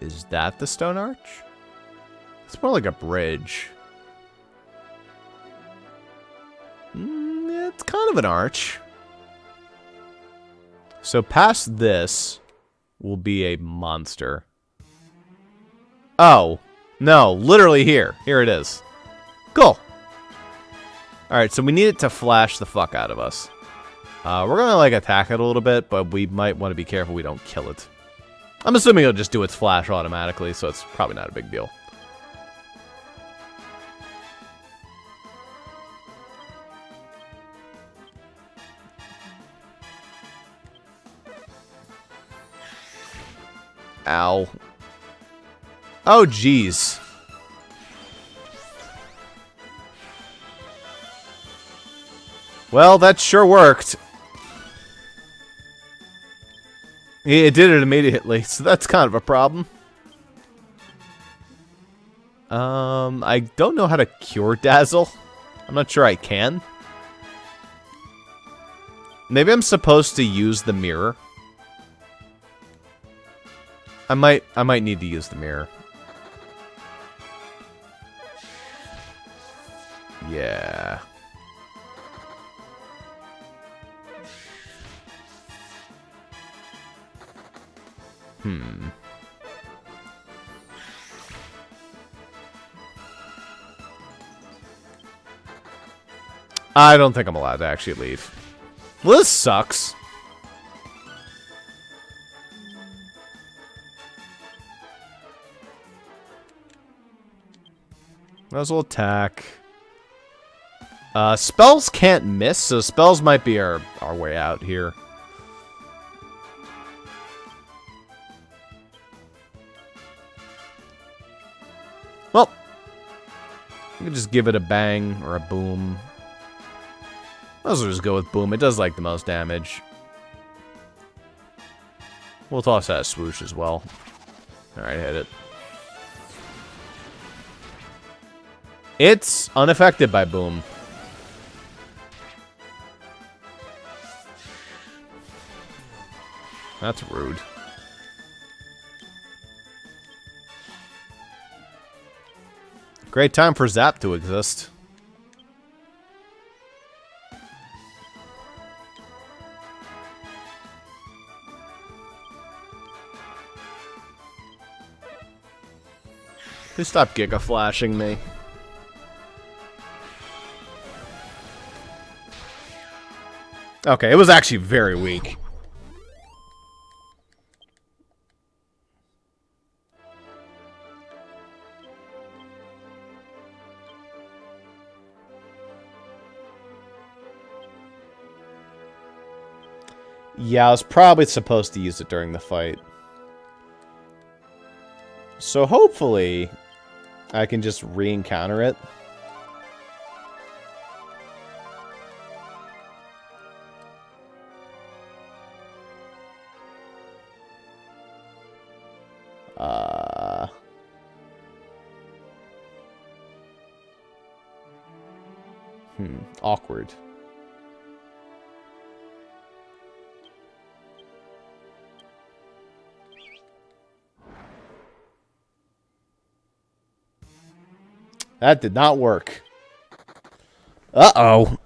Is that the stone arch? It's more like a bridge. It's kind of an arch. So past this will be a monster. Oh, no, literally here. Here it is. Cool. Alright, so we need it to flash the fuck out of us. We're gonna like attack it a little bit, but we might want to be careful we don't kill it. I'm assuming it'll just do its flash automatically, so it's probably not a big deal. Ow. Oh, jeez. Well, that sure worked. It did it immediately, so that's kind of a problem. I don't know how to cure Dazzle. I'm not sure I can. Maybe I'm supposed to use the mirror. I might need to use the mirror. Yeah. I don't think I'm allowed to actually leave. Well, this sucks. Muzzle attack. Spells can't miss, so spells might be our way out here. Well, we can just give it a bang or a boom. Might as well just go with boom. It does like the most damage. We'll toss that swoosh as well. Alright, hit it. It's unaffected by boom. That's rude. Great time for Zap to exist. Please stop Giga Flashing me. Okay, it was actually very weak. Yeah, I was probably supposed to use it during the fight. So hopefully, I can just re-encounter it. Awkward. That did not work. Uh-oh.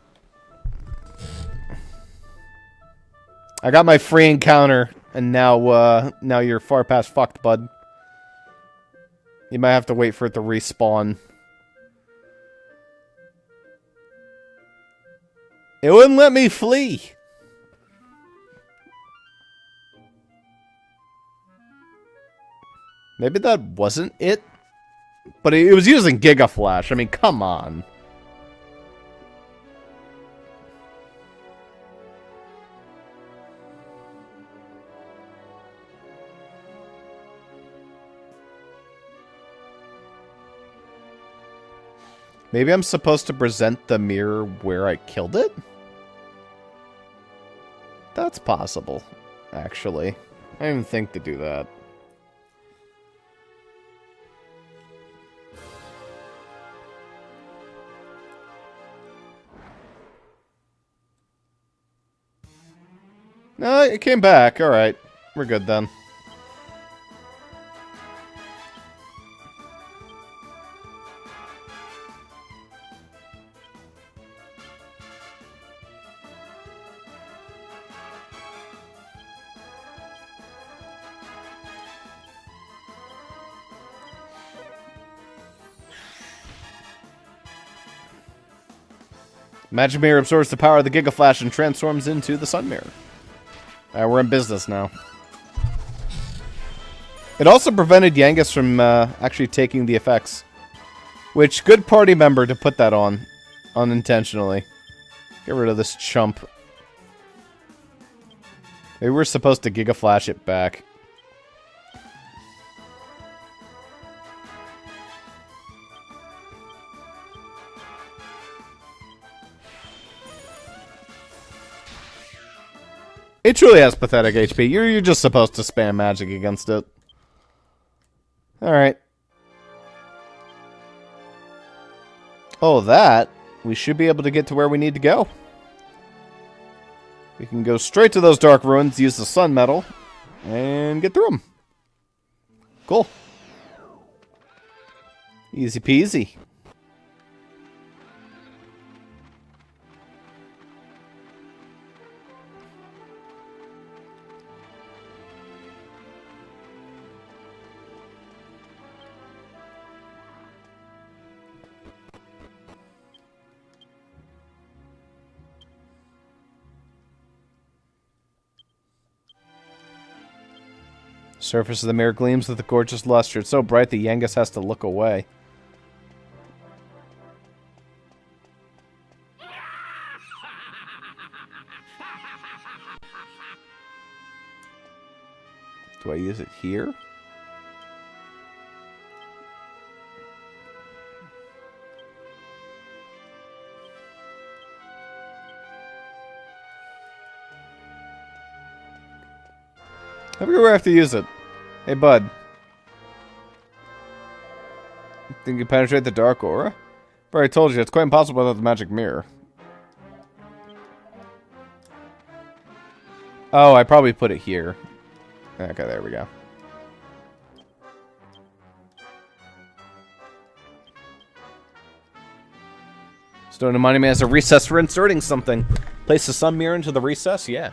I got my free encounter, and now you're far past fucked, bud. You might have to wait for it to respawn. It wouldn't let me flee. Maybe that wasn't it? But it was using Giga Flash. I mean, come on. Maybe I'm supposed to present the mirror where I killed it? That's possible, actually. I didn't think to do that. No, it came back. Alright. We're good then. Magic Mirror absorbs the power of the Giga Flash and transforms into the Sun Mirror. Alright, we're in business now. It also prevented Yangus from actually taking the effects. Which, good party member to put that on. Unintentionally. Get rid of this chump. Maybe we're supposed to Giga Flash it back. It truly has pathetic HP. You're just supposed to spam magic against it. Alright. Oh, that. We should be able to get to where we need to go. We can go straight to those Dark Ruins, use the Sun Metal, and get through them. Cool. Easy peasy. Surface of the mirror gleams with a gorgeous luster. It's so bright that Yangus has to look away. Do I use it here? I forget where I have to use it. Hey, bud. Think you penetrate the dark aura? But I told you, it's quite impossible without the magic mirror. Oh, I probably put it here. Okay, there we go. Stone reminding me has a recess for inserting something. Place the sun mirror into the recess? Yeah.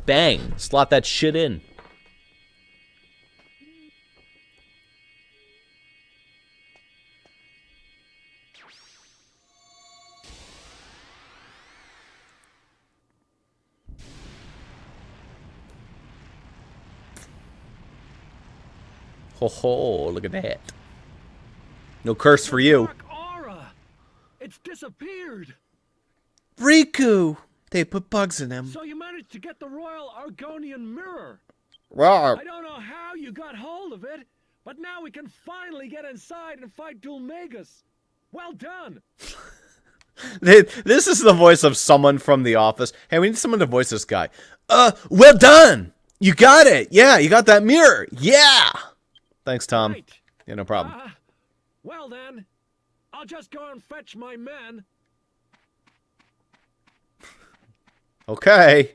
Bang! Slot that shit in. Ho ho, look at that. No curse for you. Aura. It's disappeared. Riku! They put bugs in him. So you managed to get the Royal Argonian Mirror. Rawr. I don't know how you got hold of it, but now we can finally get inside and fight Dulmagus. Well done. This is the voice of someone from The Office. Hey, we need someone to voice this guy. Well done! You got it! Yeah, you got that mirror! Yeah! Thanks, Tom. Right. Yeah, no problem. Well then, I'll just go and fetch my men. Okay.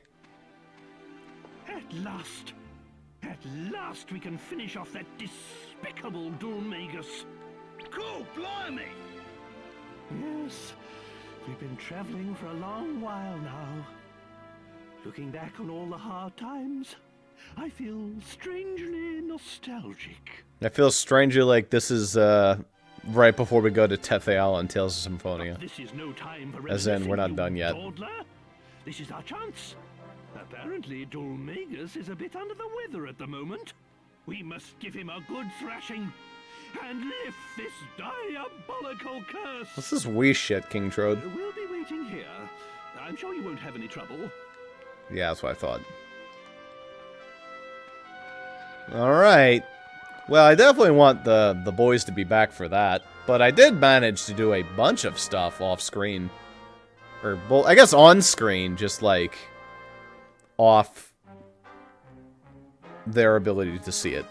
At last we can finish off that despicable Dulmagus. Cool, blimey! Yes, we've been traveling for a long while now. Looking back on all the hard times, I feel strangely nostalgic. I feel strangely like this is right before we go to Tetheal and Tales of Symphonia. This is no time for As in, we're not reminiscing, done you yet. dawdler. This is our chance. Apparently, Dulmagus is a bit under the weather at the moment. We must give him a good thrashing and lift this diabolical curse. What's this wee shit, King Trode? We'll be waiting here. I'm sure you won't have any trouble. Yeah, that's what I thought. Alright. Well, I definitely want the boys to be back for that. But I did manage to do a bunch of stuff off screen. Or, well, I guess on screen, just like off their ability to see it.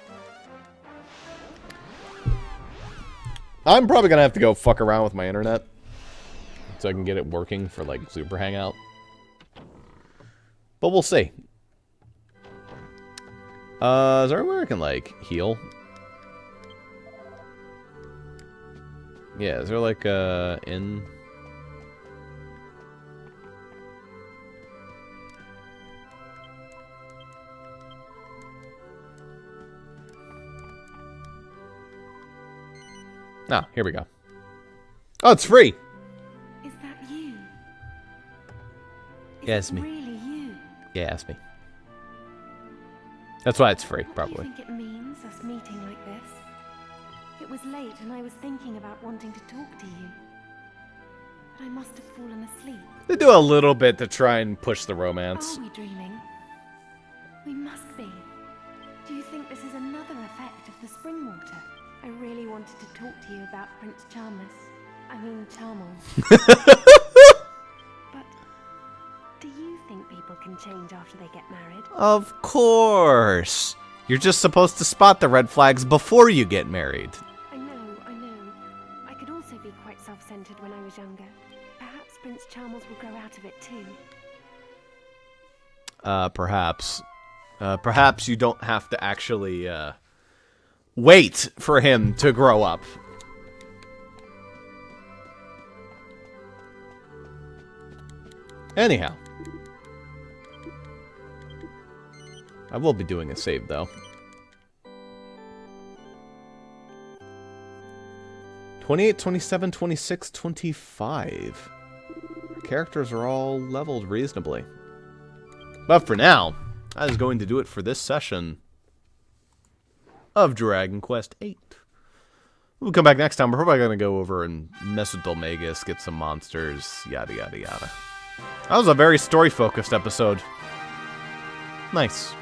I'm probably gonna have to go fuck around with my internet so I can get it working for like Zuper Hangout. But we'll see. Is there anywhere I can like heal? Yeah, is there like in? Ah, here we go. Oh, it's free! Is that you? Yeah, it's me. Really you? Yeah, it's me. That's why it's free, probably. What do you think it means, us meeting like this? It was late and I was thinking about wanting to talk to you. But I must have fallen asleep. They do a little bit to try and push the romance. Are we dreaming? We must be. Do you think this is another effect of the spring water? I really wanted to talk to you about Prince Charmos. But do you think people can change after they get married? Of course! You're just supposed to spot the red flags before you get married. I know. I could also be quite self-centered when I was younger. Perhaps Prince Charmos will grow out of it too. Perhaps. Perhaps you don't have to actually, wait for him to grow up. Anyhow. I will be doing a save, though. 28, 27, 26, 25. Our characters are all leveled reasonably. But for now, that is going to do it for this session of Dragon Quest VIII. We'll come back next time. We're probably going to go over and mess with Dulmagus, get some monsters, yada yada yada. That was a very story-focused episode. Nice.